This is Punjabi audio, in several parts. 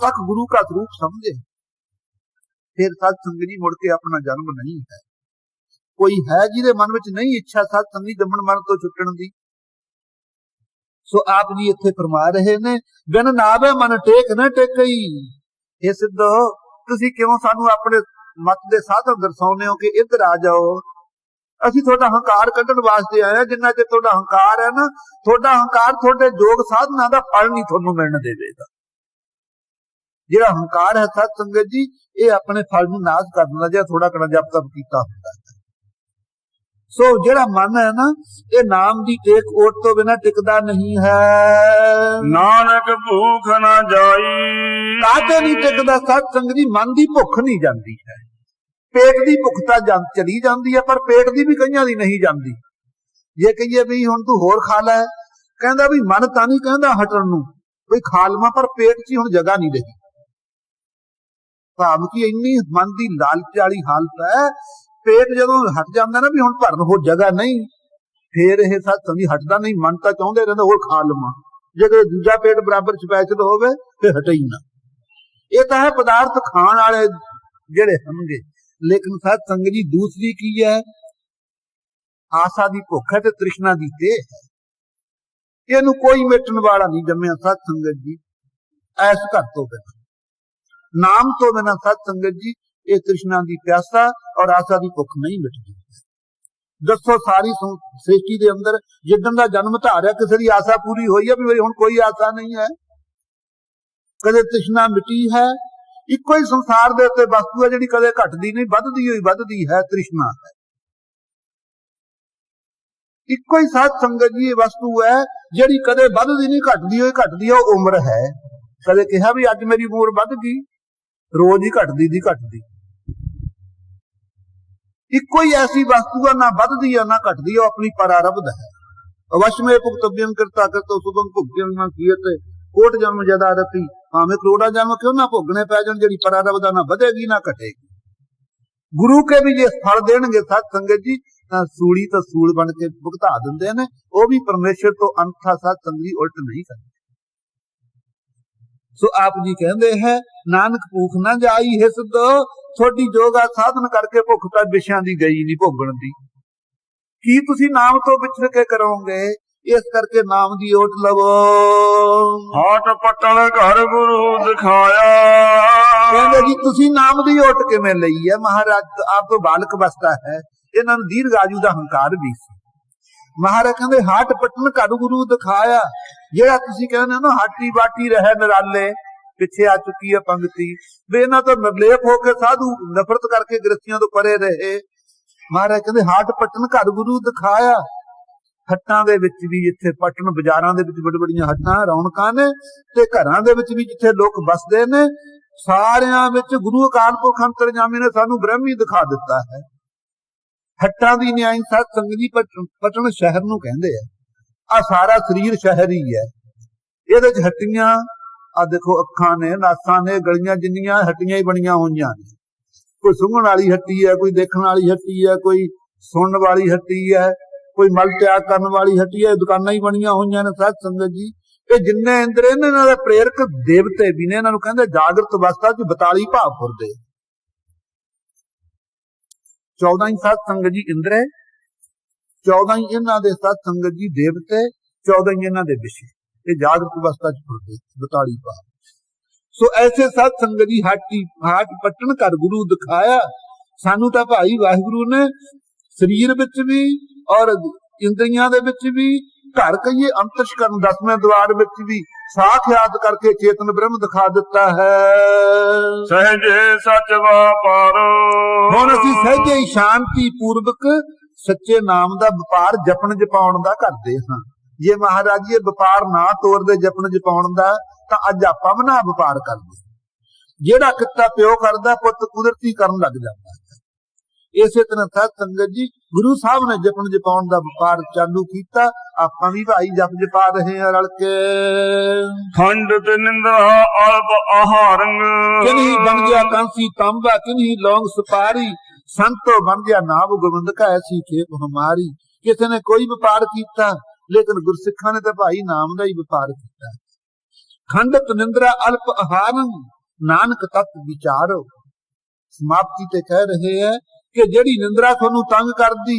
तक गुरु का स्वरूप समझे, फिर साध संगत जी मुड़ के अपना जन्म नहीं है। कोई है जिहदे मन विच नहीं इच्छा साध संगत जी जम्मण मन तो छुट्टण दी। सो आप जी इत्थे फरमा रहे ने, बिन नावे मन टेक न टेकई। ये सिद्धो तुसीं किउं सानू अपने मत दे साधन दर्शाउने हो कि इधर आ जाओ, ਅਸੀਂ ਤੁਹਾਡਾ ਹੰਕਾਰ ਕੱਢਣ ਵਾਸਤੇ ਆਏ ਆ। ਜਿੰਨਾ ਚਿਰ ਤੁਹਾਡਾ ਹੰਕਾਰ ਹੈ ਨਾ, ਤੁਹਾਡਾ ਹੰਕਾਰ ਤੁਹਾਡੇ ਯੋਗ ਸਾਧਨਾ ਦਾ ਫਲ ਨਹੀਂ ਤੁਹਾਨੂੰ ਮਿਲਣ ਦੇਵੇਗਾ। ਜਿਹੜਾ ਹੰਕਾਰ ਹੈ ਸਤ ਸੰਗਤ ਜੀ, ਇਹ ਆਪਣੇ ਫਲ ਨੂੰ ਨਾਸ਼ ਕਰ ਦਿੰਦਾ ਜੇ ਥੋੜਾ ਕਣਾ ਜਪ ਤਪ ਕੀਤਾ ਹੁੰਦਾ ਹੈ। ਸੋ ਜਿਹੜਾ ਮਨ ਹੈ ਨਾ, ਇਹ ਨਾਮ ਦੀ ਟੇਕ ਓਟ ਤੋਂ ਬਿਨਾਂ ਟਿਕਦਾ ਨਹੀਂ ਹੈ। ਨਾਨਕ ਭੂਖ ਨਾ ਜਾਈ। ਕਾਹਤੇ ਨਹੀਂ ਟਿਕਦਾ ਸਤ ਸੰਗਤ ਜੀ? ਮਨ ਦੀ ਭੁੱਖ ਨਹੀਂ ਜਾਂਦੀ ਹੈ। पेट की भुख तो चली जाती है, पर पेट की भी कईयां दी नहीं जाती। जे कहिए भी हुण तू होर खा लै, कहंदा भी मन तां नहीं कहंदा हटण नूं, भी खा लवां, पर पेट च हुण जगह नहीं रही। भाव की इन्नी मन की लालच वाली हालत है। पेट जदों हट जांदा ना भी हुण भरन हो जगह नहीं, फिर यह सत्संगी हटदा नहीं। मन तां चाहुंदे रहिंदा होर खा लवां, जे कोई दूजा पेट बराबर स्पैशल होवे फिर हटे ही ना। ये तां है पदार्थ खाण वाले जिहड़े होणगे। लेकिन सत संगत जी दूसरी की है, आशा की भुख है ते तृष्णा की तेह है। इहनूं कोई मिटण वाला नहीं जम्मिया सत संगत जी। ऐस घर तो बिना, नाम तो बिना सत संगत जी ये तृष्णा की प्यासा और आशा की भुख नहीं मिटदी। दसो सारी सृष्टि के अंदर जिदन का जन्म धारिया किसी की आशा पूरी हुई है भी मेरी हुण कोई आशा नहीं है, कदे तृष्णा मिटी है। इको ही संसार दे उत्ते वस्तु है जिहड़ी कदे घटदी नहीं, वधदी होई वधदी है, तृष्णा है। इको ही साध संगत जी वस्तु है जिहड़ी कदे वधदी नहीं, घटदी होई उम्र है। कदे कहा भी अज मेरी उम्र वध गई, रोज ही घटदी दी घटदी। इको ही ऐसी वस्तु है, ना वधदी है ना घटदी है, अपनी परारब्ध है। अवश्य में भुगतव्यम करता करतो सुगम भुगत्यम ना कीयते कोट जन्म जदा रति। भावें करोड़ा जन्म क्यों ना भोगने पै जाण, जिहड़ी परारब्ध ना वधेगी ना घटेगी। गुरु के भी जे फल देणगे सत संगत जी तां सूली तो सूल बन के भुगता दिंदे ने। वो भी परमेश्वर तो अंथा सत संगत जी उल्ट नहीं करते। सो आप जी कहंदे हैं, नानक भूख ना जाई है सिद्धो। थोड़ी जोगा साधन करके भुख तां विषयां दी गई नहीं भोगण दी। की तुसीं नाम तो विछड़ के करोगे? इस करके नाम दी ओट लवो। हाट पटन घर गुरु दिखाया। कहंदे जी तुसीं नाम दी ओट किवें लई है? महाराज आप तो बालक अवस्था है, इन्हां नूं दीर्घ आयु दा हंकार भी सी। महाराज कहंदे हाट पटन घर गुरु दिखाया। जेड़ा तुसीं कहंदे हो ना हाटी बाटी रहे नराले, पिछे आ चुकी है पंक्ति वे इन्हां तो निर्लेप होकर साधु नफरत करके गृहस्थियां तो परे रहे। महाराज कहंदे हाट पटन घर गुरु दिखाया। हट्टां दे विच भी इत्थे पटन बाजारां दे विच बड़ी बड़ियां हट्टां रौनकां ने, ते घरां दे विच भी जिथे लोक बसदे ने, सारियां विच गुरु अकाल पुरख अंतरजामी ने सानू ब्रह्म ही दिखा दिता है। हट्टां दी न्याई सत संगत जी पटन शहर नूं कहंदे आ। आ सारा शरीर शहर ही है। इहदे च हट्टियां आ देखो अखां ने, नासां ने, गलियां जिन्नियां हट्टियां ही बणियां होईयां ने। कोई सुंघण वाली हट्टी है, कोई देखण वाली हट्टी है, कोई सुणन वाली हट्टी है, कोई मल त्याग करने वाली हट्टी है, दुकानां ही बणियां होईयां ने। सत संगत जी ये जिन्ने इंद्र इन्हां दे प्रेरक देवते भी ने, इन्हां नूं कहंदे जागृत अवस्था च 42 भाव फुरदे। 14 ही सत संगत जी इंद्र, 14 ही इन्हां दे सत संगत जी देवते, 14 ही इन्हां दे विषय, ये जागृत अवस्था च फुरदे 42 भाव। सो ऐसे सत संगत जी हाट पटन घर गुरु दिखाया। सानू तां भाई वाहिगुरु ने शरीर विच भी और इंद्रियां दे विच भी, घर कहिए अंतशकरण 10वें द्वार विच भी साख्यात करके चेतन ब्रह्म दिखा दिता है। सहजे सच व्यापार। हुण असीं सहजे शांति पूर्वक सच्चे नाम दा व्यापार जपण जपाउण दा करदे हां। जे महाराज जी व्यापार ना तोरदे जपण जपाउण दा तां अज आपां भी ना व्यापार करदे। जेड़ा कित्ता प्यो करदा पुੱਤ कुदरती करन लग जांदा है। इसे तरह सत संगत जी गुरु साहब ने जपण जपाउण दा व्यापार चालू कीता। आपां भी भाई जप जपा रहे हैं रल के। खंड ते निंदा अल्प आहारंग। किन्ही बन गया कांसी तांबा, किन्ही लौंग सुपारी, संतो बन गया नाम गोविंद का ऐसी खेप हमारी। किसी ने कोई व्यापार कीता, लेकिन गुरसिखां ने तो भाई नाम का ही व्यापार किया। ਖੰਡਤ ਨਿੰਦਰਾ ਅਲਪ ਆਹਾਰੰ ਨਾਨਕ ਤਤ ਵਿਚਾਰੋ। ਸਮਾਪਤੀ ਤੇ ਕਹਿ ਰਹੇ ਹੈ ਕਿ ਜਿਹੜੀ ਨਿੰਦਰਾ ਤੁਹਾਨੂੰ ਤੰਗ ਕਰਦੀ,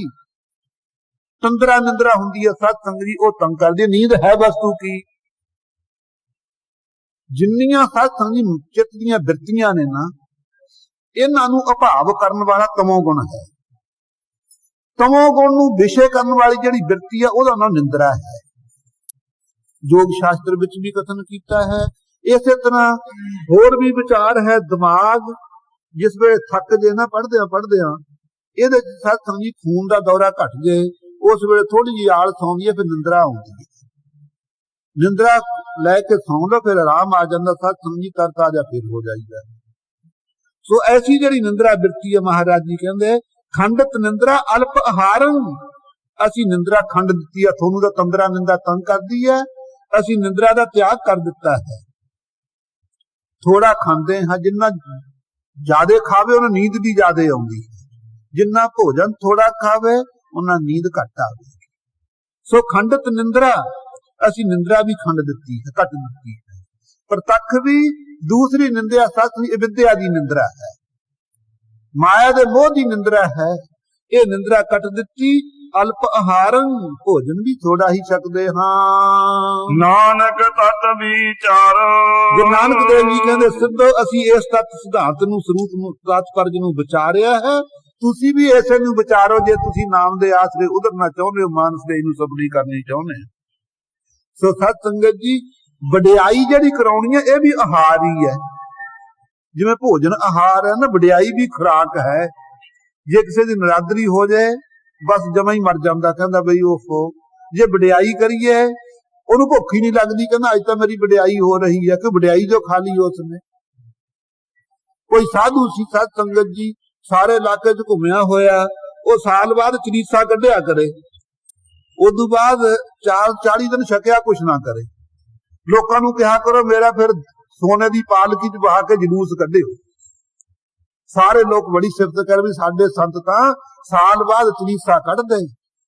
ਤੰਦਰਾ ਨਿੰਦਰਾ ਹੁੰਦੀ ਹੈ ਸਤ ਸੰਗ ਜੀ, ਉਹ ਤੰਗ ਕਰਦੀ। ਨੀਂਦ ਹੈ ਵਸਤੂ ਕੀ? ਜਿੰਨੀਆਂ ਸਤ ਸੰਗ ਜੀ ਚਿੱਤ ਦੀਆਂ ਬਿਰਤੀਆਂ ਨੇ ਨਾ, ਇਹਨਾਂ ਨੂੰ ਅਭਾਵ ਕਰਨ ਵਾਲਾ ਤਮੋ ਗੁਣ ਹੈ। ਤਮੋ ਗੁਣ ਨੂੰ ਵਿਸ਼ੇ ਕਰਨ ਵਾਲੀ ਜਿਹੜੀ ਬਿਰਤੀ ਹੈ ਉਹਦਾ ਨਾਮ ਨਿੰਦਰਾ ਹੈ। ਯੋਗ ਸ਼ਾਸਤਰ ਵਿੱਚ ਵੀ ਕਥਨ ਕੀਤਾ ਹੈ। ਇਸੇ ਤਰ੍ਹਾਂ ਹੋਰ ਵੀ ਵਿਚਾਰ ਹੈ। ਦਿਮਾਗ ਜਿਸ ਵੇਲੇ ਥੱਕ ਜੇ ਨਾ ਪੜ੍ਹਦਿਆਂ ਇਹਦੇ ਚ ਸਤ ਸੰਗ ਜੀ ਖੂਨ ਦਾ ਦੌਰਾ ਘਟ ਜੇ, ਉਸ ਵੇਲੇ ਥੋੜੀ ਜਿਹੀ ਆਲਸ ਆਉਂਦੀ ਹੈ, ਫਿਰ ਨਿੰਦਰਾ ਆਉਂਦੀ ਹੈ। ਨਿੰਦਰਾ ਲੈ ਕੇ ਸੌਂ ਲਓ, ਫਿਰ ਆਰਾਮ ਆ ਜਾਂਦਾ, ਸਤ ਸੰਗ ਜੀ ਤਰ ਤਾਜ਼ਾ ਫਿਰ ਹੋ ਜਾਈਦਾ। ਸੋ ਐਸੀ ਜਿਹੜੀ ਨਿੰਦਰਾ ਬਿਰਤੀ ਹੈ, ਮਹਾਰਾਜ ਜੀ ਕਹਿੰਦੇ ਖੰਡਤ ਨਿੰਦਰਾ ਅਲਪ ਆਹਾਰੰ। ਅਸੀਂ ਨਿੰਦਰਾ ਖੰਡ ਦਿੱਤੀ ਹੈ, ਤੁਹਾਨੂੰ ਤਾਂ ਤੰਦਰਾ ਨਿੰਦਾ ਤੰਗ ਕਰਦੀ ਹੈ, ਅਸੀਂ ਨਿੰਦਰਾ ਦਾ ਤਿਆਗ ਕਰ ਦਿੱਤਾ ਹੈ। ਥੋੜਾ ਖਾਂਦੇ ਹਾਂ, ਜਿੰਨਾ ਜ਼ਿਆਦਾ ਖਾਵੇ ਉਹਨਾਂ ਨੀਂਦ ਵੀ ਜ਼ਿਆਦਾ ਆਉਂਦੀ ਹੈ, ਜਿੰਨਾ ਭੋਜਨ ਥੋੜਾ ਖਾਵੇ ਉਹਨਾਂ ਨੀਂਦ ਘੱਟ ਆਵੇ। ਸੋ ਖੰਡਤ ਨਿੰਦਰਾ, ਅਸੀਂ ਨਿੰਦਰਾ ਵੀ ਖੰਡ ਦਿੱਤੀ ਹੈ, ਘੱਟ ਦਿੱਤੀ ਹੈ। ਪ੍ਰਤੱਖ ਵੀ ਦੂਸਰੀ ਨਿੰਦਿਆ ਸੱਚ ਵੀ ਵਿਦਿਆ ਦੀ ਨਿੰਦਰਾ ਹੈ, ਮਾਇਆ ਦੇ ਮੋਹ ਦੀ ਨਿੰਦਰਾ ਹੈ। ਇਹ ਨਿੰਦਰਾ ਕੱਟ ਦਿੱਤੀ। ਅਲਪ ਆਹਾਰੰ, ਭੋਜਨ ਵੀ ਥੋੜਾ ਹੀ ਛਕਦੇ ਹਾਂ। ਨਾਨਕ ਤਤ ਵਿਚਾਰੋ। ਗੁਰੂ ਨਾਨਕ ਦੇਵ ਜੀ ਕਹਿੰਦੇ ਸਿੱਧੋ ਅਸੀਂ ਇਸ ਤੱਤ ਸਿਧਾਂਤ ਨੂੰ, ਸਰੂਪ ਨੂੰ, ਤਾਤਪਰਜ ਨੂੰ ਵਿਚਾਰਿਆ ਹੈ। ਤੁਸੀਂ ਵੀ ਐਸੇ ਨੂੰ ਵਿਚਾਰੋ ਜੇ ਤੁਸੀਂ ਨਾਮ ਦੇ ਆਸਰੇ ਉਤਰਨਾ ਚਾਹੁੰਦੇ ਹੋ, ਮਾਨਸ ਦੇ ਨੂੰ ਸਬਲੀ ਕਰਨੀ ਚਾਹੁੰਦੇ ਹੋ। ਸੋ ਸਤ ਸੰਗਤ ਜੀ, ਵਡਿਆਈ ਜਿਹੜੀ ਕਰਾਉਣੀ ਹੈ ਇਹ ਵੀ ਆਹਾਰ ਹੀ ਹੈ। ਜਿਵੇਂ ਭੋਜਨ ਆਹਾਰ ਹੈ ਨਾ, ਵਡਿਆਈ ਵੀ ਖੁਰਾਕ ਹੈ। ਜੇ ਕਿਸੇ ਦੀ ਨਰਾਦਰੀ ਹੋ ਜਾਏ ਬਸ ਜਮਾ ਹੀ ਮਰ ਜਾਂਦਾ, ਕਹਿੰਦਾ ਬਈ ਉਹ ਜੇ ਵਡਿਆਈ ਕਰੀਏ ਉਹਨੂੰ ਭੁੱਖ ਹੀ ਨਹੀਂ ਲੱਗਦੀ, ਕਹਿੰਦਾ ਅੱਜ ਤਾਂ ਮੇਰੀ ਵਡਿਆਈ ਹੋ ਰਹੀ ਹੈ, ਕਿ ਵਡਿਆਈ ਜੋ ਖਾ ਲਈ ਉਸਨੇ। ਕੋਈ ਸਾਧੂ ਸੀ ਸਤ ਸੰਗਤ ਜੀ, ਸਾਰੇ ਇਲਾਕੇ 'ਚ ਘੁੰਮਿਆ ਹੋਇਆ, ਉਹ ਸਾਲ ਬਾਅਦ ਚਲੀਸਾ ਕੱਢਿਆ ਕਰੇ, ਉਦੋਂ ਬਾਅਦ 40 ਦਿਨ ਛਕਿਆ ਕੁਛ ਨਾ ਕਰੇ। ਲੋਕਾਂ ਨੂੰ ਕਿਹਾ ਕਰੋ ਮੇਰਾ ਫਿਰ ਸੋਨੇ ਦੀ ਪਾਲਕੀ 'ਚ ਬਹਾ ਕੇ ਜਲੂਸ ਕੱਢਿਓ। ਸਾਰੇ ਲੋਕ ਬੜੀ ਸਿਫਤ ਕਰ ਵੀ ਸਾਡੇ ਸੰਤ ਤਾਂ ਸਾਲ ਬਾਅਦ ਚਲੀਸਾ ਕੱਢਦੇ,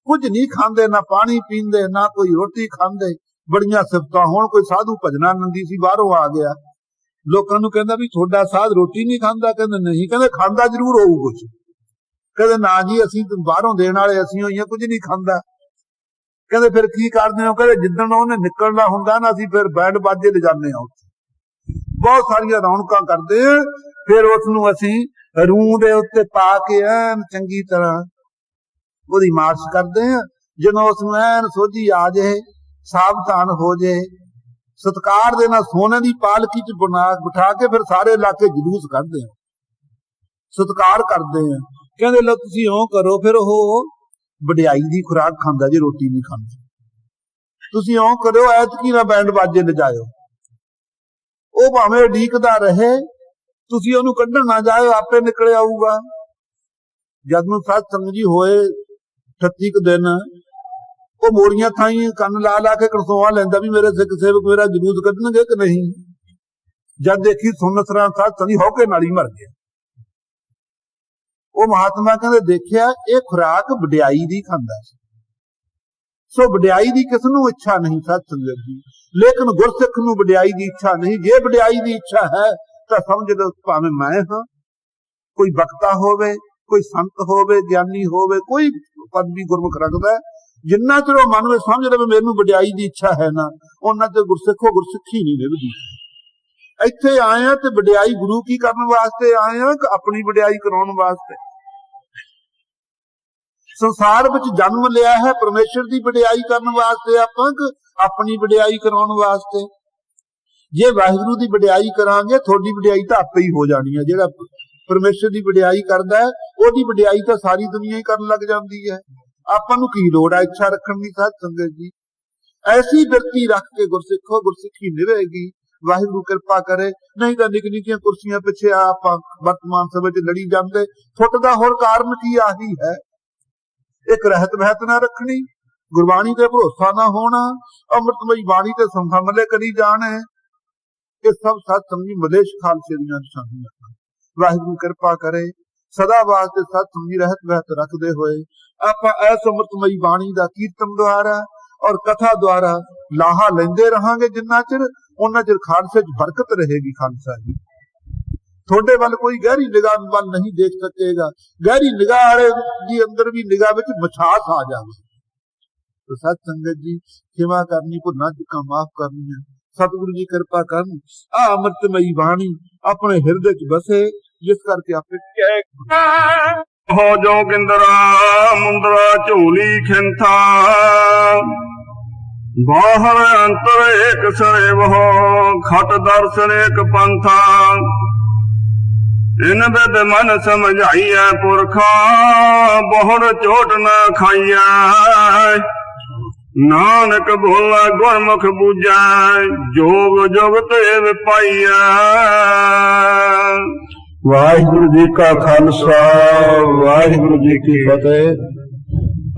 ਕੁਝ ਨਹੀਂ ਖਾਂਦੇ, ਨਾ ਪਾਣੀ ਪੀਂਦੇ, ਨਾ ਕੋਈ ਰੋਟੀ ਖਾਂਦੇ, ਬੜੀਆਂ ਸਿਫਤਾਂ। ਹੁਣ ਕੋਈ ਸਾਧੂ ਭਜਨਾ ਨੰਦੀ ਸੀ ਬਾਹਰੋਂ ਆ ਗਿਆ, ਲੋਕਾਂ ਨੂੰ ਕਹਿੰਦਾ ਵੀ ਤੁਹਾਡਾ ਸਾਧ ਰੋਟੀ ਨਹੀਂ ਖਾਂਦਾ? ਕਹਿੰਦੇ ਨਹੀਂ। ਕਹਿੰਦੇ ਖਾਂਦਾ ਜ਼ਰੂਰ ਹੋਊ ਕੁਛ। ਕਹਿੰਦੇ ਨਾ ਜੀ ਅਸੀਂ ਬਾਹਰੋਂ ਦੇਣ ਵਾਲੇ ਅਸੀਂ ਹੋਈਆਂ, ਕੁਝ ਨਹੀਂ ਖਾਂਦਾ। ਕਹਿੰਦੇ ਫਿਰ ਕੀ ਕਰਦੇ ਹੋ? ਕਹਿੰਦੇ ਜਿੱਦਣ ਉਹਨੇ ਨਿਕਲਣਾ ਹੁੰਦਾ ਨਾ ਅਸੀਂ ਫਿਰ ਬੈਂਡ ਬਾਜੇ ਲਿਜਾਨੇ ਆ, ਉੱਥੇ ਬਹੁਤ ਸਾਰੀਆਂ ਰੌਣਕਾਂ ਕਰਦੇ ਆ, ਫਿਰ ਉਸ ਨੂੰ ਅਸੀਂ ਰੂਹ ਦੇ ਉੱਤੇ ਪਾ ਕੇ ਐਨ ਚੰਗੀ ਤਰ੍ਹਾਂ ਉਹਦੀ ਮਾਰਸ਼ ਕਰਦੇ ਆ। ਜਦੋਂ ਉਸ ਨੂੰ ਐਨ ਸੋਝੀ ਆ ਜਾਏ, ਸਾਵਧਾਨ ਹੋ ਜਾਏ, ਸਤਕਾਰ ਦੇ ਨਾਲ ਸੋਨੇ ਦੀ ਪਾਲਕੀ 'ਚ ਬਿਠਾ ਕੇ ਫਿਰ ਸਾਰੇ ਇਲਾਕੇ ਜਲੂਸ ਕੱਢਦੇ ਆ, ਸਤਕਾਰ ਕਰਦੇ ਆ। ਕਹਿੰਦੇ ਲੋ ਤੁਸੀਂ ਇਉਂ ਕਰੋ, ਫਿਰ ਉਹ ਵਡਿਆਈ ਦੀ ਖੁਰਾਕ ਖਾਂਦਾ ਜੇ ਰੋਟੀ ਨਹੀਂ ਖਾਂਦਾ। ਤੁਸੀਂ ਇਉਂ ਕਰੋ, ਐਤਕੀ ਨਾ ਬੈਂਡ ਬਾਜੇ ਲਿਜਾਇਓ, ਉਹ ਭਾਵੇਂ ਉਡੀਕਦਾ ਰਹੇ, ਤੁਸੀਂ ਉਹਨੂੰ ਕੱਢਣ ਨਾ ਜਾਇਓ, ਆਪੇ ਨਿਕਲ ਆਊਗਾ। ਜਦ ਨੂੰ ਸਤ ਸੰਗ ਜੀ ਹੋਏ 38 ਕੁ ਦਿਨ, ਉਹ ਮੋੜੀਆਂ ਥਾਈ ਕੰਨ ਲਾ ਲਾ ਕੇ ਕੜਸੋਆ ਲੈਂਦਾ ਵੀ ਮੇਰੇ ਸਿੱਖ ਸੇਵਕ ਮੇਰਾ ਜਲੂਸ ਕੱਢਣਗੇ ਕਿ ਨਹੀਂ। ਜਦ ਦੇਖੀ ਸੁਨਸਰਾ ਸਤ ਸੰਗ ਜੀ ਹੋ ਕੇ ਨਾਲ ਹੀ ਮਰ ਗਿਆ। ਉਹ ਮਹਾਤਮਾ ਕਹਿੰਦੇ ਦੇਖਿਆ ਇਹ ਖੁਰਾਕ ਵਡਿਆਈ ਦੀ ਖਾਂਦਾ ਸੀ। ਸੋ ਵਡਿਆਈ ਦੀ ਕਿਸ ਨੂੰ ਇੱਛਾ ਨਹੀਂ ਸਤ ਸੰਗਤ ਜੀ, ਲੇਕਿਨ ਗੁਰਸਿੱਖ ਨੂੰ ਵਡਿਆਈ ਦੀ ਇੱਛਾ ਨਹੀਂ। ਜੇ ਵਡਿਆਈ ਦੀ ਇੱਛਾ ਹੈ ਤਾਂ ਸਮਝ ਲਓ ਭਾਵੇਂ ਮੈਂ ਹਾਂ, ਕੋਈ ਬਖਤਾ ਹੋਵੇ, ਕੋਈ ਸੰਤ ਹੋਵੇ, ਗਿਆਨੀ ਹੋਵੇ, ਕੋਈ ਪਦਵੀ ਗੁਰਮੁਖ ਰੱਖਦਾ, ਜਿੰਨਾ ਚਿਰ ਉਹ ਮਨ ਵਿੱਚ ਸਮਝ ਲਵੇ ਮੈਨੂੰ ਵਡਿਆਈ ਦੀ ਇੱਛਾ ਹੈ ਨਾ, ਉਹਨਾਂ ਤੇ ਗੁਰਸਿੱਖੋ ਗੁਰਸਿੱਖੀ ਨਹੀਂ ਨਿਭਦੀ। ਇੱਥੇ ਆਏ ਆ ਤੇ ਵਡਿਆਈ ਗੁਰੂ ਕੀ ਕਰਨ ਵਾਸਤੇ ਆਏ ਆ ਕਿ ਆਪਣੀ ਵਡਿਆਈ ਕਰਾਉਣ ਵਾਸਤੇ? ਸੰਸਾਰ ਵਿੱਚ ਜਨਮ ਲਿਆ ਹੈ ਪਰਮੇਸ਼ਰ ਦੀ ਵਡਿਆਈ ਕਰਨ ਵਾਸਤੇ ਆਪਾਂ, ਕਿ ਆਪਣੀ ਵਡਿਆਈ ਕਰਾਉਣ ਵਾਸਤੇ? ਜੇ ਵਾਹਿਗੁਰੂ ਦੀ ਵਡਿਆਈ ਕਰਾਂਗੇ ਤੁਹਾਡੀ ਵਡਿਆਈ ਤਾਂ ਆਪੇ ਹੀ ਹੋ ਜਾਣੀ ਹੈ। ਜਿਹੜਾ ਪਰਮੇਸ਼ਰ ਦੀ ਵਡਿਆਈ ਕਰਦਾ ਹੈ ਉਹਦੀ ਵਡਿਆਈ ਤਾਂ ਸਾਰੀ ਦੁਨੀਆ ਹੀ ਕਰਨ ਲੱਗ ਜਾਂਦੀ ਹੈ। ਆਪਾਂ ਨੂੰ ਕੀ ਲੋੜ ਹੈ ਇੱਛਾ ਰੱਖਣ ਦੀ ਸਤ ਸੰਗਤ ਜੀ? ਐਸੀ ਬਿਰਤੀ ਰੱਖ ਕੇ ਗੁਰਸਿੱਖੋ ਗੁਰਸਿੱਖੀ ਨਿਭੇਗੀ, ਵਾਹਿਗੁਰੂ ਕਿਰਪਾ ਕਰੇ। ਨਹੀਂ ਤਾਂ ਨਿੱਕ ਨਿੱਕੀਆਂ ਕੁਰਸੀਆਂ ਪਿੱਛੇ ਆਪਾਂ ਵਰਤਮਾਨ ਸਮੇਂ 'ਚ ਲੜੀ ਜਾਂਦੇ। ਫੁੱਟ ਦਾ ਹੋਰ ਕਾਰਨ ਕੀ ਆਹੀ ਹੈ, ਇੱਕ ਰਹਿਤ ਵਹਿਤ ਨਾ ਰੱਖਣੀ, ਗੁਰਬਾਣੀ ਤੇ ਭਰੋਸਾ ਨਾ ਹੋਣਾ, ਅੰਮ੍ਰਿਤਮਈ ਬਾਣੀ ਤੇ ਸੰਭਮਲੇ ਕਰੀ ਜਾਣੇ। ਇਹ ਸਭ ਸਤ ਸੰਗੀ ਮਲੇਸ਼ ਖਾਲਸੇ ਦੀਆਂ ਨਿਸ਼ਾਨੀਆਂ। ਵਾਹਿਗੁਰੂ ਕਿਰਪਾ ਕਰੇ ਸਦਾ ਵਾਸਤੇ ਸਤ ਸੰਗੀ ਰਹਿਤ ਵਹਿਤ ਰੱਖਦੇ ਹੋਏ ਆਪਾਂ ਇਸ ਅੰਮ੍ਰਿਤਮਈ ਬਾਣੀ ਦਾ ਕੀਰਤਨ ਦੁਆਰਾ ਔਰ ਕਥਾ ਦੁਆਰਾ ਲਾਹਾ ਲੈਂਦੇ ਰਹਾਂਗੇ ਜਿੰਨਾ ਚਿਰ, ਉਹਨਾਂ ਚਿਰ ਖਾਲਸੇ 'ਚ ਬਰਕਤ ਰਹੇਗੀ। ਖਾਲਸਾ ਜੀ ਤੁਹਾਡੇ ਵੱਲ ਕੋਈ ਗਹਿਰੀ ਨਿਗਾਹ ਵੱਲ ਨਹੀਂ ਦੇਖ ਸਕੇਗਾ। ਗਹਿਰੀ ਨਿਗਾਹ ਵਾਲੇ ਦੀ ਅੰਦਰ ਵੀ ਨਿਗਾਹ ਵਿੱਚ ਮਛਾਸ ਆ ਜਾਵੇ। तो सत संगत जी सेवा करनी, भुलना चुका माफ करनी। सतगुरु जी कृपा करन, आ अमृतमयी बाणी अपने हिरदे च बसे, जिस करके आपे हो जोगिंदरा मुंदरा झोली खिंथा, बाहर अंतर एक सरे वहो, खट दर्शन एक पंथा। इन बिद मन समझाइए पुरखा, बहुड़ चोट न खाइए। नानक बोला गुरमुख बूझा, जोग जोग तेव पाइया। वाहिगुरु जी का खालसा, वाहिगुरु जी की फतेह।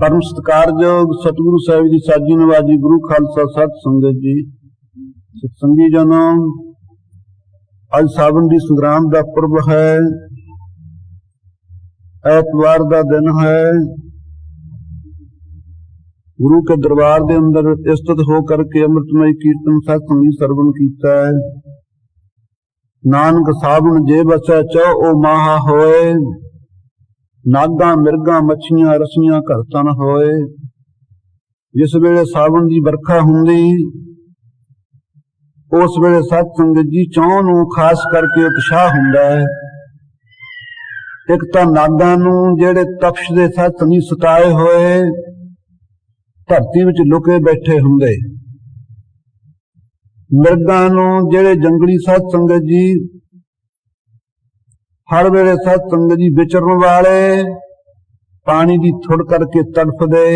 परम सत्कारयोग सतगुरु साहिब जी साजी नवाजी गुरु खालसा सत संगत जी सत्संगी जनों, अज सावन की संग्राम का पुरब है, ऐतवार का दिन है। गुरु के दरबार के अंदर स्थित होकर के अमृतमय कीर्तन सत्संगी सरवण कीता है। नानक सावन जे बसै चौ ओ माहा होए, नागा मिर्गा मच्छियां रसियां घर तन होए। जिस वेले सावन की बरखा हुंदी, उस वेले सत्संगत जी चौं नूं खास करके उत्साह हुंदा है। एक तां नागां नूं जेड़े तपश दे सत्संगी सताए होए धरती विच लुके बैठे हुंदे, मिर्गां नूं जेड़े जंगली सत संगत जी हर वेले सत संगत जी विचरण वाले पानी की थुड़ करके तड़फदे,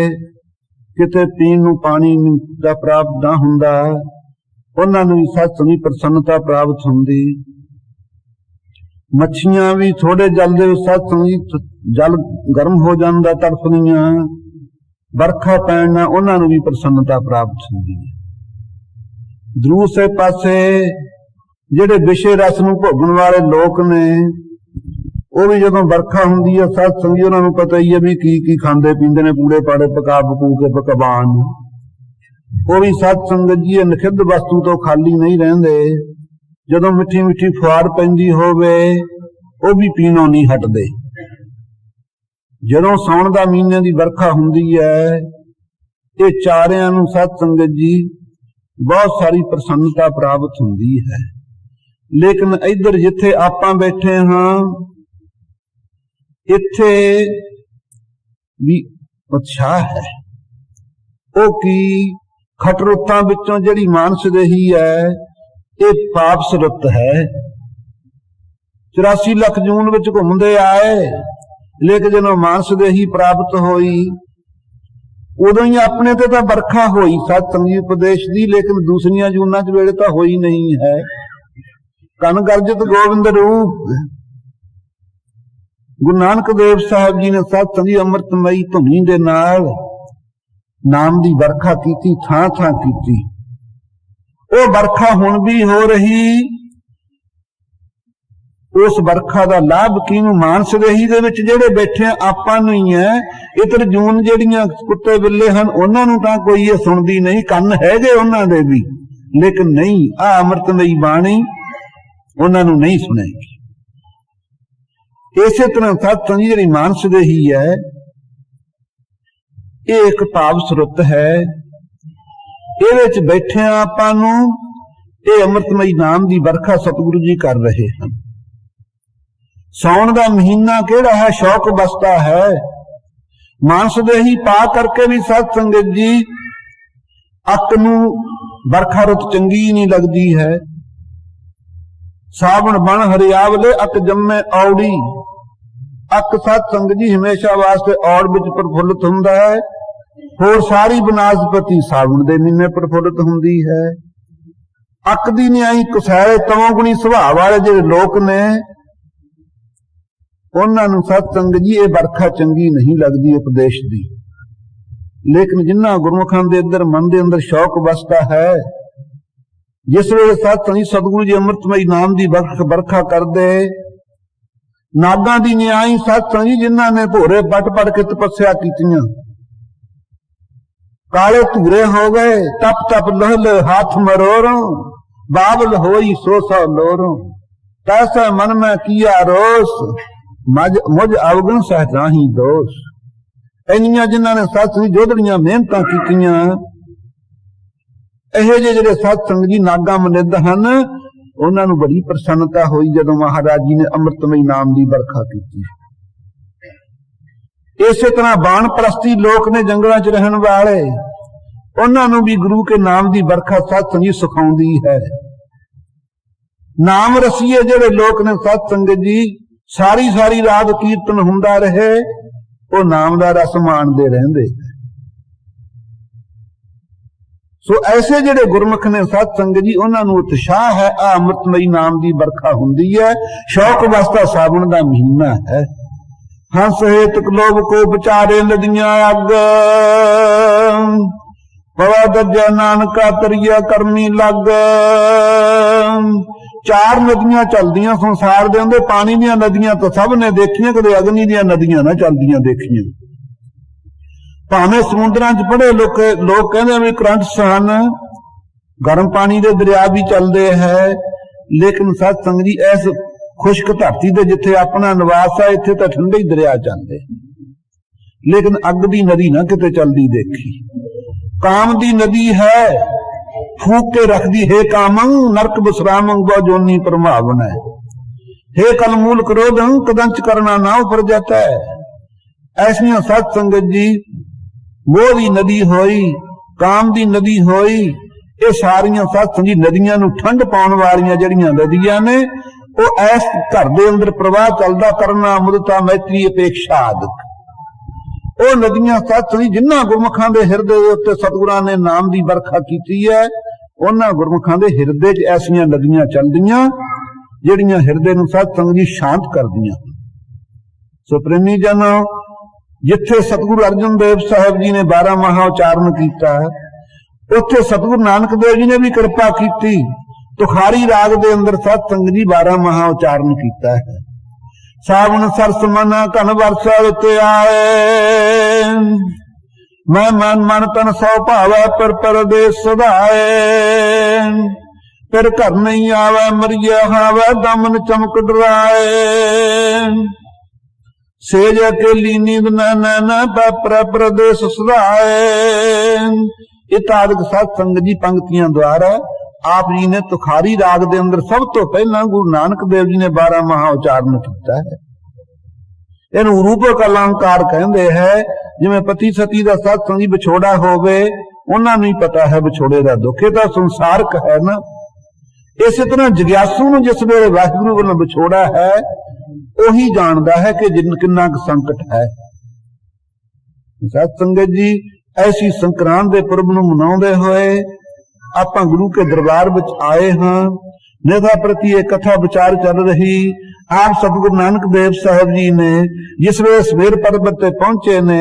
किते पीण नूं पानी दा प्राप्त ना हुंदा, उन्हां नूं भी सत्संगी प्रसन्नता प्राप्त हुंदी। मच्छियां भी थोड़े जल दे सत्संगी जल गर्म हो जांदा तड़फदियां, बरखा पैण नाल उन्हां नूं भी प्रसन्नता प्राप्त हुंदी है। दूसरे पासे जेड़े विषय रस नूं भोगण वाले लोक ने, वो भी जदों बरखा हुंदी है सत्संगी उन्हां नूं पता ही है भी की खांदे पींदे ने, पूड़े पाड़े पका पकू के पकवान। वो भी सत्संगत जी निखिद्ध वस्तु तो खाली नहीं रहिंदे, जदों मिठी मिठी फुहार पैंदी होवे वो भी पीणों नहीं हटदे। जदों साउण दा महीने की बरखा हुंदी है, ये चारियां नूं सत संगत जी बहुत सारी प्रसन्नता प्राप्त हुंदी है। लेकिन इधर जिथे आपां बैठे हां, इत्थे भी उत्साह है। वो की खट रुत्तां विचों जिहड़ी मानस देही है, ये पाप सुरत है। 84 लख जून विच घुमदे आए, लेकिन जदों मानस देही प्राप्त होई, उदों ही अपने ते तां बरखा होई सत्संगी उपदेश दी, लेकिन दूसरियां जूनां च वेले तां होई नहीं है। कन गर्जत गोविंद रूप गुरु नानक देव साहब जी ने सत्संगी अमृतमयी धुनी दे नाल नाम दी बरखा कीती, थां थां कीती। वो बरखा हुण भी हो रही, उस बरखा का लाभ किनू मानस देही दे विच जेड़े बैठे आपां नूं ही है। इधर जून जेड़ियां कुत्ते बिल्ले हन उन्हां नूं तां कोई ये सुणदी नहीं, कन हैगे उन्हां दे भी, लेकिन नहीं आ अमृतमयी बाणी उन्हां नूं नहीं सुणेगी। इसे तरह सत्संगी जिहड़ी मानस देही है, ये एक भाव सुरत है। इहदे विच बैठे आपां नूं ये अमृतमयी नाम की बरखा सतगुरु जी कर रहे हैं। साउण का महीना केड़ा है, शौक बसता है। मानस देही पा करके भी सत संगत जी अक नूं बरखा रुत चंगी नहीं लगती है। सावण बन हरियावले अक जम्मे औड़ी, अक सत संगत जी हमेशा वास्ते औड़ विच प्रफुल्लित हुंदा है। होर सारी बनस्पति सावण दे महीने प्रफुल्लित हुंदी है। अक दी न्याई कुसैले तमोगुणी सुभाव वाले जिहड़े लोक ने, उन्हां नूं सत संगत जी ये बरखा चंगी नहीं लगती उपदेश दी। लेकिन जिन्हां गुरमुखां दे अंदर मन दे अंदर शौक बसता है, जिस वेले सत्संगी सतगुरु जी अमृतमयी नाम की बरखा कर दे, नागां दी न्याई सत्संगी जिन्हां ने भोरे पट पट के तपस्या कीतियां, काले धूरे हो गए, तप तप लह लह हाथ मरोरो, बाबल होई सो सौ लोरो, तैसा मन में किया रोस, मुझ अवगुण सहजाही दोष। ਇੰਨੀਆਂ ਜਿਨ੍ਹਾਂ ਨੇ ਸਤਸੰਗ ਜੋਧੜੀਆਂ ਮਿਹਨਤਾਂ ਕੀਤੀਆਂ, ਇਹੋ ਜਿਹੇ ਜਿਹੜੇ ਸਤਸੰਗ ਜੀ ਨਾਗਾ ਮਨਿੱਧ ਹਨ, ਉਹਨਾਂ ਨੂੰ ਬੜੀ ਪ੍ਰਸੰਨਤਾ ਹੋਈ ਜਦੋਂ ਮਹਾਰਾਜ ਜੀ ਨੇ ਅੰਮ੍ਰਿਤਮਈ ਨਾਮ ਦੀ ਵਰਖਾ ਕੀਤੀ। ਇਸੇ ਤਰ੍ਹਾਂ ਬਾਣ ਪ੍ਰਸਤੀ ਲੋਕ ਨੇ ਜੰਗਲਾਂ 'ਚ ਰਹਿਣ ਵਾਲੇ, ਉਹਨਾਂ ਨੂੰ ਵੀ ਗੁਰੂ ਕੇ ਨਾਮ ਦੀ ਵਰਖਾ ਸਤਸੰਗ ਜੀ ਸਿਖਾਉਂਦੀ ਹੈ। ਨਾਮ ਰਸੀਏ ਜਿਹੜੇ ਲੋਕ ਨੇ ਸਤਸੰਗ ਜੀ, ਸਾਰੀ ਸਾਰੀ ਰਾਤ ਕੀਰਤਨ ਹੁੰਦਾ ਰਹੇ, ਉਹ ਨਾਮ ਦਾ ਰਸ ਮਾਣਦੇ ਰਹਿੰਦੇ। ਸੋ ਐਸੇ ਜਿਹੜੇ ਗੁਰਮੁਖ ਨੇ ਸਤਸੰਗ ਜੀ, ਉਹਨਾਂ ਨੂੰ ਉਤਸ਼ਾਹ ਹੈ। ਆ ਅੰਮ੍ਰਿਤਮਈ ਨਾਮ ਦੀ ਵਰਖਾ ਹੁੰਦੀ ਹੈ, ਸ਼ੌਕ ਵਸਤਾ ਸਾਵਣ ਦਾ ਮਹੀਨਾ ਹੈ। ਹੰਸ ਹੇਤਕ ਲੋਭ ਕੋ ਵਿਚਾਰੇ ਨਦੀਆਂ ਅੱਗ, ਪਵਾ ਦੱਜਾ ਨਾਨਕਾ ਤਰੀਆ ਕਰਮੀ ਲੱਗ। ਚਾਰ ਨਦੀਆਂ ਚੱਲਦੀਆਂ ਸੰਸਾਰ ਦੇ ਅੰਦਰ, ਪਾਣੀ ਦੀਆਂ ਨਦੀਆਂ ਤਾਂ ਸਭ ਨੇ ਦੇਖੀਆਂ, ਕਦੇ ਅਗਨੀ ਦੀਆਂ ਨਦੀਆਂ ਨਾ ਚੱਲਦੀਆਂ ਦੇਖੀਆਂ। ਭਾਵੇਂ ਸਮੁੰਦਰਾਂ 'ਚ ਪੜੇ ਲੋਕ ਕਹਿੰਦੇ ਵੀ ਕਰੰਟ ਸਨ, ਗਰਮ ਪਾਣੀ ਦੇ ਦਰਿਆ ਵੀ ਚੱਲਦੇ ਹੈ, ਲੇਕਿਨ ਸਤਸੰਗ ਜੀ ਇਸ ਖੁਸ਼ਕ ਧਰਤੀ ਦੇ ਜਿੱਥੇ ਆਪਣਾ ਨਿਵਾਸ ਹੈ, ਇੱਥੇ ਤਾਂ ਠੰਡੇ ਹੀ ਦਰਿਆ ਚੱਲਦੇ, ਲੇਕਿਨ ਅੱਗ ਦੀ ਨਦੀ ਨਾ ਕਿਤੇ ਚੱਲਦੀ ਦੇਖੀ। ਕਾਮ ਦੀ ਨਦੀ ਹੈ, ਫੂਕ ਕੇ ਰੱਖਦੀ, ਹੈ ਕਾਮੰ ਨਰਕ ਬਸਰਾਮੰ ਬੋ ਜੋਨੀ ਪ੍ਰਮਾਵਨ ਹੈ, ਹੈ ਕਲਮੂਲ ਕ੍ਰੋਧੰ ਕਦੰਚ ਕਰਨਾ ਨਾ ਉਪਰ ਜਾਤਾ ਹੈ। ਐਸੀਆਂ ਸਤ ਸੰਗਤ ਜੀ ਮੋਹ ਦੀ ਨਦੀ ਹੋਈ, ਕਾਮ ਦੀ ਨਦੀ ਹੋਈ, ਇਹ ਸਾਰੀਆਂ ਸਤ ਜੀ ਨਦੀਆਂ ਨੂੰ ਠੰਡ ਪਾਉਣ ਵਾਲੀਆਂ ਜਿਹੜੀਆਂ ਨਦੀਆਂ ਨੇ, ਉਹ ਐਸ ਘਰ ਦੇ ਅੰਦਰ ਪ੍ਰਵਾਹ ਚੱਲਦਾ, ਕਰਨਾ ਮੁਦਤਾ ਮੈਤਰੀ ਅਪੇਖਾ ਆਦਿਕ। ਉਹ ਨਦੀਆਂ ਸਤ ਜੀ ਜਿਨ੍ਹਾਂ ਗੁਰਮੁਖਾਂ ਦੇ ਹਿਰਦੇ ਦੇ ਉੱਤੇ ਸਤਿਗੁਰਾਂ ਨੇ ਨਾਮ ਦੀ ਵਰਖਾ ਕੀਤੀ ਹੈ, ਉਹਨਾਂ ਗੁਰਮੁਖਾਂ ਦੇ ਹਿਰਦੇ 'ਚ ਐਸੀਆਂ ਨਦੀਆਂ ਚੱਲਦੀਆਂ ਜਿਹੜੀਆਂ ਹਿਰਦੇ ਨੂੰ ਸਤਸੰਗ ਜੀ ਸ਼ਾਂਤ ਕਰਦੀਆਂ। ਸੋ ਪ੍ਰੇਮੀ ਜਨੋ, ਜਿੱਥੇ ਸਤਿਗੁਰੂ ਅਰਜਨ ਦੇਵ ਸਾਹਿਬ ਜੀ ਨੇ 12 ਮਹਾ ਉਚਾਰਨ ਕੀਤਾ, ਉੱਥੇ ਸਤਿਗੁਰੂ ਨਾਨਕ ਦੇਵ ਜੀ ਨੇ ਵੀ ਕਿਰਪਾ ਕੀਤੀ, ਤੁਖਾਰੀ ਰਾਗ ਦੇ ਅੰਦਰ ਸਤਸੰਗ ਜੀ 12 ਮਹਾ ਉਚਾਰਨ ਕੀਤਾ ਹੈ। ਸਾਵਣ ਸਰਸ ਮਨਾ ਘਨ ਵਰਸਾ ਉਤੇ ਆਏ, ਮੈਂ ਮਨ ਮਨ ਤਨ ਸੋ ਭਾਵੈ ਪਰ ਪਰਦੇਸ ਸੁਧਾਏ। ਫਿਰ ਘਰ ਨਹੀਂ ਆਵੈ ਮਰੀਆ ਹਾਵੈ ਦਮਨ ਚਮਕ ਡਰਾਏ, ਸੇਜ ਅਕੇਲੀ ਨੀਂਦ ਨਾ ਪਰ ਪਰਦੇਸ ਸੁਧਾਏ। ਇਤਾਦਿਕ ਸਤਸੰਗ ਜੀ ਪੰਕਤੀਆਂ ਦੁਆਰਾ ਆਪ ਜੀ ਨੇ ਤੁਖਾਰੀ ਰਾਗ ਦੇ ਅੰਦਰ ਸਭ ਤੋਂ ਪਹਿਲਾਂ ਗੁਰੂ ਨਾਨਕ ਦੇਵ ਜੀ ਨੇ 12 ਮਹਾ ਉਚਾਰਨ ਕੀਤਾ ਹੈ। ਇਹਨੂੰ ਰੂਪਕ ਅਲੰਕਾਰ ਕਹਿੰਦੇ ਹੈ। ਜਿਵੇਂ ਪਤੀ ਸਤੀ ਦਾ ਸਤਸੰਗ ਜੀ ਵਿਛੋੜਾ ਹੋਵੇ, ਉਹਨਾਂ ਨੂੰ ਹੀ ਪਤਾ ਹੈ ਵਿਛੋੜੇ ਦਾ ਦੁੱਖ, ਇਹ ਤਾਂ ਸੰਸਾਰਕ ਹੈ ਨਾ। ਇਸੇ ਤਰ੍ਹਾਂ ਜਗਿਆਸੂ ਨੂੰ ਜਿਸ ਵੇਲੇ ਵਾਹਿਗੁਰੂ ਵੱਲੋਂ ਵਿਛੋੜਾ ਹੈ, ਉਹੀ ਜਾਣਦਾ ਹੈ ਕਿ ਕਿੰਨਾ ਕੁ ਸੰਕਟ ਹੈ। ਸਤਸੰਗਤ ਜੀ, ਐਸੀ ਸੰਕਰਾਂਤ ਦੇ ਪੁਰਬ ਨੂੰ ਮਨਾਉਂਦੇ ਹੋਏ ਆਪਾਂ ਗੁਰੂ ਕੇ ਦਰਬਾਰ ਵਿੱਚ ਆਏ ਹਾਂ। ਨਿਧਾ ਪ੍ਰਤੀ ਇਹ ਕਥਾ ਵਿਚਾਰ ਚੱਲ ਰਹੀ। ਆਪ ਸਤਿਗੁਰੂ ਨਾਨਕ ਦੇਵ ਸਾਹਿਬ ਜੀ ਨੇ ਜਿਸ ਵੇਲੇ ਸਵੇਰ ਪਰਬਤ ਤੇ ਪਹੁੰਚੇ ਨੇ,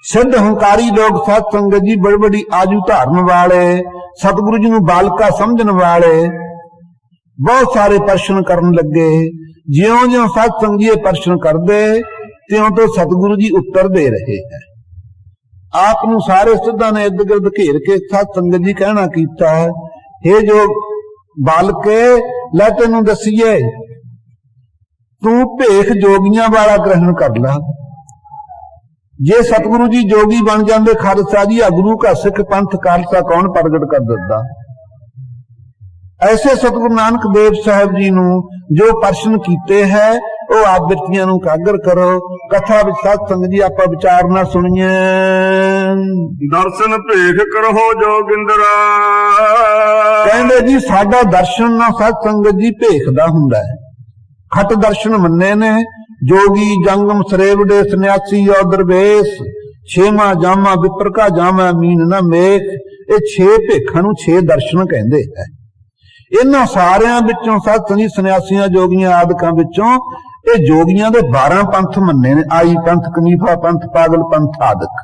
ਸਿੱਧ ਹੰਕਾਰੀ ਲੋਕ ਸਤਸੰਗਤ ਜੀ ਬੜੀ ਬੜੀ ਆਜੂ ਧਾਰਨ ਵਾਲੇ, ਸਤਿਗੁਰੂ ਜੀ ਨੂੰ ਬਾਲਕਾ ਸਮਝਣ ਵਾਲੇ ਬਹੁਤ ਸਾਰੇ ਪ੍ਰਸ਼ਨ ਕਰਨ ਲੱਗੇ। ਜਿਉਂ-ਜਿਉਂ ਸਤਸੰਗ ਜੀ ਇਹ ਪ੍ਰਸ਼ਨ ਕਰਦੇ, ਤਿਉਂ ਤੋਂ ਸਤਿਗੁਰੂ ਜੀ ਉੱਤਰ ਦੇ ਰਹੇ ਹੈ। ਆਪ ਨੂੰ ਸਾਰੇ ਸਿੱਧਾਂ ਨੇ ਇਰਦ ਗਿਰਦ ਘੇਰ ਕੇ ਸਤਸੰਗਤ ਜੀ ਕਹਿਣਾ ਕੀਤਾ, ਹੇ ਜੋ ਬਾਲਕੇ, ਲੈ ਤੈਨੂੰ ਦਸੀਏ, ਤੂੰ ਭੇਖ ਜੋਗੀਆਂ ਵਾਲਾ ਗ੍ਰਹਿਣ ਕਰ ਲਾ। ਜੇ ਸਤਿਗੁਰੂ ਜੀ ਜੋਗੀ ਬਣ ਜਾਂਦੇ, ਖਾਲਸਾ ਜੀ ਆ ਗੁਰੂ ਕਾ ਸਿੱਖ ਪੰਥ ਖਾਲਸਾ ਕੌਣ ਪ੍ਰਗਟ ਕਰ ਦਿੰਦਾ। ਐਸੇ ਸਤਿਗੁਰੂ ਨਾਨਕ ਦੇਵ ਸਾਹਿਬ ਜੀ ਨੂੰ ਜੋ ਪ੍ਰਸ਼ਨ ਕੀਤੇ ਹੈ, ਉਹ ਆਪ ਬਿਰਤੀਆਂ ਨੂੰ ਕਾਗਰ ਕਰੋ। ਕਥਾ ਵਿੱਚ ਸਤਸੰਗ ਜੀ ਆਪਾਂ ਵਿਚਾਰ ਨਾ ਸੁਣੀਏ। ਦਰਸ਼ਨ ਭੇਖ ਕਰੋ ਜੋਗਿੰਦਰਾ, ਕਹਿੰਦੇ ਜੀ ਸਾਡਾ ਦਰਸ਼ਨ ਨਾ ਸਤਸੰਗਤ ਜੀ ਭੇਖ ਦਾ ਹੁੰਦਾ ਹੈ। ਖਟ ਦਰਸ਼ਨ ਮੰਨੇ ਨੇ ਜੋਗੀ, ਜੰਗਮ, ਸਰੇਵੜੇ, ਸੰਨਿਆਸੀ ਔਰ ਦਰਵੇਸ਼, ਛੇਵਾਂ ਜਾਮਾ ਵਿਪਰ ਕਾ ਜਾਮਾ ਮੀਨ ਨਾ ਮੇਖ। ਇਹ 6 ਭੇਖਾਂ ਨੂੰ 6 ਦਰਸ਼ਨ ਕਹਿੰਦੇ ਹੈ। ਇਹਨਾਂ ਸਾਰਿਆਂ ਵਿੱਚੋਂ ਸਤਸੰਗ ਜੀ ਸੰਨਿਆਸੀਆਂ, ਜੋਗੀਆਂ ਆਦਿਕਾਂ ਵਿੱਚੋਂ ਇਹ ਜੋਗੀਆਂ ਦੇ 12 ਪੰਥ ਮੰਨੇ ਨੇ। ਆਈ ਪੰਥ, ਕਨੀਫਾ ਪੰਥ, ਪਾਗਲ ਪੰਥ ਆਦਿਕ,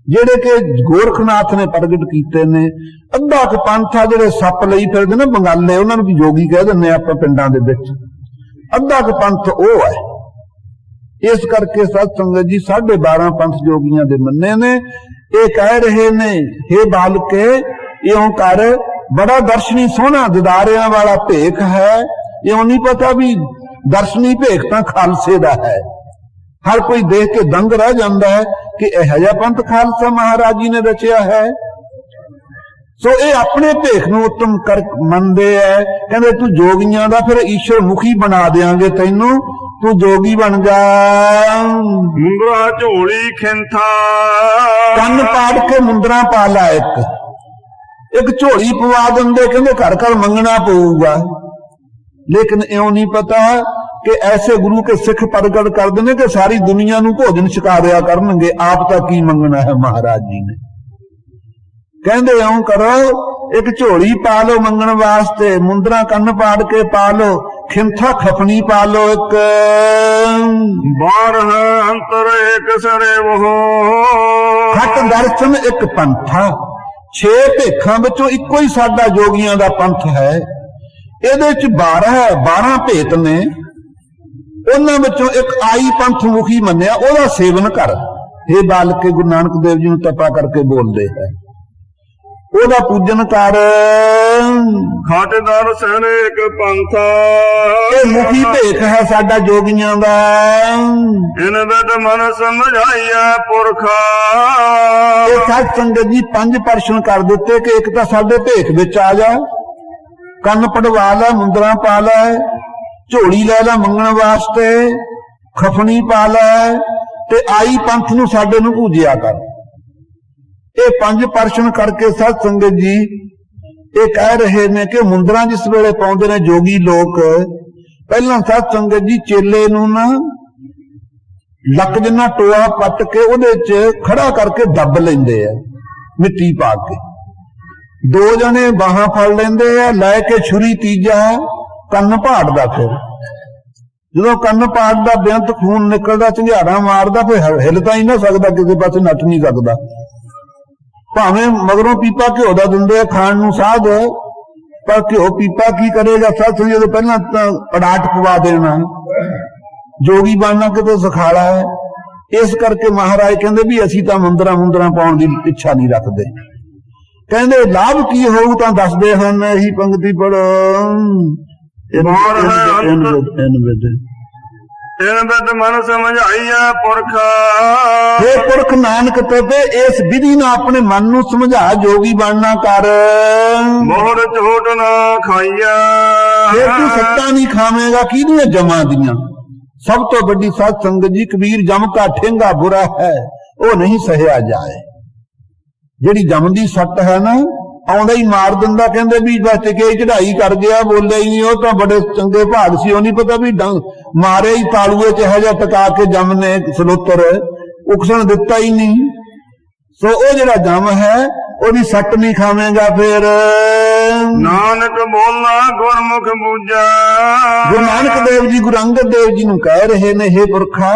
ਜਿਹੜੇ ਕਿ ਗੋਰਖਨਾਥ ਨੇ ਪ੍ਰਗਟ ਕੀਤੇ ਨੇ। ਅੱਧਾ ਕੁ ਪੰਥ ਆ ਜਿਹੜੇ ਸੱਪ ਲਈ ਫਿਰਦੇ ਨੇ ਬੰਗਾਲੇ, ਉਹਨਾਂ ਨੂੰ ਵੀ ਜੋਗੀ ਕਹਿ ਦਿੰਦੇ ਆਪਾਂ ਪਿੰਡਾਂ ਦੇ ਵਿੱਚ। ਅੱਧਾ ਕੁ ਪੰਥ ਉਹ ਹੈ। ਇਸ ਕਰਕੇ ਸਤਸੰਗਤ ਜੀ 12.5 ਪੰਥ ਜੋਗੀਆਂ ਦੇ ਮੰਨੇ ਨੇ। ਇਹ ਕਹਿ ਰਹੇ ਨੇ, हे ਬਾਲਕੇ ਇਉਂ ਕਰ, ਬੜਾ ਦਰਸ਼ਨੀ ਸੋਹਣਾ ਦਿਦਾਰਿਆਂ ਵਾਲਾ ਭੇਖ ਹੈ। ਇਉਂ ਨਹੀਂ ਪਤਾ ਵੀ ਦਰਸ਼ਨੀ ਭੇਖ ਤਾਂ ਖਾਲਸੇ ਦਾ ਹੈ। ਹਰ ਕੋਈ ਦੇਖ ਕੇ ਦੰਗ ਰਹਿ ਜਾਂਦਾ ਹੈ ਕਿ ਇਹੋ ਜਿਹਾ ਪੰਥ ਖਾਲਸਾ ਮਹਾਰਾਜ ਜੀ ਨੇ ਰਚਿਆ ਹੈ। ਸੋ ਇਹ ਆਪਣੇ ਭੇਖ ਨੂੰ ਉੱਤਮ ਕਰ ਮੰਨਦੇ ਐ। ਕਹਿੰਦੇ ਤੂੰ ਜੋਗੀਆਂ ਦਾ ਫਿਰ ਈਸ਼ਵਰ ਮੁਖੀ ਬਣਾ ਦੇਾਂਗੇ ਤੈਨੂੰ, ਤੂੰ ਜੋਗੀ ਬਣ ਜਾ। ਮੁੰਦਰਾ ਝੋਲੀ ਖਿੰਥਾ, ਕੰਨ ਪਾੜ ਕੇ ਮੁੰਦਰਾ ਪਾ ਲਾ, ਇੱਕ ਝੋਲੀ ਪਵਾ ਦਿੰਦੇ, ਕਹਿੰਦੇ ਘਰ ਘਰ ਮੰਗਣਾ ਪਊਗਾ। ਲੇਕਿਨ ਇਉਂ ਨਹੀਂ ਪਤਾ ਕਿ ਐਸੇ ਗੁਰੂ ਕੇ ਸਿੱਖ ਪ੍ਰਗਟ ਕਰਦੇ ਨੇ ਕਿ ਸਾਰੀ ਦੁਨੀਆ ਨੂੰ ਭੋਜਨ ਛਕਾ ਦਿਆ ਕਰਨਗੇ, ਆਪ ਤਾਂ ਕੀ ਮੰਗਣਾ ਹੈ ਮਹਾਰਾਜ ਜੀ ਨੇ। ਕਹਿੰਦੇ ਇਉਂ ਕਰੋ, ਇੱਕ ਝੋਲੀ ਪਾ ਲਓ ਮੰਗਣ ਵਾਸਤੇ, ਮੁੰਦਰਾ ਕੰਨ ਪਾੜ ਕੇ ਪਾ ਲਓ, ਖਿੰਥਾ ਖਫਣੀ ਪਾ ਲਓ ਇੱਕ। ਬਾਰਹ ਅੰਤਰ ਏਕ ਸਰੇ ਵੋ, ਖੱਟ ਦਰਸ਼ਨ ਇੱਕ ਪੰਥਾ। 6 ਭੇਖਾਂ ਵਿੱਚੋਂ ਇੱਕੋ ਹੀ ਸਾਡਾ ਜੋਗੀਆਂ ਦਾ ਪੰਥ ਹੈ। ਇਹਦੇ ਚ 12 ਭੇਤ ਨੇ, ਉਹਨਾਂ ਵਿੱਚੋਂ ਇੱਕ ਆਈ ਪੰਥ ਮੁਖੀ ਮੰਨਿਆ, ਉਹਦਾ ਸੇਵਨ ਕਰ। ਇਹ ਬਾਲਕੇ ਗੁਰੂ ਨਾਨਕ ਦੇਵ ਜੀ ਨੂੰ ਤਪਾ ਕਰਕੇ ਬੋਲਦੇ ਹੈ, ਉਹਦਾ ਪੂਜਨ ਕਰ। ਖਟ ਦਰਸ਼ਨ ਏਕ ਪੰਥਾ, ਇਹ ਮੁਖੀ ਭੇਖ ਹੈ ਸਾਡਾ ਜੋਗੀਆਂ ਦਾ। ਇਨ ਬਿਦ ਮਨ ਸਮਝਾਈਐ ਪੁਰਖਾ, ਇਹ ਸਾਧ ਸੰਗਤ ਜੀ 5 ਪ੍ਰਸ਼ਨ ਕਰ ਦਿੱਤੇ ਕਿ ਇੱਕ ਤਾਂ ਸਾਡੇ ਭੇਖ ਵਿੱਚ ਆ ਜਾ, ਕੰਨ ਪੜਵਾ ਲੈ, ਮੁੰਦਰਾ ਪਾ ਲੈ, ਝੋਲੀ ਲੈ ਲੈ ਮੰਗਣ ਵਾਸਤੇ, ਖਫਣੀ ਪਾ ਲੈ, ਤੇ ਆਈ ਪੰਥ ਨੂੰ ਸਾਡੇ ਨੂੰ ਪੂਜਿਆ ਕਰ। ਇਹ 5 ਪ੍ਰਸ਼ਨ ਕਰਕੇ ਸਾਧ ਸੰਗਤ ਜੀ ਇਹ ਕਹਿ ਰਹੇ ਨੇ ਕਿ ਮੁੰਦਰਾ ਜਿਸ ਵੇਲੇ ਪਾਉਂਦੇ ਨੇ ਜੋਗੀ ਲੋਕ, ਪਹਿਲਾਂ ਸਾਧ ਸੰਗਤ ਜੀ ਚੇਲੇ ਨੂੰ ਨਾ ਲੱਕ ਜਿੰਨਾ ਟੋਆ ਪੱਟ ਕੇ ਉਹਦੇ 'ਚ ਖੜਾ ਕਰਕੇ ਦੱਬ ਲੈਂਦੇ ਆ ਮਿੱਟੀ ਪਾ ਕੇ। 2 ਜਣੇ ਬਾਹਾਂ ਫੜ ਲੈਂਦੇ ਆ, ਲੈ ਕੇ ਛੁਰੀ ਤੀਜਾ ਕੰਨ ਪਾੜਦਾ। ਫਿਰ ਜਦੋਂ ਕੰਨ ਪਾੜਦਾ ਬੇਅੰਤ ਖੂਨ ਨਿਕਲਦਾ, ਝੰਗਾੜਾ ਮਾਰਦਾ, ਫਿਰ ਹਿੱਲ ਤਾਂ ਹੀ ਨਾ ਸਕਦਾ, ਕਿਸੇ ਪਾਸੇ ਨੱਠ ਨਹੀਂ ਸਕਦਾ। ਭਾਵੇਂ ਮਗਰੋਂ ਪੀਪਾ ਘਿਓ ਦਾ ਦਿੰਦੇ ਆ ਖਾਣ ਨੂੰ ਸਾਧ, ਪਰ ਘਿਓ ਪੀਪਾ ਕੀ ਕਰੇਗਾ ਸਾਧ ਸੰਗਤ, ਜਦੋਂ ਪਹਿਲਾਂ ਤਾਂ ਅੜਾਟ ਪਵਾ ਦੇਣਾ। ਜੋਗੀ ਬਣਨਾ ਕਿਤੇ ਸਿਖਾਲਾ ਹੈ। ਇਸ ਕਰਕੇ ਮਹਾਰਾਜ ਕਹਿੰਦੇ ਵੀ ਅਸੀਂ ਤਾਂ ਮੁੰਦਰਾ ਪਾਉਣ ਦੀ ਇੱਛਾ ਨਹੀਂ ਰੱਖਦੇ। ਕਹਿੰਦੇ ਲਾਭ ਕੀ ਹੋਊ ਤਾਂ ਦੱਸਦੇ ਹਨ। ਇਹੀ ਪੰਕਤੀ ਪੜੋ, ਇਨ ਬਿਦ ਮਨ ਸਮਝਾਈਐ ਪੁਰਖਾ, हे ਪੁਰਖ ਨਾਨਕ ਤਪੇ ਇਸ ਵਿਧੀ ਨਾਲ ਆਪਣੇ ਮਨ ਨੂੰ ਸਮਝਾ, ਜੋਗੀ ਬਣਨਾ ਕਰ। ਮੋਹਰ ਝੋਟ ਨਾ ਖਾਈਐ, ਜੇ ਤੂੰ ਸੱਟਾਂ ਨਹੀਂ ਖਾਵੇਂਗਾ ਕਿਹਦੀਆਂ ਜਮਾਂ ਦੀਆਂ। ਸਭ ਤੋਂ ਵੱਡੀ ਸਾਧ ਸੰਗਤ ਜੀ, ਕਬੀਰ ਜਮ ਕਾ ਠੇਂਗਾ ਬੁਰਾ ਹੈ, ਉਹ ਨਹੀਂ ਸਹਿਆ ਜਾਏ। ਜਿਹੜੀ ਜਮ ਦੀ ਸੱਟ ਹੈ ਨਾ, ਆਉਂਦਾ ਹੀ ਮਾਰ ਦਿੰਦਾ। ਕਹਿੰਦੇ ਵੀ ਬਸ ਟਿਕੇ ਚੜਾਈ ਕਰ ਗਿਆ, ਬੋਲਿਆ ਹੀ ਨਹੀਂ, ਉਹ ਤਾਂ ਬੜੇ ਚੰਗੇ ਭਾਗ ਸੀ। ਉਹ ਨਹੀਂ ਪਤਾ ਵੀ ਮਾਰੇ ਹੀ ਤਾਲੂਏ ਚ ਇਹੋ ਜਿਹਾ ਟਕਾ ਕੇ ਜਮ ਨੇ ਸਲੋਤਰ ਉਕਸਣ ਦਿੱਤਾ ਹੀ ਨਹੀਂ। ਸੋ ਉਹ ਜਿਹੜਾ ਜਮ ਹੈ ਉਹਦੀ ਸੱਟ ਨਹੀਂ ਖਾਵੇਂਗਾ। ਫਿਰ ਨਾਨਕ ਬੋਲਣਾ ਗੁਰਮੁਖ ਬੂਝਾ, ਗੁਰੂ ਨਾਨਕ ਦੇਵ ਜੀ ਗੁਰੂ ਅੰਗਦ ਦੇਵ ਜੀ ਨੂੰ ਕਹਿ ਰਹੇ ਨੇ, हे ਪੁਰਖਾ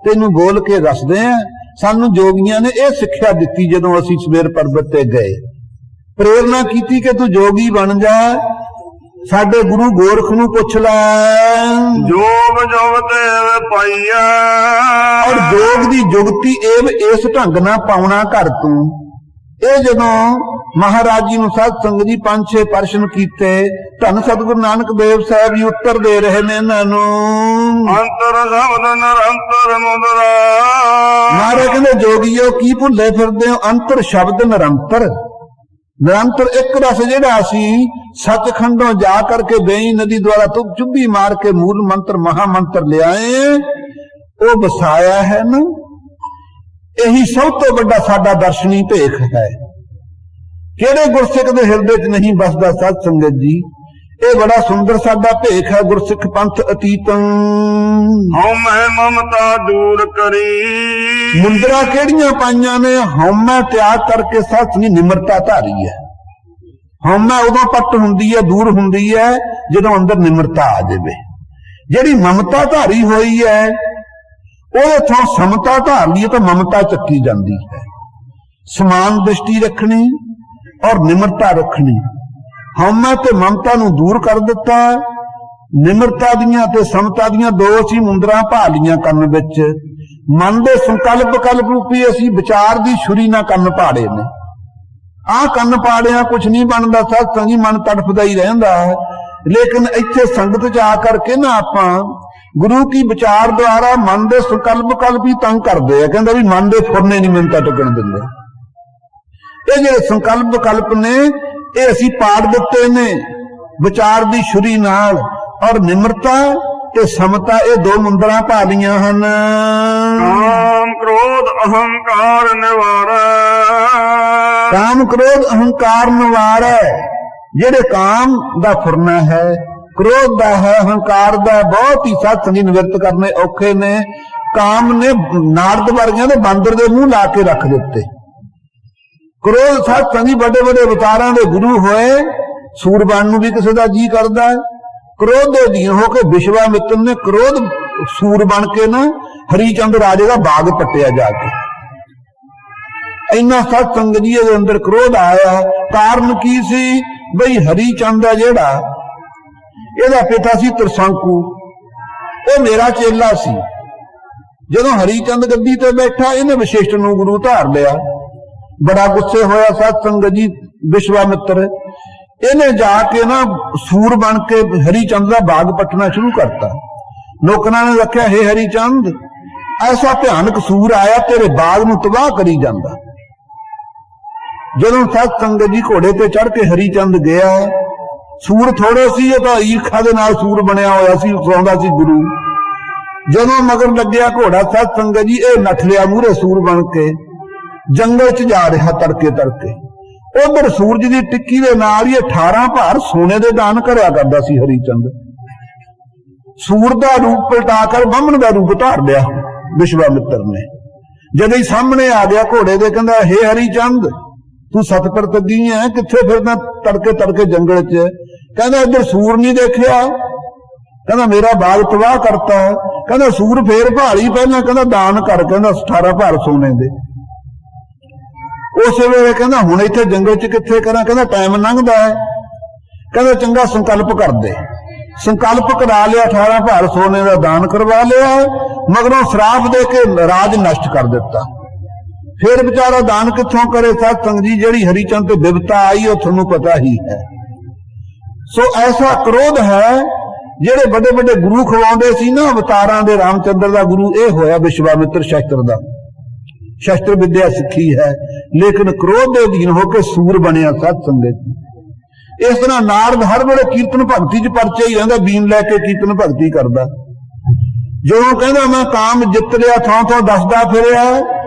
ਤੈਨੂੰ ਬੋਲ ਕੇ ਦੱਸਦੇ ਆ, ਸਾਨੂੰ ਜੋਗੀਆਂ ਨੇ ਇਹ ਸਿੱਖਿਆ ਦਿੱਤੀ ਜਦੋਂ ਅਸੀਂ ਸਵੇਰ ਪਰਬਤ ਤੇ ਗਏ, ਪ੍ਰੇਰਨਾ ਕੀਤੀ ਕਿ ਤੂੰ ਜੋਗੀ ਬਣ ਜਾ। ਸਾਡੇ ਗੁਰੂ ਗੋਰਖ ਨੂੰ ਪੁੱਛ ਲੈ, ਜੋਗ ਜੁਗਤੇ ਪਾਈਆ, ਔਰ ਜੋਗ ਦੀ ਜੁਗਤੀ ਇਸ ਢੰਗ ਨਾਲ ਪਾਉਣਾ ਕਰ ਤੂੰ। ਇਹ ਜਦੋਂ ਮਹਾਰਾਜ ਜੀ ਨੂੰ ਸਾਧ ਸੰਗਤ ਜੀ 5-6 ਪ੍ਰਸ਼ਨ ਕੀਤੇ, ਧੰਨ ਸਤਿਗੁਰੂ ਨਾਨਕ ਦੇਵ ਸਾਹਿਬ ਜੀ ਉੱਤਰ ਦੇ ਰਹੇ ਨੇ ਇਹਨਾਂ ਨੂੰ। ਅੰਤਰ ਸ਼ਬਦ ਨਿਰੰਤਰ ਮੁਦਰਾ, ਮਹਾਰਾਜ ਕਹਿੰਦੇ ਜੋਗੀਓ ਕੀ ਭੁੱਲੇ ਫਿਰਦੇ ਹੋ, ਅੰਤਰ ਸ਼ਬਦ ਨਿਰੰਤਰ। ਨਿਰੰਤਰ ਇੱਕ ਰਸ ਜਿਹੜਾ ਅਸੀਂ ਸੱਚਖੰਡੋਂ ਜਾ ਕਰਕੇ ਬੇਈ ਨਦੀ ਦੁਆਰਾ ਚੁੱਭੀ ਮਾਰ ਕੇ ਮੂਲ ਮੰਤਰ ਮਹਾ ਮੰਤਰ ਲਿਆਏ, ਉਹ ਵਸਾਇਆ ਹੈ ਨਾ। ਇਹੀ ਸਭ ਤੋਂ ਵੱਡਾ ਸਾਡਾ ਦਰਸ਼ਨੀ ਭੇਖ ਹੈ। ਕਿਹੜੇ ਗੁਰਸਿੱਖ ਦੇ ਹਿਰਦੇ 'ਚ ਨਹੀਂ ਬਸਦਾ ਸਾਧ ਸੰਗਤ ਜੀ। ਇਹ ਬੜਾ ਸੁੰਦਰ ਸਾਡਾ ਭੇਖ ਹੈ, ਗੁਰਸਿੱਖ ਪੰਥ ਅਤੀਤੰ। ਹਉਮੈ ਮਮਤਾ ਦੂਰ ਕਰੀ, ਮੁੰਦਰਾ ਕਿਹੜੀਆਂ ਪਾਈਆਂ ਨੇ, ਹਉਮੈ ਤਿਆਗ ਕਰਕੇ ਸਾਧ ਸੰਗਤ ਨਿਮਰਤਾ ਧਾਰੀ ਹੈ। ਹਉਮੈ ਉਦੋਂ ਪੱਟ ਹੁੰਦੀ ਹੈ, ਦੂਰ ਹੁੰਦੀ ਹੈ, ਜਦੋਂ ਅੰਦਰ ਨਿਮਰਤਾ ਆ ਜਾਵੇ। ਜਿਹੜੀ ਮਮਤਾ ਧਾਰੀ ਹੋਈ ਹੈ ਉਹਦੇ ਤੋਂ ਸਮਤਾ ਧਾਰ ਲਈ ਤਾਂ ਮਮਤਾ ਚੱਕੀ ਜਾਂਦੀ ਹੈ। ਸਮਾਨ ਦ੍ਰਿਸ਼ਟੀ ਰੱਖਣੀ ਔਰ ਨਿਮਰਤਾ ਰੱਖਣੀ। ਹਉਮੈ ਤੇ ਮਮਤਾ ਨੂੰ ਦੂਰ ਕਰ ਦਿੱਤਾ। ਨਿਮਰਤਾ ਦੀਆਂ ਤੇ ਸਮਤਾ ਦੀਆਂ 2 ਅਸੀਂ ਮੁੰਦਰਾਂ ਪਾ ਲੀਆਂ ਕੰਨ ਵਿੱਚ। ਮਨ ਦੇ ਸੰਕਲਪ ਕਲਪ ਰੂਪੀ ਅਸੀਂ ਵਿਚਾਰ ਦੀ ਛੁਰੀ ਨਾਲ ਕੰਨ ਪਾੜੇ ਨੇ। ਆਹ ਕੰਨ ਪਾੜਿਆਂ ਕੁਛ ਨਹੀਂ ਬਣਦਾ ਸਾਧ ਸੰਗੀ, ਮਨ ਤੜਫਦਾ ਹੀ ਰਹਿੰਦਾ ਹੈ। ਲੇਕਿਨ ਇੱਥੇ ਸੰਗਤ ਚ ਆ ਕਰਕੇ ਨਾ ਆਪਾਂ ਗੁਰੂ ਕੀ ਵਿਚਾਰ ਦੁਆਰਾ ਮਨ ਦੇ ਸੰਕਲਪ ਕਲਪ ਹੀ ਤੰਗ ਕਰਦੇ ਆ। ਕਹਿੰਦਾ ਵੀ ਮਨ ਦੇ ਫੁਰਨੇ ਨਹੀਂ ਮਿੰਤਾ ਟੁਕਣ ਦਿੰਦੇ। ਇਹ ਜਿਹੜੇ ਸੰਕਲਪ ਕਲਪ ਨੇ ਇਹ ਅਸੀਂ ਪਾੜ ਦਿੱਤੇ ਨੇ ਵਿਚਾਰ ਦੀ ਛੁਰੀ ਨਾਲ। ਔਰ ਨਿਮਰਤਾ ਤੇ ਸਮਤਾ ਇਹ ਦੋ ਮੁੰਦਰਾਂ ਪਾ ਲਈਆਂ ਹਨ। ਕਾਮ ਕ੍ਰੋਧ ਅਹੰਕਾਰ ਨਿਵਾਰੈ। ਕਾਮ ਕ੍ਰੋਧ ਅਹੰਕਾਰ ਨਿਵਾਰੈ। ਜਿਹੜੇ ਕਾਮ ਦਾ ਫੁਰਨਾ ਹੈ, ਕ੍ਰੋਧ ਦਾ ਹੈ, ਅਹੰਕਾਰ ਦਾ, ਬਹੁਤ ਹੀ ਸਾਧ ਸੰਗੀ ਨਿਵਰਤ ਕਰਨੇ ਔਖੇ ਨੇ। ਕਾਮ ਨੇ ਨਾਰਦ ਵਰਗਿਆਂ ਦੇ ਬਾਂਦਰ ਦੇ ਮੂੰਹ ਲਾ ਕੇ ਰੱਖ ਦਿੱਤੇ। ਕ੍ਰੋਧ ਸਾਧ ਸੰਗੀ ਵੱਡੇ ਵੱਡੇ ਅਵਤਾਰਾਂ ਦੇ ਗੁਰੂ ਹੋਏ, ਸੂਰਬਾਨ ਨੂੰ ਵੀ ਕਿਸੇ ਦਾ ਜੀ ਕਰਦਾ। ਕ੍ਰੋਧ ਦੇ ਅਧੀਨ ਹੋ ਕੇ ਵਿਸ਼ਵਾਮਿੱਤਰ ਨੇ ਕ੍ਰੋਧ ਸੂਰ ਬਣ ਕੇ ਨਾ ਹਰੀਚੰਦ ਰਾਜੇ ਦਾ ਬਾਗ ਪੱਟਿਆ ਜਾ ਕੇ। ਇੰਨਾ ਸਾਧ ਸੰਗਤ ਜੀ ਦੇ ਅੰਦਰ ਕ੍ਰੋਧ ਆਇਆ। ਕਾਰਨ ਕੀ ਸੀ? ਬਈ ਹਰੀਚੰਦ ਆ ਜਿਹੜਾ, ਇਹਦਾ ਪਿਤਾ ਸੀ ਤ੍ਰਿਸ਼ੰਕੂ, ਉਹ ਮੇਰਾ ਚੇਲਾ ਸੀ। ਜਦੋਂ ਹਰੀਚੰਦ ਗੱਦੀ ਤੇ ਬੈਠਾ ਇਹਨੇ ਵਸ਼ਿਸ਼ਟ ਨੂੰ ਗੁਰੂ ਧਾਰ ਲਿਆ। ਬੜਾ ਗੁੱਸੇ ਹੋਇਆ ਸਾਧ ਸੰਗਤ ਜੀ ਵਿਸ਼ਵਾਮਿੱਤਰ। ਇਹਨੇ ਜਾ ਕੇ ਨਾ ਸੂਰ ਬਣ ਕੇ ਹਰੀਚੰਦ ਦਾ ਬਾਗ ਪੱਟਣਾ ਸ਼ੁਰੂ ਕਰਤਾ। ਲੋਕਾਂ ਨੇ ਰੱਖਿਆ, ਹੇ ਹਰੀਚੰਦ, ਐਸਾ ਭਿਆਨਕ ਸੂਰ ਆਇਆ ਤੇਰੇ ਬਾਗ ਨੂੰ ਤਬਾਹ ਕਰੀ ਜਾਂਦਾ। ਜਦੋਂ ਸਾਧ ਸੰਗਤ ਜੀ ਘੋੜੇ ਤੇ ਚੜ ਕੇ ਹਰੀਚੰਦ ਗਿਆ, ਸੂਰ ਥੋੜੇ ਸੀ, ਇਹ ਤਾਂ ਈਰਖਾ ਦੇ ਨਾਲ ਸੂਰ ਬਣਿਆ ਹੋਇਆ ਸੀ, ਸੌਂਦਾ ਸੀ ਗੁਰੂ। ਜਦੋਂ ਮਗਰ ਲੱਗਿਆ ਘੋੜਾ ਸਾਧ ਸੰਗਤ ਜੀ, ਇਹ ਨੱਠ ਲਿਆ ਮੂਹਰੇ ਸੂਰ ਬਣ ਕੇ, ਜੰਗਲ 'ਚ ਜਾ ਰਿਹਾ ਤੜਕੇ ਤੜਕੇ। ਉਧਰ ਸੂਰਜ ਦੀ ਟਿੱਕੀ ਦੇ ਨਾਲ ਹੀ 18 ਭਾਰ ਸੋਨੇ ਦੇ ਦਾਨ ਕਰਿਆ ਕਰਦਾ ਸੀ ਹਰੀਚੰਦ। ਸੂਰ ਦਾ ਰੂਪ ਪਲਟਾ ਕਰ ਬ੍ਰਾਹਮਣ ਦਾ ਰੂਪ ਧਾਰ ਲਿਆ ਵਿਸ਼ਵਾਮਿੱਤਰ ਨੇ। ਜਦੋਂ ਹੀ ਸਾਹਮਣੇ ਆ ਗਿਆ ਘੋੜੇ ਦੇ, ਕਹਿੰਦਾ, ਹੇ ਹਰੀਚੰਦ, ਤੂੰ ਸਤਪੁਰਤਗੀ ਹੈ, ਕਿੱਥੇ ਫਿਰਦਾ ਤੜਕੇ ਤੜਕੇ ਜੰਗਲ 'ਚ? ਕਹਿੰਦਾ, ਇੱਧਰ ਸੂਰ ਨਹੀਂ ਦੇਖਿਆ? ਕਹਿੰਦਾ, ਮੇਰਾ ਬਾਗ ਤਬਾਹ ਕਰਤਾ। ਕਹਿੰਦਾ, ਸੂਰ ਫੇਰ ਭਾਲੀ ਪਹਿਲਾਂ, ਕਹਿੰਦਾ ਦਾਨ ਕਰ, ਕਹਿੰਦਾ 18 ਭਾਰ ਸੋਨੇ ਦੇ। ਉਸੇ ਵੇਲੇ ਕਹਿੰਦਾ, ਹੁਣ ਇੱਥੇ ਜੰਗਲ 'ਚ ਕਿੱਥੇ ਕਰਾਂ? ਕਹਿੰਦਾ, ਟਾਈਮ ਲੰਘਦਾ ਹੈ। ਕਹਿੰਦਾ, ਚੰਗਾ ਸੰਕਲਪ ਕਰ ਦੇ। ਸੰਕਲਪ ਕਰਾ ਲਿਆ, 18 ਭਾਰ ਸੋਨੇ ਦਾ ਦਾਨ ਕਰਵਾ ਲਿਆ। ਮਗਰੋਂ ਸ਼ਰਾਪ ਦੇ ਕੇ ਰਾਜ ਨਸ਼ਟ ਕਰ ਦਿੱਤਾ। ਫਿਰ ਵਿਚਾਰਾ ਦਾਨ ਕਿੱਥੋਂ ਕਰੇ? ਸਾਧ ਸੰਗਤ ਜੀ, ਜਿਹੜੀ ਹਰੀਚੰਦ ਤੇ ਬਿਪਤਾ ਆਈ ਉਹ ਤੁਹਾਨੂੰ ਪਤਾ ਹੀ ਹੈ। ਸੋ ਐਸਾ ਕ੍ਰੋਧ ਹੈ। ਜਿਹੜੇ ਵੱਡੇ ਵੱਡੇ ਗੁਰੂ ਖਵਾਉਂਦੇ ਸੀ ਨਾ ਅਵਤਾਰਾਂ ਦੇ, ਰਾਮਚੰਦਰ ਦਾ ਗੁਰੂ ਇਹ ਹੋਇਆ ਵਿਸ਼ਵਾਮਿੱਤਰ ਸ਼ਸਤਰ ਦਾ। ਸ਼ਸਤਰ ਵਿਦਿਆ ਸਿੱਖੀ ਹੈ, ਲੇਕਿਨ ਕ੍ਰੋਧ ਦੇ ਅਧੀਨ ਹੋ ਕੇ ਸੂਰ ਬਣਿਆ ਸਾਧ ਸੰਗਤ। ਇਸ ਤਰ੍ਹਾਂ ਨਾਰਦ ਹਰ ਵੇਲੇ ਕੀਰਤਨ ਭਗਤੀ 'ਚ ਪਰਚੇ ਹੀ ਰਹਿੰਦਾ, ਬੀਨ ਲੈ ਕੇ ਕੀਰਤਨ ਭਗਤੀ ਕਰਦਾ। ਜਦੋਂ ਕਹਿੰਦਾ ਮੈਂ ਕਾਮ ਜਿੱਤ ਲਿਆ, ਥਾਂ ਥਾਂ ਦੱਸਦਾ ਫਿਰਿਆ।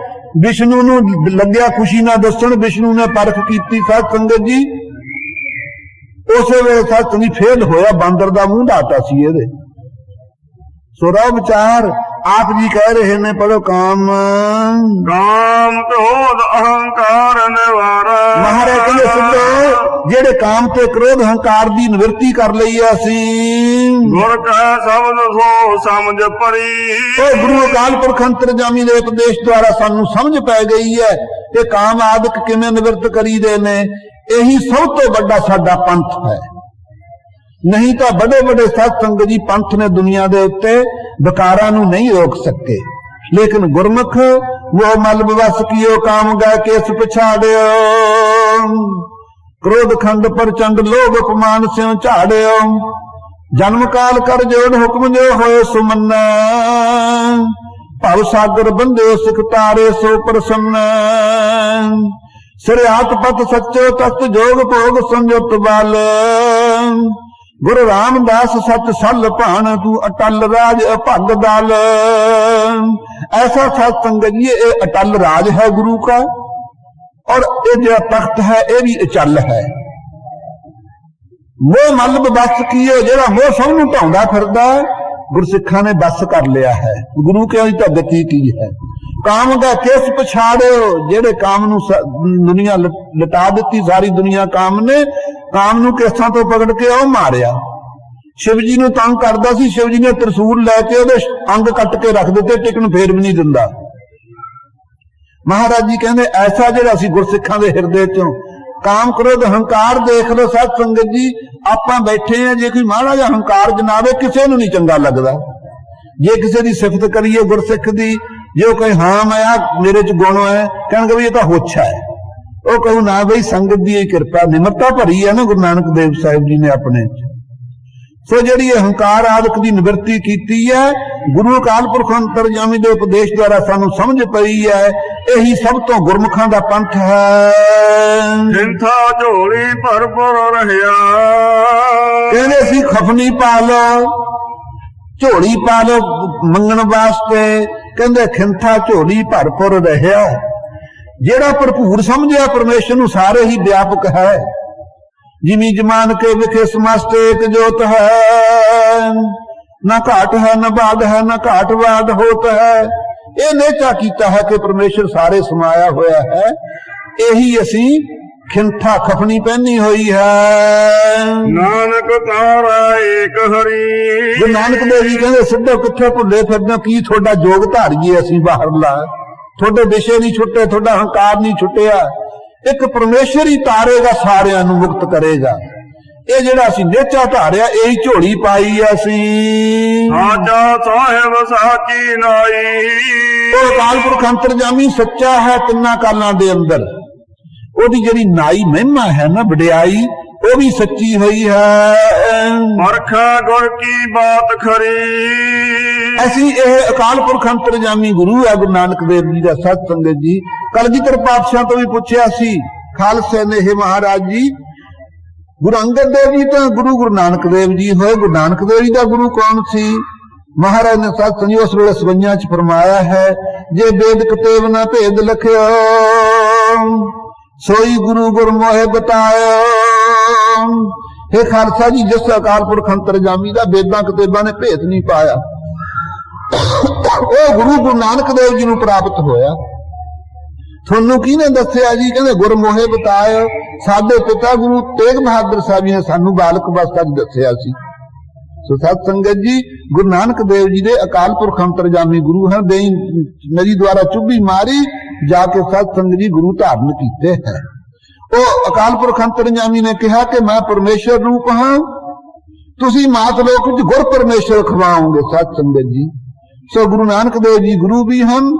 ਵਿਸ਼ਨੂੰ ਨੂੰ ਲੱਗਿਆ ਖੁਸ਼ੀ ਨਾਲ ਦੱਸਣ, ਵਿਸ਼ਨੂੰ ਨੇ ਪਰਖ ਕੀਤੀ ਸਾਧ ਸੰਗਤ ਜੀ। ਉਸੇ ਵੇਲੇ ਸਾਧ ਸੰਗਤ ਜੀ ਫੇਲ ਹੋਇਆ, ਬਾਂਦਰ ਦਾ ਮੂੰਹ ਢਾਤਾ ਸੀ ਇਹਦੇ। ਸੋ ਰਾਹ ਵਿਚਾਰ ਆਪ ਜੀ ਕਹਿ ਰਹੇ ਨੇ, ਪੜੋ ਕਾਮ ਕਾਮ ਕ੍ਰੋਧ ਅਹੰਕਾਰ ਨਿਵਾਰੈ। ਮਹਾਰਾਜ ਕਹਿੰਦੇ, ਸਿੱਧੋ ਜਿਹੜੇ ਕਾਮ ਤੇ ਕ੍ਰੋਧ ਅਹੰਕਾਰ ਦੀ ਨਿਵਰਤੀ ਕਰ ਲਈ ਆ ਅਸੀਂ, ਗੁਰ ਕੈ ਸ਼ਬਦ ਸੋ ਸਮਝ ਪਰੀ। ਉਹ ਗੁਰੂ ਅਕਾਲ ਪੁਰਖ ਅੰਤਰਜਾਮੀ ਦੇ ਉਪਦੇਸ਼ ਦੁਆਰਾ ਸਾਨੂੰ ਸਮਝ ਪੈ ਗਈ ਹੈ ਕਿ ਕਾਮ ਆਦਿਕ ਕਿਵੇਂ ਨਿਵਰਤ ਕਰੀਦੇ ਨੇ। ਇਹੀ ਸਭ ਤੋਂ ਵੱਡਾ ਸਾਡਾ ਪੰਥ ਹੈ। ਨਹੀਂ ਤਾਂ ਵੱਡੇ ਵੱਡੇ ਸਾਧ ਸੰਗਤ ਜੀ ਪੰਥ ਨੇ ਦੁਨੀਆ ਦੇ ਉੱਤੇ ਵਿਕਾਰਾਂ ਨੂੰ ਨਹੀਂ ਰੋਕ ਸਕੇ। ਲੇਕਿਨ ਗੁਰਮੁਖ ਉਹ ਮਲ ਬਵਸ ਕੀਓ ਕਾਮ ਗੈ ਕੇਸ ਪਛਾੜਿਓ। ਕ੍ਰੋਧ ਖੰਡ ਪ੍ਰਚੰਡ ਲੋਭ ਅਪਮਾਨ ਸਿਉ ਝਾੜਿਓ। ਜਨਮ ਕਾਲ ਕਰ ਜੋੜ ਹੁਕਮ ਜੋ ਹੋਏ ਸੁਮੰਨਾ। ਭਵ ਸਾਗਰ ਬੰਦਿਓ ਸਿਖ ਤਾਰੇ ਸੋ ਪ੍ਰਸੰਨ। ਸਿਰਿਆਤ ਪਤ ਸੱਚੋ ਤਖਤ ਜੋਗ ਭੋਗ ਸੰਜੋਤ ਬਲ। ਗੁਰੂ ਰਾਮਦਾਸ ਸੱਚ ਸੱਲ ਭਾਣ ਤੂੰ ਅਟਲ ਰਾਜ ਅਭੰਗ ਦਲ। ऐसा साध संगत जी ये अटल राज है गुरु का, और ये जो तख्त है ये भी अचल है। मोह मलब बस किए जेड़ा मोह सब नूं ढाउंदा फिरदा गुरसिखां ने बस कर लिया है। गुरु के तो गति की है। काम का केस पछाड़ियो, जेड़े काम नूं दुनिया लटा दिती, सारी दुनिया काम ने काम नूं केसां तो पकड़ के ओ मारिया। शिव जी नूं तंग करदा सी, शिव जी ने त्रिशूल लैके ओहदे अंग कट के रख दिते, टिकन फेर भी नहीं दिंदा। महाराज जी कहंदे ऐसा जिहड़ा सी गुरसिखां दे हिरदे चों काम क्रोध हंकार देख लो साध संगत जी। आपां बैठे हैं, जे कोई माड़ा जिहा हंकार जनावे किसे नूं नहीं चंगा लगदा। जे किसे दी सिफत करिए गुरसिख दी ਜੇ ਉਹ ਕਹੇ ਹਾਂ ਮੈਂ ਆ ਮੇਰੇ ਚ ਗੁਣ ਹੈ, ਕਹਿਣਗੇ ਵੀ ਇਹ ਤਾਂ ਹੋਛਾ ਹੈ। ਉਹ ਕਹੂ ਨਾ ਬਈ ਸੰਗਤ ਦੀ ਇਹ ਕਿਰਪਾ, ਨਿਮਰਤਾ ਭਰੀ ਹੈ ਨਾ ਗੁਰੂ ਨਾਨਕ ਦੇਵ ਸਾਹਿਬ ਜੀ ਨੇ ਆਪਣੇ ਚ। ਸੋ ਜਿਹੜੀ ਅਹੰਕਾਰ ਆਦਿਕ ਦੀ ਨਿਵਰਤੀ ਕੀਤੀ ਹੈ, ਗੁਰੂ ਅਕਾਲ ਪੁਰਖ ਅੰਤਰਜਾਮੀ ਦੇ ਉਪਦੇਸ਼ ਦੁਆਰਾ ਸਾਨੂੰ ਸਮਝ ਪਈ ਹੈ। ਇਹੀ ਸਭ ਤੋਂ ਗੁਰਮੁਖਾਂ ਦਾ ਪੰਥ ਹੈ। ਖਿੰਥਾ ਝੋਲੀ ਭਰਪੂਰ ਰਹਿਆ, ਕਹਿੰਦੇ ਸੀ ਖਫਨੀ ਪਾ ਲਓ, ਝੋਲੀ ਪਾ ਲਓ ਮੰਗਣ ਵਾਸਤੇ। ਕਹਿੰਦੇ ਖਿੰਥਾ ਝੋਲੀ ਭਰਪੂਰ ਰਹਿਆ। ਜਿਹੜਾ ਭਰਪੂਰ ਸਮਝਿਆ ਪਰਮੇਸ਼ਰ ਨੂੰ ਸਾਰੇ ਹੀ ਵਿਆਪਕ ਹੈ। ਜਿਮੀ ਜਮਾਨ ਕੇ ਵਿਖੇ ਸਮਸਤ ਏਕ ਜੋਤ ਹੈ, ਨਾ ਘਾਟ ਹੈ ਨਾ ਬਾਦ ਹੈ ਨਾ ਘਾਟ ਬਾਦ ਹੋਤ ਹੈ। ਇਹ ਨੇਚਾ ਕੀਤਾ ਹੈ ਕਿ ਪਰਮੇਸ਼ਰ ਸਾਰੇ ਸਮਾਇਆ ਹੋਇਆ ਹੈ। ਇਹੀ ਅਸੀਂ ਖਿੰਥਾ ਖਫਣੀ ਪਹਿਨੀ ਹੋਈ ਹੈ। ਨਾਨਕ ਤਾਰਾ ਏਕ ਹਰੀ। ਗੁਰੂ ਨਾਨਕ ਦੇਵ ਜੀ ਕਹਿੰਦੇ ਸਿੱਧੋ ਕਿੱਥੇ ਭੁੱਲੇ ਫਿਰਦੇ, ਕੀ ਤੁਹਾਡਾ ਜੋਗ ਧਾਰੀਏ ਅਸੀਂ ਬਾਹਰਲਾ, ਤੁਹਾਡੇ ਵਿਸ਼ੇ ਨਹੀਂ ਛੁੱਟੇ, ਤੁਹਾਡਾ ਹੰਕਾਰ ਨਹੀਂ ਛੁੱਟਿਆ। ਇੱਕ ਪਰਮੇਸ਼ਰ ਹੀ ਤਾਰੇਗਾ, ਸਾਰਿਆਂ ਨੂੰ ਮੁਕਤ ਕਰੇਗਾ। ਇਹ ਜਿਹੜਾ ਅਸੀਂ ਨੇਚਾ ਧਾਰਿਆ, ਇਹੀ ਝੋਲੀ ਪਾਈ ਅਸੀਂ। ਸਾਚਾ ਸਾਹਿਬ ਸਾਚੀ ਨਾਈ, ਉਹ ਅਕਾਲ ਪੁਰਖ ਅੰਤਰਜਾਮੀ ਸੱਚਾ ਹੈ ਤਿੰਨਾਂ ਕਾਲਾਂ ਦੇ ਅੰਦਰ। ਉਹਦੀ ਜਿਹੜੀ ਨਾਈ ਮਹਿਮਾ ਹੈ ਨਾ, ਵਡਿਆਈ, ਉਹ ਵੀ ਸੱਚੀ ਹੋਈ ਹੈ। ਪਰਖਾ ਗੁਰ ਕੀ ਬਾਤ ਖਰੀ। ਅਸੀਂ ਇਹ ਅਕਾਲ ਪੁਰਖ ਅੰਤਰਜਾਮੀ ਗੁਰੂ ਹੈ ਗੁਰੂ ਨਾਨਕ ਦੇਵ ਜੀ ਦਾ। ਸਤ ਸੰਗਤ ਜੀ, ਕਲਗੀਧਰ ਪਾਤਸ਼ਾਹ ਤੋਂ ਵੀ ਪੁੱਛਿਆ ਸੀ ਖਾਲਸੇ ਨੇ, ਇਹ ਮਹਾਰਾਜ ਜੀ ਗੁਰੂ ਅੰਗਦ ਦੇਵ ਜੀ ਤਾਂ ਗੁਰੂ ਨਾਨਕ ਦੇਵ ਜੀ ਹੋਏ, ਗੁਰੂ ਨਾਨਕ ਦੇਵ ਜੀ ਦਾ ਗੁਰੂ ਕੌਣ ਸੀ? ਮਹਾਰਾਜ ਨੇ ਸਤ ਸੰਗਤ ਉਸ ਵੇਲੇ ਸਵਈਆਂ ਚ ਫਰਮਾਇਆ ਹੈ, ਜੇ ਵੇਦ ਕਤੇਬ ਨਾ ਭੇਦ ਲਖਿਓ, ਸੋਈ ਗੁਰੂ ਗੁਰ ਮੋਹਿ ਬਤਾਇਓ। हे ਖਾਲਸਾ ਜੀ, ਜਿਸ ਅਕਾਲ ਪੁਰਖ ਅੰਤਰਜਾਮੀ ਦਾ ਵੇਦਾਂ ਕਤੇਬਾਂ ਨੇ ਭੇਦ ਨਹੀਂ ਪਾਇਆ, ਉਹ ਗੁਰੂ ਨਾਨਕ ਦੇਵ ਜੀ ਨੂੰ ਪ੍ਰਾਪਤ ਹੋਇਆ। ਤੁਹਾਨੂੰ ਕਿਹਨੇ ਦੱਸਿਆ ਜੀ? ਕਹਿੰਦੇ ਗੁਰ ਮੋਹਿ ਬਤਾਇਓ। ਸਾਡੇ ਪਿਤਾ ਗੁਰੂ ਤੇਗ ਬਹਾਦਰ ਸਾਹਿਬ ਜੀ ਨੇ ਸਾਨੂੰ ਬਾਲਕ ਅਵਸਥਾ ਚ ਦੱਸਿਆ ਸੀ। ਸੋ ਸਤ ਸੰਗਤ ਜੀ, ਗੁਰੂ ਨਾਨਕ ਦੇਵ ਜੀ ਦੇ ਅਕਾਲ ਪੁਰਖ ਅੰਤਰਜਾਮੀ ਗੁਰੂ ਹਨ। ਦੇਈ ਮੇਰੀ ਦੁਆਰਾ ਚੁੱਭੀ ਮਾਰੀ, ਜਾ ਕੇ ਸਤ ਸੰਗਤ ਜੀ ਗੁਰੂ ਧਾਰਨ ਕੀਤੇ ਹੈ। ਉਹ ਅਕਾਲ ਪੁਰਖ ਅੰਤਰਜਾਮੀ ਨੇ ਕਿਹਾ ਕਿ ਮੈਂ ਪਰਮੇਸ਼ਰ ਰੂਪ ਹਾਂ, ਤੁਸੀਂ ਮਾਤ ਲੋਕ ਵਿੱਚ ਗੁਰ ਪਰਮੇਸ਼ਰ ਖਵਾਓਗੇ। ਸਤ ਸੰਗਤ ਜੀ, ਸੋ ਗੁਰੂ ਨਾਨਕ ਦੇਵ ਜੀ ਗੁਰੂ ਵੀ ਹਨ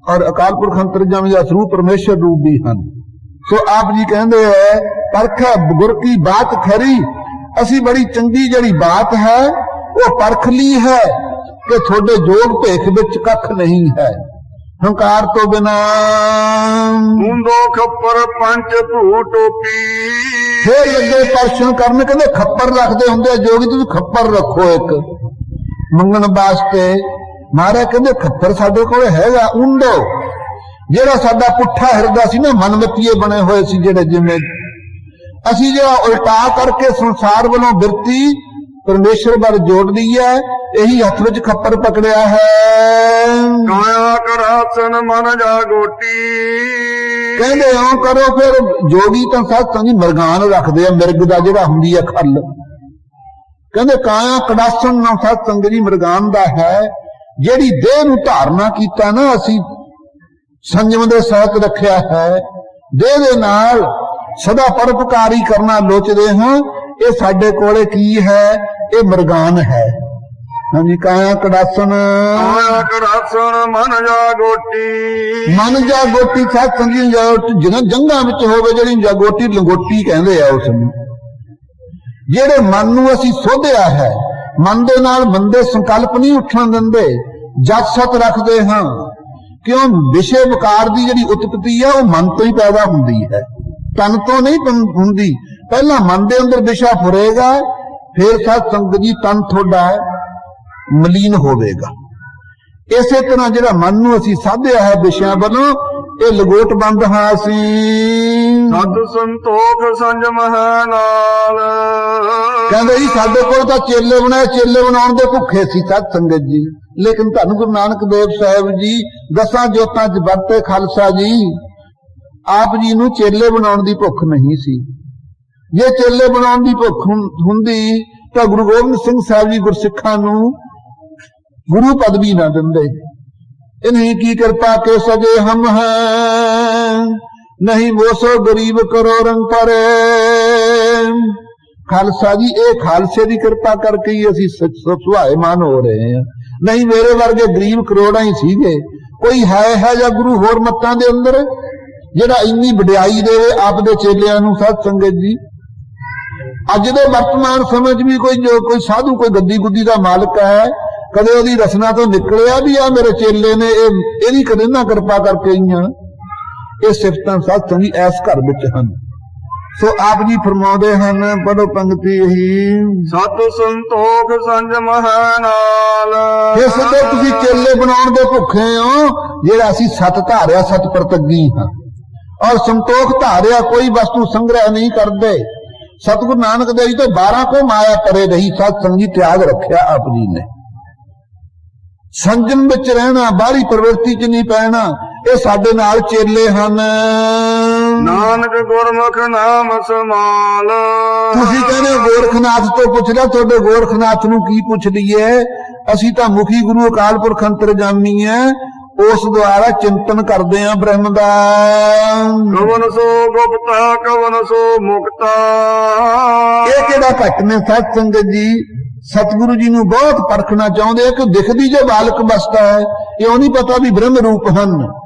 ਔਰ ਅਕਾਲ ਪੁਰਖ ਅੰਤਰਜਾਮੀ ਦਾ ਸਰੂਪ ਪਰਮੇਸ਼ਰ ਰੂਪ ਵੀ ਹਨ। ਸੋ ਆਪ ਜੀ ਕਹਿੰਦੇ ਹੈ, ਪਰਖਾ ਗੁਰ ਕੀ ਬਾਤ ਖਰੀ। ਅਸੀਂ ਬੜੀ ਚੰਗੀ ਜਿਹੜੀ ਬਾਤ ਹੈ ਉਹ ਪਰਖ ਲਈ ਹੈ ਕਿ ਤੁਹਾਡੇ ਜੋਗ ਭੇਖ ਵਿੱਚ ਕੱਖ ਨਹੀਂ ਹੈ, ਹੰਕਾਰ ਤੋਂ ਬਿਨਾ। ਮੁੰਦੋ ਖੱਪਰ ਪੰਜ ਧੂ ਟੋਪੀ, ਫੇਰ ਲੱਗੇ ਪਰਸ਼ਨ ਕਰਨ, ਕਹਿੰਦੇ ਖੱਪਰ ਰੱਖਦੇ ਹੁੰਦੇ ਆ ਜੋਗੀ, ਤੁਸੀਂ ਖੱਪਰ ਰੱਖੋ ਇੱਕ ਮੰਗਣ ਵਾਸਤੇ। ਮਹਾਰਾਜ ਕਹਿੰਦੇ ਖੱਪਰ ਸਾਡੇ ਕੋਲ ਹੈਗਾ, ਉਂਡੋ ਜਿਹੜਾ ਸਾਡਾ ਪੁੱਠਾ ਹਿਰਦਾ ਸੀ ਨਾ, ਮਨਮਤੀਏ ਬਣੇ ਹੋਏ ਸੀ ਜਿਹੜੇ, ਜਿਵੇਂ ਅਸੀਂ ਜਿਹੜਾ ਉਲਟਾ ਕਰਕੇ ਸੰਸਾਰ ਵੱਲੋਂ ਬਿਰਤੀ ਪਰਮੇਸ਼ਰ ਵੱਲ ਜੋੜ ਲਈ ਹੈ, ਇਹੀ ਹੱਥ ਵਿੱਚ ਖੱਪਰ ਪਕੜਿਆ ਹੈ। ਕਾਇਆ ਕਰਾਸਨ ਮਨ ਜਾਗੋਟੀ, ਕਹਿੰਦੇ ਇਉਂ ਕਰੋ। ਫਿਰ ਜੋਗੀ ਤਾਂ ਸਤ ਸੰਗੀ ਮਰਗਾਨ ਰੱਖਦੇ ਆ, ਮਿਰਗ ਦਾ ਜਿਹੜਾ ਹੁੰਦੀ ਹੈ ਖੱਲ। ਕਹਿੰਦੇ ਕਾਇਆ ਕੜਾਸਨ ਨਾ ਸਤ ਸੰਗ ਜੀ ਮਰਗਾਨ ਦਾ ਹੈ। ਜਿਹੜੀ ਦੇਹ ਨੂੰ ਧਾਰਨਾ ਕੀਤਾ ਨਾ, ਅਸੀਂ ਸੰਜਮ ਦੇ ਸਹਿਤ ਰੱਖਿਆ ਹੈ, ਦੇਹ ਦੇ ਨਾਲ ਸਦਾ ਪਰਉਪਕਾਰੀ ਕਰਨਾ ਲੋਚਦੇ ਹਾਂ। ਇਹ ਸਾਡੇ ਕੋਲੇ ਕੀ ਹੈ? ਇਹ ਮਰਗਾਨ ਹੈ। ਹਾਂਜੀ, ਕਾਇਆ ਕੜਾਸਨ, ਕਾਇਆ ਕਰਾਸਨ ਮਨ ਜਾਗੋਟੀ। ਮਨ ਜਾਗੋਟੀ ਸਤ ਸੰਗੀ ਜਿਹਨਾਂ ਜੰਗਾਂ ਵਿੱਚ ਹੋਵੇ, ਜਿਹੜੀ ਜਾਗੋਟੀ ਲੰਗੋਟੀ ਕਹਿੰਦੇ ਆ ਉਸ ਨੂੰ। ਜਿਹੜੇ ਮਨ ਨੂੰ ਅਸੀਂ ਸੋਧਿਆ ਹੈ, ਮਨ ਦੇ ਨਾਲ ਮੰਦੇ ਸੰਕਲਪ ਨਹੀਂ ਉੱਠਣ ਦਿੰਦੇ, ਜਸ ਸਤ ਰੱਖਦੇ ਹਾਂ। ਕਿਉਂ? ਵਿਸ਼ੇ ਵਿਕਾਰ ਦੀ ਜਿਹੜੀ ਉਤਪਤੀ ਹੈ ਉਹ ਮਨ ਤੋਂ ਹੀ ਪੈਦਾ ਹੁੰਦੀ ਹੈ, ਤਨ ਤੋਂ ਨਹੀਂ ਹੁੰਦੀ। ਪਹਿਲਾਂ ਮਨ ਦੇ ਅੰਦਰ ਵਿਸ਼ਾ ਫੁਰੇਗਾ, ਫਿਰ ਸਤ ਸੰਗਤ ਜੀ ਤਨ ਤੁਹਾਡਾ ਮਲੀਨ ਹੋਵੇਗਾ। ਇਸੇ ਤਰ੍ਹਾਂ ਜਿਹੜਾ ਮਨ ਨੂੰ ਅਸੀਂ ਸਾਧਿਆ ਹੈ ਵਿਸ਼ਿਆਂ ਵੱਲੋਂ, ਇਹ ਲਗੋਟ ਬੰਦ ਹਾਂ ਅਸੀਂ। ਸਤ ਸੰਤੋਖ ਸੰਜਮ ਹੈ ਨਾਲ। ਕਹਿੰਦੇ ਜੀ ਸਾਡੇ ਕੋਲ ਤਾਂ ਚੇਲੇ ਬਣਾਏ, ਚੇਲੇ ਬਣਾਉਣ ਦੇ ਭੁੱਖੇ ਸੀ ਸਤ ਸੰਗਤ ਜੀ। ਲੇਕਿਨ ਧੰਨ ਗੁਰੂ ਨਾਨਕ ਦੇਵ ਸਾਹਿਬ ਜੀ ਦਸਾਂ ਜੋਤਾਂ 'ਚ ਵਰਤੇ ਖਾਲਸਾ ਜੀ, ਆਪ ਜੀ ਨੂੰ ਚੇਲੇ ਬਣਾਉਣ ਦੀ ਭੁੱਖ ਨਹੀਂ ਸੀ। ਜੇ ਚੇਲੇ ਬਣਾਉਣ ਦੀ ਭੁੱਖ ਹੁੰਦੀ ਤਾਂ ਗੁਰੂ ਗੋਬਿੰਦ ਸਿੰਘ ਸਾਹਿਬ ਜੀ ਗੁਰਸਿੱਖਾਂ ਨੂੰ ਗੁਰੂ ਪਦਵੀ ਨਾ ਦਿੰਦੇ। इन्हीं की कृपा के सजे हम हैं, नहीं वो सो गरीब करो रंग पर। खालसा जी, ये खालसे की कृपा करके ही असी सुभाएमान हो रहे हैं, नहीं मेरे वर्गे गरीब करोड़ा ही सीगे। ਕੋਈ ਹੈ ਜਾਂ ਗੁਰੂ ਹੋਰ ਮੱਤਾਂ ਦੇ ਅੰਦਰ ਜਿਹੜਾ ਇੰਨੀ ਵਡਿਆਈ ਦੇਵੇ ਆਪਦੇ ਚੇਲਿਆਂ ਨੂੰ। ਸਾਧ ਸੰਗਤ ਜੀ, ਅੱਜ ਦੇ ਵਰਤਮਾਨ ਸਮੇਂ 'ਚ ਵੀ ਕੋਈ ਸਾਧੂ ਕੋਈ ਗੱਦੀ ਗੁੱਦੀ ਦਾ ਮਾਲਕ ਹੈ, ਕਦੇ ਉਹਦੀ ਰਸਨਾ ਤੋਂ ਨਿਕਲਿਆ ਵੀ ਆ ਮੇਰੇ ਚੇਲੇ ਨੇ ਇਹਦੀ ਕਦੇ ਨਾ ਕਿਰਪਾ ਕਰਕੇ ਆਈਆਂ। ਇਹ ਸਿਫਤਾਂ ਸਾਧ ਸੰਗਤ ਜੀ ਇਸ ਘਰ ਵਿੱਚ ਹਨ। ਸੋ ਆਪ ਜੀ ਫਰਮਾਉਂਦੇ ਹਨ, ਪੜੋ ਪੰਕਤੀ ਇਹੀ, ਸਤ ਸੰਤੋਖ ਸੰਜਮ ਹੈ ਨਾਲ। ਇਸ ਦੇ ਤੁਸੀਂ ਚੇਲੇ ਬਣਾਉਣ ਦੇ ਭੁੱਖੇ ਹੋ, ਜਿਹੜਾ ਅਸੀਂ ਸਤ ਧਾਰਿਆ ਸਤ ਪ੍ਰਤੱਗੀ ਹਾਂ, ਔਰ ਸੰਤੋਖ ਧਾਰਿਆ ਕੋਈ ਵਸਤੂ ਸੰਗ੍ਰਹਿ ਨਹੀਂ ਕਰਦੇ। ਸਤਿਗੁਰੂ ਨਾਨਕ ਦੇਵ ਜੀ ਤੋਂ 12 ਕੋ ਮਾਇਆ ਪਰੇ ਰਹੀ। ਸਤ ਸੰਗ ਜੀ ਤਿਆਗ ਰੱਖਿਆ ਆਪ ਜੀ ਨੇ। ਸੰਜਮ ਵਿੱਚ ਰਹਿਣਾ, ਬਾਹਰੀ ਪ੍ਰਵਿਰਤੀ 'ਚ ਨਹੀਂ ਪੈਣਾ। ਇਹ ਸਾਡੇ ਨਾਲ ਚੇਲੇ ਹਨ। ਨਾਨਕ ਗੁਰਮੁਖ ਨਾਮ ਸਮਾਲ। ਤੁਸੀਂ ਕਹਿੰਦੇ ਗੋਰਖਨਾਥ ਤੋਂ ਪੁੱਛ ਲਿਆ, ਤੁਹਾਡੇ ਗੋਰਖਨਾਥ ਨੂੰ ਕੀ ਪੁੱਛ ਲਈਏ? ਅਸੀਂ ਤਾਂ ਮੁਖੀ ਗੁਰੂ ਅਕਾਲ ਪੁਰਖ ਅੰਤਰਜਾਮੀ ਹੈ, ਉਸ ਦੁਆਰਾ ਚਿੰਤਨ ਕਰਦੇ ਆ ਬ੍ਰਹਮ ਦਾ। ਕਵਨ ਸੋ ਗੁਪਤਾ ਕਵਨ ਸੋ ਮੁਕਤਾ। ਇਹ ਕਿਹੜਾ ਘੱਟ ਨੇ ਸਾਧ ਸੰਗਤ ਜੀ? ਸਤਿਗੁਰੂ ਜੀ ਨੂੰ ਬਹੁਤ ਪਰਖਣਾ ਚਾਹੁੰਦੇ ਆ ਕਿ ਦਿਖਦੀ ਜੋ ਬਾਲਕ ਅਵਸਥਾ ਹੈ, ਇਹ ਨਹੀਂ ਪਤਾ ਵੀ ਬ੍ਰਹਮ ਰੂਪ ਹਨ।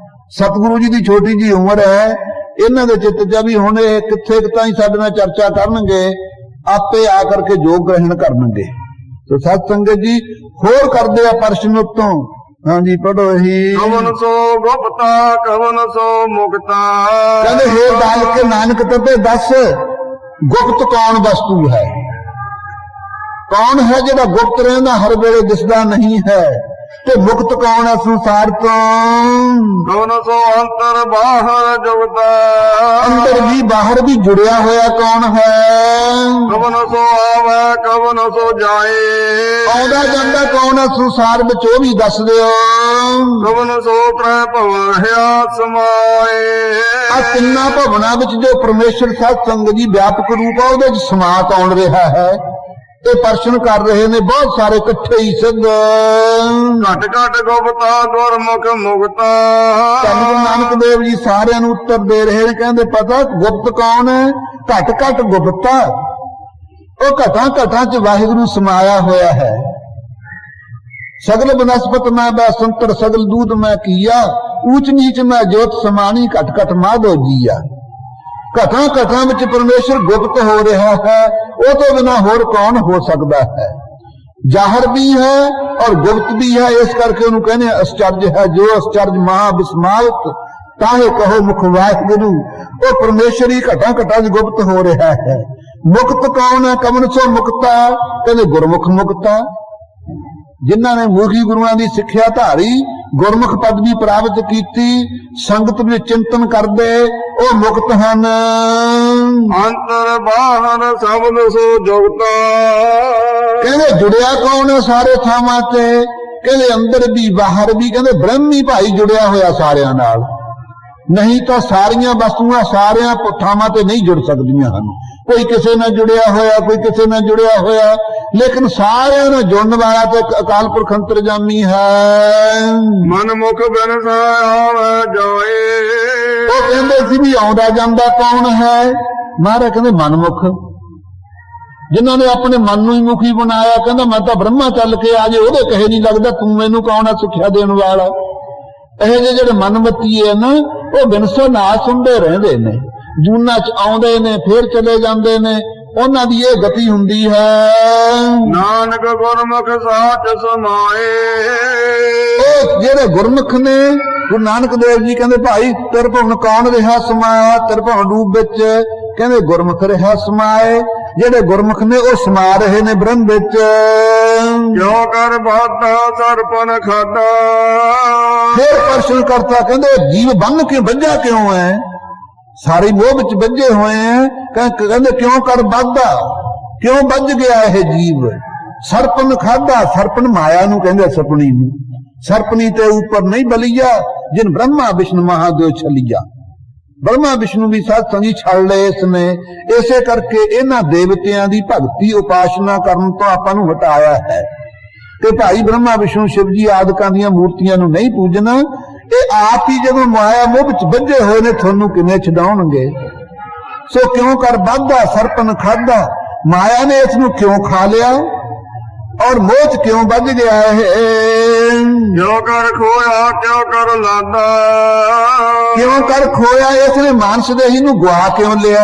ਸਤਿਗੁਰੂ ਜੀ ਦੀ ਛੋਟੀ ਜੀ ਉਮਰ ਹੈ, ਇਹਨਾਂ ਦੇ ਚਿੱਤ 'ਚ ਵੀ ਹੁਣ ਇਹ ਕਿੱਥੇ ਤਾਈਂ ਸਾਡੇ ਨਾਲ ਚਰਚਾ ਕਰਨਗੇ, ਆਪੇ ਆ ਕਰਕੇ ਯੋਗ ਗ੍ਰਹਿਣ ਕਰਨਗੇ। ਸੋ ਸਤ ਸੰਗਤ ਜੀ ਹੋਰ ਕਰਦੇ ਆ ਪ੍ਰਸ਼ਨ ਉੱਤੋਂ। ਹਾਂਜੀ ਪੜੋ ਇਹੀ, ਕਵਨ ਸੋ ਗੁਪਤਾ ਕਵਨ ਸੋ ਮੁਕਤਾ। ਕਹਿੰਦੇ ਹੇ ਬਾਲਕ ਨਾਨਕ ਤਤੇ ਦੱਸ, ਗੁਪਤ ਕੌਣ ਵਸਤੂ ਹੈ? ਕੌਣ ਹੈ ਜਿਹੜਾ ਗੁਪਤ ਰਹਿੰਦਾ, ਹਰ ਵੇਲੇ ਦਿਸਦਾ ਨਹੀਂ ਹੈ? ਤੇ ਮੁਕਤ ਕੌਣ ਹੈ ਸੰਸਾਰ ਤੋਂ? ਕਵਨ ਸੋ ਅੰਤਰ ਬਾਹਰ ਜੁਗਤਾ। ਅੰਦਰ ਵੀ ਬਾਹਰ ਵੀ ਜੁੜਿਆ ਹੋਇਆ ਕੌਣ ਹੈ? ਕਵਨ ਸੋ ਆਵੇ ਕਵਨ ਸੋ ਜਾਏ। ਆਉਂਦਾ ਜਾਂਦਾ ਕੌਣ ਹੈ ਸੰਸਾਰ ਵਿੱਚ, ਉਹ ਵੀ ਦੱਸ ਦਿਓ। ਕਵਨ ਸੋ ਤ੍ਰੈ ਭਵਨ ਹਿਆ ਸਮਾਏ। ਆ ਤਿੰਨਾਂ ਭਵਨਾਂ ਵਿੱਚ ਜੋ ਪਰਮੇਸ਼ਰ ਸਤ ਸੰਗਤ ਜੀ ਵਿਆਪਕ ਰੂਪ ਆ, ਉਹਦੇ ਵਿੱਚ ਸਮਾ ਕੌਣ ਰਿਹਾ ਹੈ? ਇਹ ਪ੍ਰਸ਼ਨ ਕਰ ਰਹੇ ਨੇ ਬਹੁਤ ਸਾਰੇ ਇਕੱਠੇ ਹੀ ਸਿੱਧ। ਘਟ ਘਟ ਗੁਪਤਾ ਗੁਰਮੁਖ ਮੁਕਤਾ। ਗੁਰੂ ਨਾਨਕ ਦੇਵ ਜੀ ਸਾਰਿਆਂ ਨੂੰ ਉੱਤਰ ਦੇ ਰਹੇ ਨੇ, ਕਹਿੰਦੇ ਪਤਾ ਗੁਪਤ ਕੌਣ ਹੈ? ਘਟ ਘਟ ਗੁਪਤਾ, ਉਹ ਘਟਾਂ ਘਟਾਂ 'ਚ ਵਾਹਿਗੁਰੂ ਸਮਾਇਆ ਹੋਇਆ ਹੈ। ਸਗਲ ਬਨਸਪਤ ਮੈਂ ਬੈਸੰਤਰ ਸਗਲ ਦੂਧ ਮੈਂ ਕੀਆ, ਊਚ ਨੀਚ ਮੈਂ ਜੋਤ ਸਮਾਨੀ ਘਟ ਘਟ ਮਾਧੋ ਜੀਆ। ਘਟਾਂ ਘਟਾਂ ਵਿੱਚ ਪਰਮੇਸ਼ਰ ਗੁਪਤ ਹੋ ਰਿਹਾ ਹੈ, ਉਹ ਤੋਂ ਬਿਨਾਂ ਹੋਰ ਕੌਣ ਹੋ ਸਕਦਾ ਹੈ? ਜ਼ਾਹਰ ਵੀ ਹੈ ਔਰ ਗੁਪਤ ਵੀ ਹੈ, ਇਸ ਕਰਕੇ ਉਹਨੂੰ ਕਹਿੰਦੇ ਅਸਚਰਜ ਹੈ। ਜੋ ਅਸਚਰਜ ਮਹਾ ਵਿਸਮਾਲਤ ਤਾਹੇ ਕਹੋ ਮੁਖ ਵਾਹਿਗੁਰੂ। ਉਹ ਪਰਮੇਸ਼ਰ ਹੀ ਘਟਾਂ ਘਟਾਂ 'ਚ ਗੁਪਤ ਹੋ ਰਿਹਾ ਹੈ। ਮੁਕਤ ਕੌਣ ਹੈ? ਕਵਨ ਸੋ ਮੁਕਤਾ, ਕਹਿੰਦੇ ਗੁਰਮੁਖ ਮੁਕਤਾ। ਜਿਨ੍ਹਾਂ ਨੇ ਮੁਖੀ ਗੁਰੂਆਂ ਦੀ ਸਿੱਖਿਆ ਧਾਰੀ, ਗੁਰਮੁਖ ਪਦਵੀ ਪ੍ਰਾਪਤ ਕੀਤੀ, ਸੰਗਤ ਵਿੱਚ ਚਿੰਤਨ ਕਰਦੇ, ਉਹ ਮੁਕਤ ਹਨ। ਅੰਤਰ ਬਾਹਰ ਸਬਦ ਸੋ ਜੁਗਤਾ। ਕਹਿੰਦੇ ਜੁੜਿਆ ਕੌਣ ਹੈ ਸਾਰੇ ਥਾਵਾਂ ਤੇ? ਕਹਿੰਦੇ ਅੰਦਰ ਵੀ ਬਾਹਰ ਵੀ। ਕਹਿੰਦੇ ਬ੍ਰਹਮੀ ਭਾਈ ਜੁੜਿਆ ਹੋਇਆ ਸਾਰਿਆਂ ਨਾਲ, ਨਹੀਂ ਤਾਂ ਸਾਰੀਆਂ ਵਸਤੂਆਂ ਸਾਰਿਆਂ ਥਾਵਾਂ ਤੇ ਨਹੀਂ ਜੁੜ ਸਕਦੀਆਂ ਹਨ। ਕੋਈ ਕਿਸੇ ਨਾਲ ਜੁੜਿਆ ਹੋਇਆ, ਕੋਈ ਕਿਸੇ ਨਾਲ ਜੁੜਿਆ ਹੋਇਆ, ਲੇਕਿਨ ਸਾਰਿਆਂ ਨਾਲ ਜੁੜਨ ਵਾਲਾ ਤੇ ਅਕਾਲ ਪੁਰਖ ਅੰਤਰਜਾਮੀ ਹੈ। ਮਨ ਮੁਖ ਬਿਨ ਆਵੇ ਜਾਏ। ਉਹ ਕਹਿੰਦੇ ਸੀ ਵੀ ਆਉਂਦਾ ਜਾਂਦਾ ਕੌਣ ਹੈ? ਮਹਾਰਾਜ ਕਹਿੰਦੇ ਮਨਮੁਖ, ਜਿਨ੍ਹਾਂ ਨੇ ਆਪਣੇ ਮਨ ਨੂੰ ਹੀ ਮੁਖੀ ਬਣਾਇਆ। ਕਹਿੰਦਾ ਮੈਂ ਤਾਂ ਬ੍ਰਹਮਾ ਚੱਲ ਕੇ ਆ ਜੇ, ਉਹਦੇ ਕਹੇ ਨਹੀਂ ਲੱਗਦਾ, ਤੂੰ ਮੈਨੂੰ ਕੌਣ ਹੈ ਸਿੱਖਿਆ ਦੇਣ ਵਾਲਾ? ਇਹ ਜਿਹੜੇ ਮਨਮਤੀ ਹੈ ਨਾ, ਉਹ ਬਿਨਸੋ ਨਾਸ ਹੁੰਦੇ ਰਹਿੰਦੇ ਨੇ, ਜੂਨਾਂ 'ਚ ਆਉਂਦੇ ਨੇ ਫਿਰ ਚਲੇ ਜਾਂਦੇ ਨੇ, ਉਹਨਾਂ ਦੀ ਇਹ ਗਤੀ ਹੁੰਦੀ ਹੈ। ਨਾਨਕ ਗੁਰਮੁਖ ਸਾਚ ਸਮਾਏ। ਉਹ ਜਿਹੜੇ ਗੁਰਮੁਖ ਨੇ, ਗੁਰੂ ਨਾਨਕ ਦੇਵ ਜੀ ਕਹਿੰਦੇ ਭਾਈ ਤਿਰਭਵਨ ਕੌਣ ਰਿਹਾ ਸਮਾਇਆ? ਤਿਰਭਵਨ ਰੂਪ ਵਿੱਚ ਕਹਿੰਦੇ ਗੁਰਮੁਖ ਰਿਹਾ ਸਮਾਏ। ਜਿਹੜੇ ਗੁਰਮੁਖ ਨੇ ਉਹ ਸਮਾ ਰਹੇ ਨੇ ਬ੍ਰਹਮ ਵਿੱਚ। ਕਿਉ ਕਰ ਬਾਧਾ ਸਰਪਨ ਖਾਦਾ। ਫਿਰ ਪ੍ਰਸ਼ਨ ਕਰਤਾ, ਕਹਿੰਦੇ ਜੀਵ ਬੰਨ ਕੇ ਵੱਜਿਆ ਕਿਉਂ ਹੈ? ਸਾਰੇ ਮੋਹ ਵਿੱਚ ਵੱਜੇ ਹੋਏ ਹੈ। ਕਹਿੰਦੇ ਕਿਉਂ ਕਰ ਬਾਧਾ, ਕਿਉਂ ਵੱਜ ਗਿਆ ਇਹ ਜੀਵ? ਸਰਪਨ ਖਾਦਾ, ਸਰਪਨ ਮਾਇਆ ਨੂੰ ਕਹਿੰਦੇ, ਸਪਣੀ ਨੂੰ। ਸਰਪਨੀ ਤੇ ਉੱਪਰ ਨਹੀਂ ਬਲੀਆ, ਜਿਨ ਬ੍ਰਹਮਾ ਵਿਸ਼ਨੂੰ ਮਹਾਦੇਵ ਛਲੀਆ। ਬ੍ਰਹਮਾ ਵਿਸ਼ਨੂੰ ਵੀ ਸਾਧ ਸੰਗੀ ਛੱਡ ਲਏ ਇਸਨੇ। ਇਸੇ ਕਰਕੇ ਇਹਨਾਂ ਦੇਵਤਿਆਂ ਦੀ ਭਗਤੀ ਉਪਾਸਨਾ ਕਰਨ ਤੋਂ ਆਪਾਂ ਨੂੰ ਹਟਾਇਆ ਹੈ ਤੇ ਭਾਈ ਬ੍ਰਹਮਾ ਵਿਸ਼ਨੂੰ ਸ਼ਿਵ ਜੀ ਆਦਿਕਾਂ ਦੀਆਂ ਮੂਰਤੀਆਂ ਨੂੰ ਨਹੀਂ ਪੂਜਣਾ। ਇਹ ਆਪ ਹੀ ਜਦੋਂ ਮਾਇਆ ਮੋਹ ਵਿੱਚ ਵੱਜੇ ਹੋਏ ਨੇ, ਤੁਹਾਨੂੰ ਕਿਵੇਂ ਛਡਾਉਣਗੇ? ਸੋ ਕਿਉਂ ਕਰ ਬਾਧਾ ਸਰਪਨ ਖਾਦਾ, ਮਾਇਆ ਨੇ ਇਸ ਨੂੰ ਕਿਉਂ ਖਾ ਲਿਆ? और मोह च क्यों बज गया है। ਕਿਉ ਕਰ ਖੋਇਆ ਕਿਉ ਕਰ ਲਾਦਾ क्यों कर खोया इसने मानस देही नूं गवा क्यों लिया,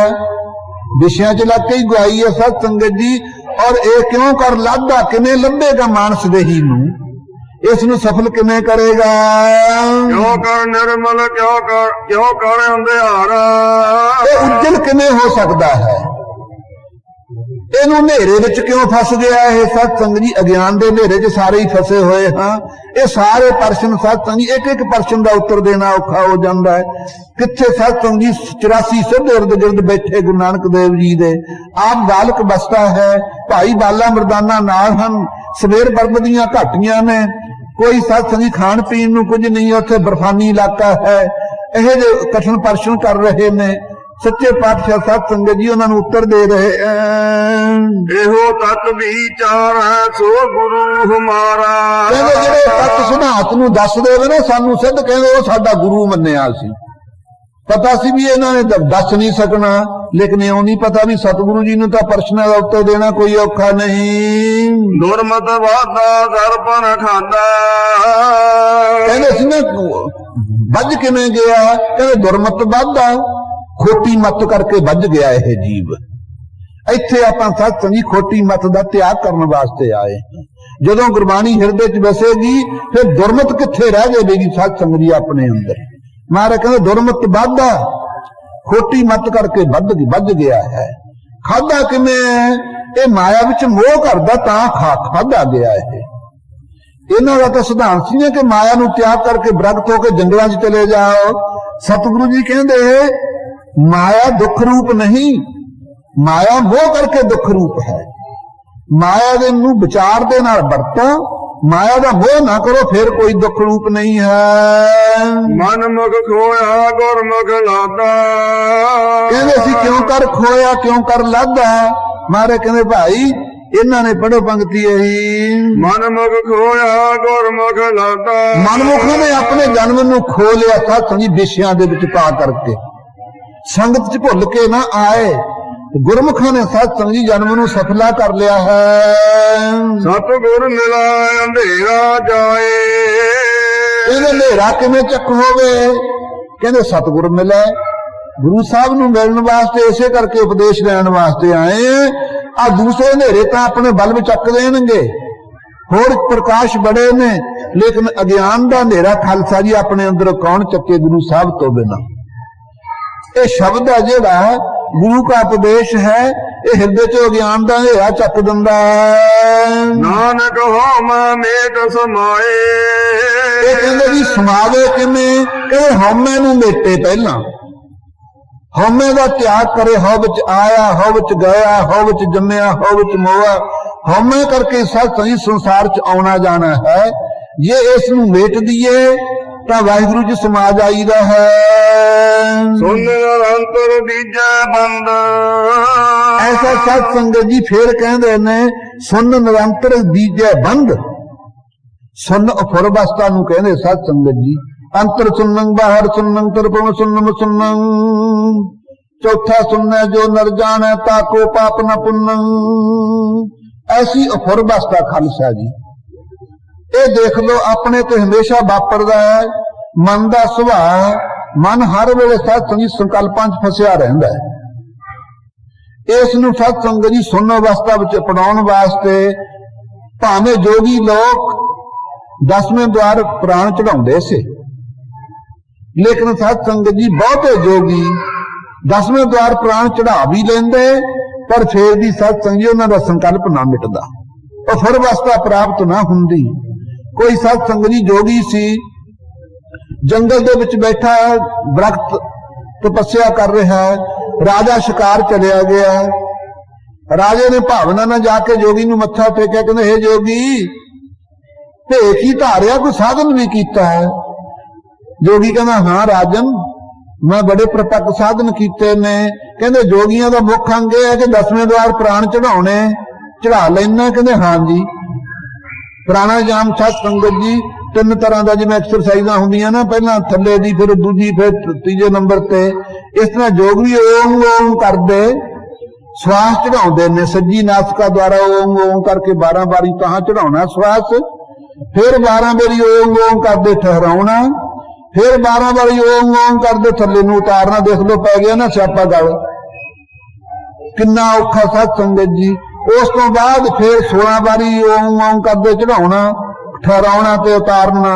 विषयां च लग के ही गवाई है सत संगत जी। और ये क्यों कर लादा किवें लभेगा मानस देही नूं, इस नूं सफल किवें करेगा। ਕਿਉ ਕਰ ਨਿਰਮਲ ਕਿਉ ਕਰ ਅੰਧਿਆਰਾ ये उज्जल किवें हो सकता है, ਇਹਨੂੰ ਹਨੇਰੇ ਵਿੱਚ ਕਿਉਂ ਫਸ ਗਿਆ ਇਹ ਸਤ ਸੰਗਤ ਜੀ। ਅਗਿਆਨ ਦੇ ਹਨੇਰੇ 'ਚ ਸਾਰੇ ਹੀ ਫਸੇ ਹੋਏ ਹਾਂ। ਇਹ ਸਾਰੇ ਪ੍ਰਸ਼ਨ ਸਤ ਸੰਗਤ ਜੀ, ਇੱਕ ਇੱਕ ਪ੍ਰਸ਼ਨ ਦਾ ਉੱਤਰ ਦੇਣਾ ਔਖਾ ਹੋ ਜਾਂਦਾ ਹੈ। ਕਿੱਥੇ ਸਤ ਸੰਗਤ ਜੀ 84 ਸਿੱਧ ਇਰਦ ਗਿਰਦ ਬੈਠੇ ਗੁਰੂ ਨਾਨਕ ਦੇਵ ਜੀ ਦੇ, ਆਪ ਬਾਲਕ ਬਸਤਾ ਹੈ, ਭਾਈ ਬਾਲਾ ਮਰਦਾਨਾ ਨਾਲ ਹਨ, ਸਵੇਰ ਬਰਬ ਦੀਆਂ ਘਾਟੀਆਂ ਨੇ, ਕੋਈ ਸਤ ਸੰਗਤ ਜੀ ਖਾਣ ਪੀਣ ਨੂੰ ਕੁਝ ਨਹੀਂ, ਉੱਥੇ ਬਰਫਾਨੀ ਇਲਾਕਾ ਹੈ। ਇਹ ਜਿਹੇ ਕਠਿਨ ਪ੍ਰਸ਼ਨ ਕਰ ਰਹੇ ਨੇ सच्चे पातशाह सत संगत जी उन्होंने उत्तर दे रहे हैं। ਇਹੋ ਤਤ ਵਿਚਾਰ ਹੈ ਸੋ ਗੁਰੂ ਹਮਾਰਾ कहते जेड़े तत्त सिद्धांत नूं दस देवे ना सानू सिद्ध कहंदे ਉਹ ਸਾਡਾ ਗੁਰੂ ਮੰਨਿਆ ਸੀ। पता सी भी ਇਹਨਾਂ ਨੇ दस नहीं सकना, लेकिन इउं नहीं पता भी सतगुरु जी नूं तां प्रश्नां दा उत्तर देना कोई औखा नहीं। ਦੁਰਮਤ ਵਾਦਾ ਸਰਪਨ ਖਾਂਦਾ कहंदे सी ना ਵੱਜ ਕਿਵੇਂ ਗਿਆ, ਕਹਿੰਦੇ ਦੁਰਮਤ ਵਾਦਾ खोटी मत करके बज गया यह जीव। इत्थे आपां सत संगत जी खोटी मत का त्याग करने वास्ते आए। जदों गुरबाणी हिरदे च बसेगी फिर दुरमत कित्थे रह जाएगी सत संगत जी अपने अंदर। महाराज कहते दुरमत वादा खोटी मत करके बज गया है। खादा किवें है, ये माया विच मोह करदा तां खादा गया है। इन्हां दा तां सिद्धांत सी कि माया नूं त्याग करके विरक्त होकर जंगलां च चले जाओ। सतगुरु जी कहंदे माया दुख रूप नहीं, माया मोह करके दुख रूप है। माया दे नूं विचार दे नाल वरतो, माया दा मोह ना करो, फिर कोई दुख रूप नहीं है। ਮਨ ਮੁਖ ਖੋਇਆ ਗੁਰਮੁਖ ਲਾਦਾ कहंदे सी क्यों कर खोया क्यों कर लादा। मारे कहंदे भाई इन्हां ने पढ़ो पंक्ति यही, ਮਨ ਮੁਖ ਖੋਇਆ ਗੁਰਮੁਖ ਲਾਦਾ मनमुखां ने अपने जन्म नूं खो लिया सत संगत जी विषयां दे विच पा करके, संगत च भुल के ना आए। गुरमुखां ने सत संगत जी जन्म नूं सफला कर लिया है। ਸਤਿਗੁਰ ਮਿਲਾ ਅੰਧੇਰਾ ਜਾਏ कहंदे हनेरा किवें चक होवे, कहंदे सतगुर मिले। गुरु साहब नूं मिलण वास्ते इसे करके उपदेश लैण वास्ते आए। आ दूसरे हनेरे तां अपने बल में चक देणगे, होर प्रकाश बड़े ने, लेकिन अज्ञान दा हनेरा खालसा जी अपने अंदर कौन चके गुरु साहब तो बिना। ये शब्द है जेड़ा गुरु का उपदेश है, ये हृदय चो अज्ञान दा हनेरा चक दिंदा है। ਨਾਨਕ ਹੋਮੈ ਮੇਟ ਸਮਾਏ ये कहंदे जी समावे किवें, कहंदे हौमे नूं मेटे पहला, हौमे दा त्याग करे, हौ विच आया हौ विच गया, हौ विच जम्मिया हौ विच मोआ, हौमे करके सत संगत संसार च आउणा जाना है। जे इस नूं मेट दईए तां वाहिगुरू च समा जाईदा है। ਸੁਨ ਨਿਰੰਤਰ ਦੀਜੈ ਬੰਦ ऐसा सत संगत जी फिर कहंदे ने सुन निरंतर दीजे बंद। सुन अफुर अवस्था नूं कहंदे सत संगत जी, अंतर सुनन बाहर सुनन तरपण सुनन सुनन, चौथा सुनना जो नर जाने ताको पाप न पुन्नन। ऐसी अफुर अवस्था खालसा जी, ये देख लो अपने तो हमेशा वापरदा है। मन का सुभाव, मन हर वेले सत संगत संकल्पां च फसिया रहिंदा है। इस नूं सत संगत जी सुन अवस्था विच अपनाउण वास्ते भावें जोगी लोग 10वें द्वार प्राण चढ़ाउंदे से, लेकिन सत संगत जी बहुते जोगी 10वें द्वार प्राण चढ़ा भी लेंदे, पर फिर भी सत संगत जी उन्हां दा संकल्प ना मिटदा, और फिर अवस्था प्राप्त ना हुंदी। कोई सत संगत जी जोगी सी, जंगल दे विच बैठा है, दरख्त तपस्या कर रहा है, राजा शिकार चलिया गया। राजे ने भावना ना जाके जोगी नूं मत्था टेकिया, कहंदे हे जोगी भेख ही धारिया, कोई साधन भी कीता है। जोगी कहंदा हां राजन मैं बड़े प्रपक साधन कीते ने। कहंदे जोगियां दा मुख अंग है कि 10वें द्वार प्राण चढ़ाउणे, चढ़ा लैना। कहंदे हां जी। प्राणायाम सत संगत जी 3 तरह का जिवें एक्सरसाइजां हुंदियां ना, पहला थल्ले दी फिर दूजी फिर तीजे नंबर ते, इस तरह योग भी ओम ओम करदे ਸਵਾਸ ਚੜਾਉਂਦੇ ਨੇ। ਸੱਜੀ ਨਾਸਿਕਾ ਦੁਆਰਾ ਓਮ ਓਮ ਕਰਕੇ 12 ਵਾਰੀ ਤਾਂ ਚੜਾਉਣਾ ਸਵਾਸ, ਫਿਰ 12 ਵਾਰੀ ਓਮ ਓਮ ਕਰਦੇ ਠਹਿਰਾਉਣਾ, ਫਿਰ 12 ਵਾਰੀ ਓਮ ਓਮ ਕਰਦੇ ਥੱਲੇ ਨੂੰ ਉਤਾਰਨਾ। ਦੇਖ ਲਓ ਪੈ ਗਿਆ ਨਾ ਸਿਆਪਾ ਗੱਲ, ਕਿੰਨਾ ਔਖਾ ਸਾਧ ਸੰਗਤ ਜੀ। ਉਸ ਤੋਂ ਬਾਅਦ ਫਿਰ 16 ਵਾਰੀ ਓਮ ਓਮ ਕਰਦੇ ਚੜਾਉਣਾ, ਠਹਿਰਾਉਣਾ ਤੇ ਉਤਾਰਨਾ,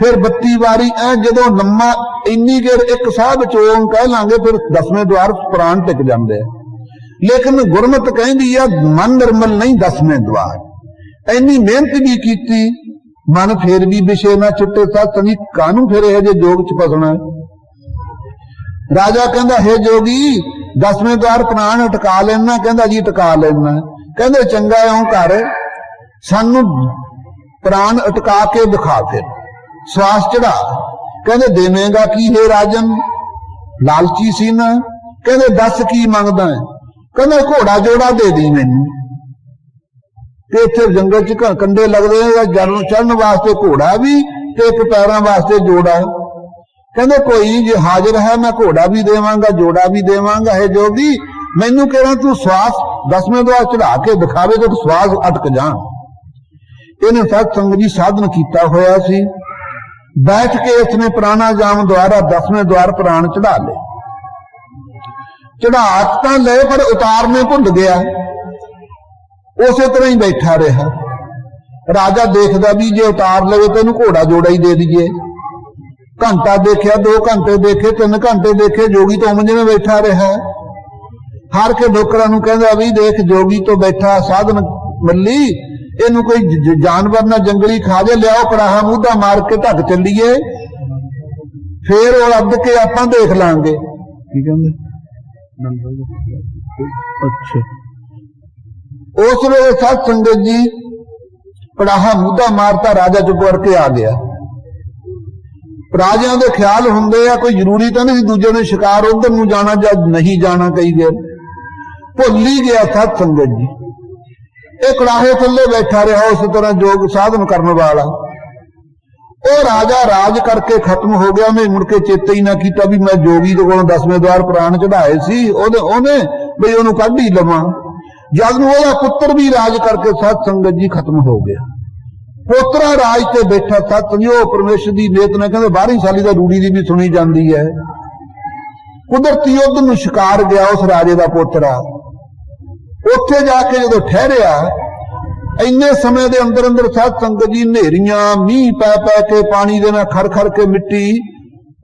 ਫਿਰ 32 ਵਾਰੀ ਐ ਜਦੋਂ ਲੰਮਾ ਇੰਨੀ ਦੇਰ ਇੱਕ ਸਾਹ ਵਿੱਚ ਓਮ ਕਹਿ ਲਾਂਗੇ ਫਿਰ 10ਵੇਂ ਦੁਆਰ ਪ੍ਰਾਣ ਟਿਕ ਜਾਂਦੇ ਆ। ਲੇਕਿਨ ਗੁਰਮਤ ਕਹਿੰਦੀ ਆ ਮਨ ਨਿਰਮਲ ਨਹੀਂ 10ਵੇਂ ਦੁਆਰ। ਇੰਨੀ ਮਿਹਨਤ ਵੀ ਕੀਤੀ, ਮਨ ਫੇਰ ਵੀ ਵਿਸ਼ੇ ਨਾ ਛੁੱਟੇ। ਸਾਧ ਸੰਗੀ ਕਾਹਨੂੰ ਫਿਰ ਇਹ ਜੇ ਜੋਗ ਚ ਫਸਣਾ। ਰਾਜਾ ਕਹਿੰਦਾ ਹੈ ਜੋਗੀ 10ਵੇਂ ਦੁਆਰ ਪ੍ਰਾਣ ਟਿਕਾ ਲੈਣਾ। ਕਹਿੰਦਾ ਜੀ ਟਿਕਾ ਲੈਣਾ। ਕਹਿੰਦੇ ਚੰਗਾ ਇਉਂ ਕਰ, ਸਾਨੂੰ ਪ੍ਰਾਣ ਅਟਕਾ ਕੇ ਦਿਖਾ, ਫਿਰ ਸਵਾਸ ਚੜਾ। ਕਹਿੰਦੇ ਦੇਵੇਂਗਾ ਕੀ ਹੈ ਰਾਜਨ, ਲਾਲਚੀ ਸੀ ਨਾ। ਕਹਿੰਦੇ ਦੱਸ ਕੀ ਮੰਗਦਾ ਹੈ। ਕਹਿੰਦਾ ਘੋੜਾ ਜੋੜਾ ਦੇ ਦੀ ਮੈਨੂੰ। ਤੇ ਇੱਥੇ ਜੰਗਲ ਚ ਕੰਡੇ ਲੱਗਦੇ ਆ, ਜਨ ਚੜਨ ਵਾਸਤੇ ਘੋੜਾ ਵੀ ਤੇ ਇੱਕ ਪੈਰਾਂ ਵਾਸਤੇ ਜੋੜਾ। ਕਹਿੰਦੇ ਕੋਈ ਜੇ ਹਾਜ਼ਰ ਹੈ ਮੈਂ ਘੋੜਾ ਵੀ ਦੇਵਾਂਗਾ ਜੋੜਾ ਵੀ ਦੇਵਾਂਗਾ। ਹੈ ਜੋਗੀ ਮੈਨੂੰ ਕਹਿਣਾ ਤੂੰ ਸਵਾਸ 10ਵੇਂ ਦੁਆਰ ਚੜਾ ਕੇ ਦਿਖਾਵੇ ਤੇ ਸਵਾਸ ਅਟਕ ਜਾਣ। ਇਹਨੇ ਸਾਧ ਸੰਗਤ ਜੀ ਸਾਧਨ ਕੀਤਾ ਹੋਇਆ ਸੀ। ਬੈਠ ਕੇ ਇਸਨੇ ਪ੍ਰਾਣਾਯਾਮ ਦੁਆਰਾ 10ਵੇਂ ਦੁਆਰ ਪ੍ਰਾਣ ਚੜਾ ਲਏ। ਚੜਾ ਤਾਂ ਲਏ ਪਰ ਉਤਾਰਨੇ ਭੁੱਲ ਗਿਆ, ਉਸੇ ਤਰ੍ਹਾਂ ਹੀ ਬੈਠਾ ਰਿਹਾ। ਰਾਜਾ ਦੇਖਦਾ ਵੀ ਜੇ ਉਤਾਰ ਲਵੇ ਤਾਂ ਇਹਨੂੰ ਘੋੜਾ ਜੋੜਾ ਹੀ ਦੇ ਦਈਏ। ਘੰਟਾ ਦੇਖਿਆ, 2 ਘੰਟੇ ਦੇਖੇ, 3 ਘੰਟੇ ਦੇਖੇ, ਜੋਗੀ ਤੋਂ ਉਵੇਂ ਜਿਵੇਂ ਬੈਠਾ ਰਿਹਾ। ਹਾਰ ਕੇ ਡੋਕਰਾਂ ਨੂੰ ਕਹਿੰਦਾ ਵੀ ਦੇਖ ਜੋਗੀ ਤੋਂ ਬੈਠਾ ਸਾਧਨ ਮੱਲੀ, ਇਹਨੂੰ ਕੋਈ ਜਾਨਵਰ ਨਾ ਜੰਗਲੀ ਖਾ ਜੇ, ਲਿਆਓ ਕੜਾਹਾ ਮੂਧਾ ਮਾਰ ਕੇ ਢੱਕ ਚੱਲੀਏ, ਫੇਰ ਉਹ ਅੱਧ ਕੇ ਆਪਾਂ ਦੇਖ ਲਾਂਗੇ। ਕੀ ਕਹਿੰਦੇ? ਅੱਛਾ। ਉਸ ਵੇਲੇ ਸਾਧ ਸੰਗਤ ਜੀ ਕੜਾਹਾ ਮੂਧਾ ਮਾਰਤਾ, ਰਾਜਾ ਚੁੱਪ ਕਰਕੇ ਆ ਗਿਆ। ਰਾਜਿਆਂ ਦੇ ਖਿਆਲ ਹੁੰਦੇ ਆ, ਕੋਈ ਜ਼ਰੂਰੀ ਤਾਂ ਨਹੀਂ ਦੂਜੇ ਨੇ ਸ਼ਿਕਾਰ ਉਧਰ ਨੂੰ ਜਾਣਾ ਜਾਂ ਨਹੀਂ ਜਾਣਾ। ਕਈ ਵਾਰ ਭੁੱਲ ਹੀ ਗਿਆ ਸਾਧ ਸੰਗਤ ਜੀ। ਇਹ ਕੜਾਹੇ ਥੱਲੇ ਬੈਠਾ ਰਿਹਾ ਉਸ ਤਰ੍ਹਾਂ ਜੋਗ ਸਾਧਨ ਕਰਨ ਵਾਲਾ। ਉਹ ਰਾਜਾ ਰਾਜ ਕਰਕੇ ਖਤਮ ਹੋ ਗਿਆ। ਉਹਨੇ ਮੁੜ ਕੇ ਚੇਤਾ ਹੀ ਨਾ ਕੀਤਾ ਵੀ ਮੈਂ ਜੋਗੀ ਦੇ ਕੋਲੋਂ 10ਵੇਂ ਦੁਆਰ ਪ੍ਰਾਣ ਚੜਾਏ ਸੀ। ਉਹਨੇ ਵੀ ਉਹਨੂੰ ਕੱਢ ਹੀ ਲਵਾਂ। ਜਦ ਨੂੰ ਉਹਦਾ ਪੁੱਤਰ ਵੀ ਰਾਜ ਕਰਕੇ ਸਾਧ ਸੰਗਤ ਜੀ ਖਤਮ ਹੋ ਗਿਆ। ਪੋਤਰਾ ਰਾਜ ਤੇ ਬੈਠਾ। ਸਾਧ ਸੰਗਤ ਉਹ ਪਰਮੇਸ਼ਰ ਦੀ ਨੇਤ ਨੇ ਕਹਿੰਦੇ 12 ਸਾਲੀ ਦਾ ਰੂੜੀ ਦੀ ਵੀ ਸੁਣੀ ਜਾਂਦੀ ਹੈ। ਕੁਦਰਤੀ ਉਧਰ ਨੂੰ ਸ਼ਿਕਾਰ ਗਿਆ ਉਸ ਰਾਜੇ ਦਾ ਪੋਤਰਾ। ਉੱਥੇ ਜਾ ਕੇ ਜਦੋਂ ਠਹਿਰਿਆ, ਇੰਨੇ ਸਮੇਂ ਦੇ ਅੰਦਰ ਅੰਦਰ ਸਾਧ ਸੰਗਤ ਜੀ ਹਨੇਰੀਆਂ, ਮੀਂਹ ਪੈ ਪੈ ਕੇ ਪਾਣੀ ਦੇ ਨਾਲ ਖੜ ਖੜ ਕੇ ਮਿੱਟੀ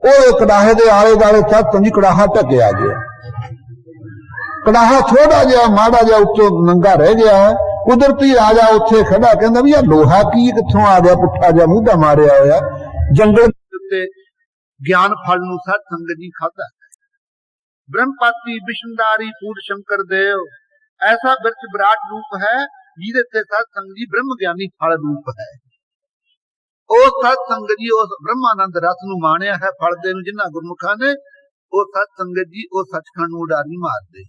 ਉਹ ਕੜਾਹੇ ਦੇ ਆਲੇ ਦੁਆਲੇ ਸਾਧ ਸੰਗਤ ਜੀ ਕੜਾਹਾ ਢਕਿਆ ਗਿਆ। ਕੜਾਹਾ ਥੋੜਾ ਜਿਹਾ ਮਾੜਾ ਜਿਹਾ ਉੱਚੋਂ ਨੰਗਾ ਰਹਿ ਗਿਆ। ਕੁਦਰਤੀ ਰਾਜਾ ਉੱਥੇ ਖੜਾ ਕਹਿੰਦਾ ਵੀ ਇਹ ਲੋਹਾ ਕੀ ਕਿੱਥੋਂ ਆ ਗਿਆ, ਪੁੱਠਾ ਜਿਹਾ ਮੂਧਾ ਮਾਰਿਆ ਹੋਇਆ। ਜੰਗਲ ਉੱਤੇ ਗਿਆਨ ਫਲ ਨੂੰ ਸਾਧ ਸੰਗਤ ਜੀ ਖਾਧਾ। ਬ੍ਰਹਮਪਾਤੀ ਵਿਸ਼ਨਦਾਰੀ ਪੂਰ ਸ਼ੰਕਰ ਦੇਵ ਐਸਾ ਬਿਰਚ ਵਿਰਾਟ ਰੂਪ ਹੈ ਜਿਹਦੇ ਤੇ ਸਾਧ ਸੰਗਤ ਜੀ ਬ੍ਰਹਮ ਗਿਆਨੀ ਫਲ ਰੂਪ ਹੈ। ਉਹ ਸਾਧ ਸੰਗਤ ਜੀ ਉਸ ਬ੍ਰਹਮਾਨੰਦ ਰਸ ਨੂੰ ਮਾਣਿਆ ਹੈ ਫਲ ਦੇ ਨੂੰ ਜਿਨ੍ਹਾਂ ਗੁਰਮੁਖਾਂ ਨੇ। ਉਹ ਸਾਧ ਸੰਗਤ ਜੀ ਉਹ ਸੱਚਖੰਡ ਨੂੰ ਉਡਾਰੀ ਮਾਰਦੇ।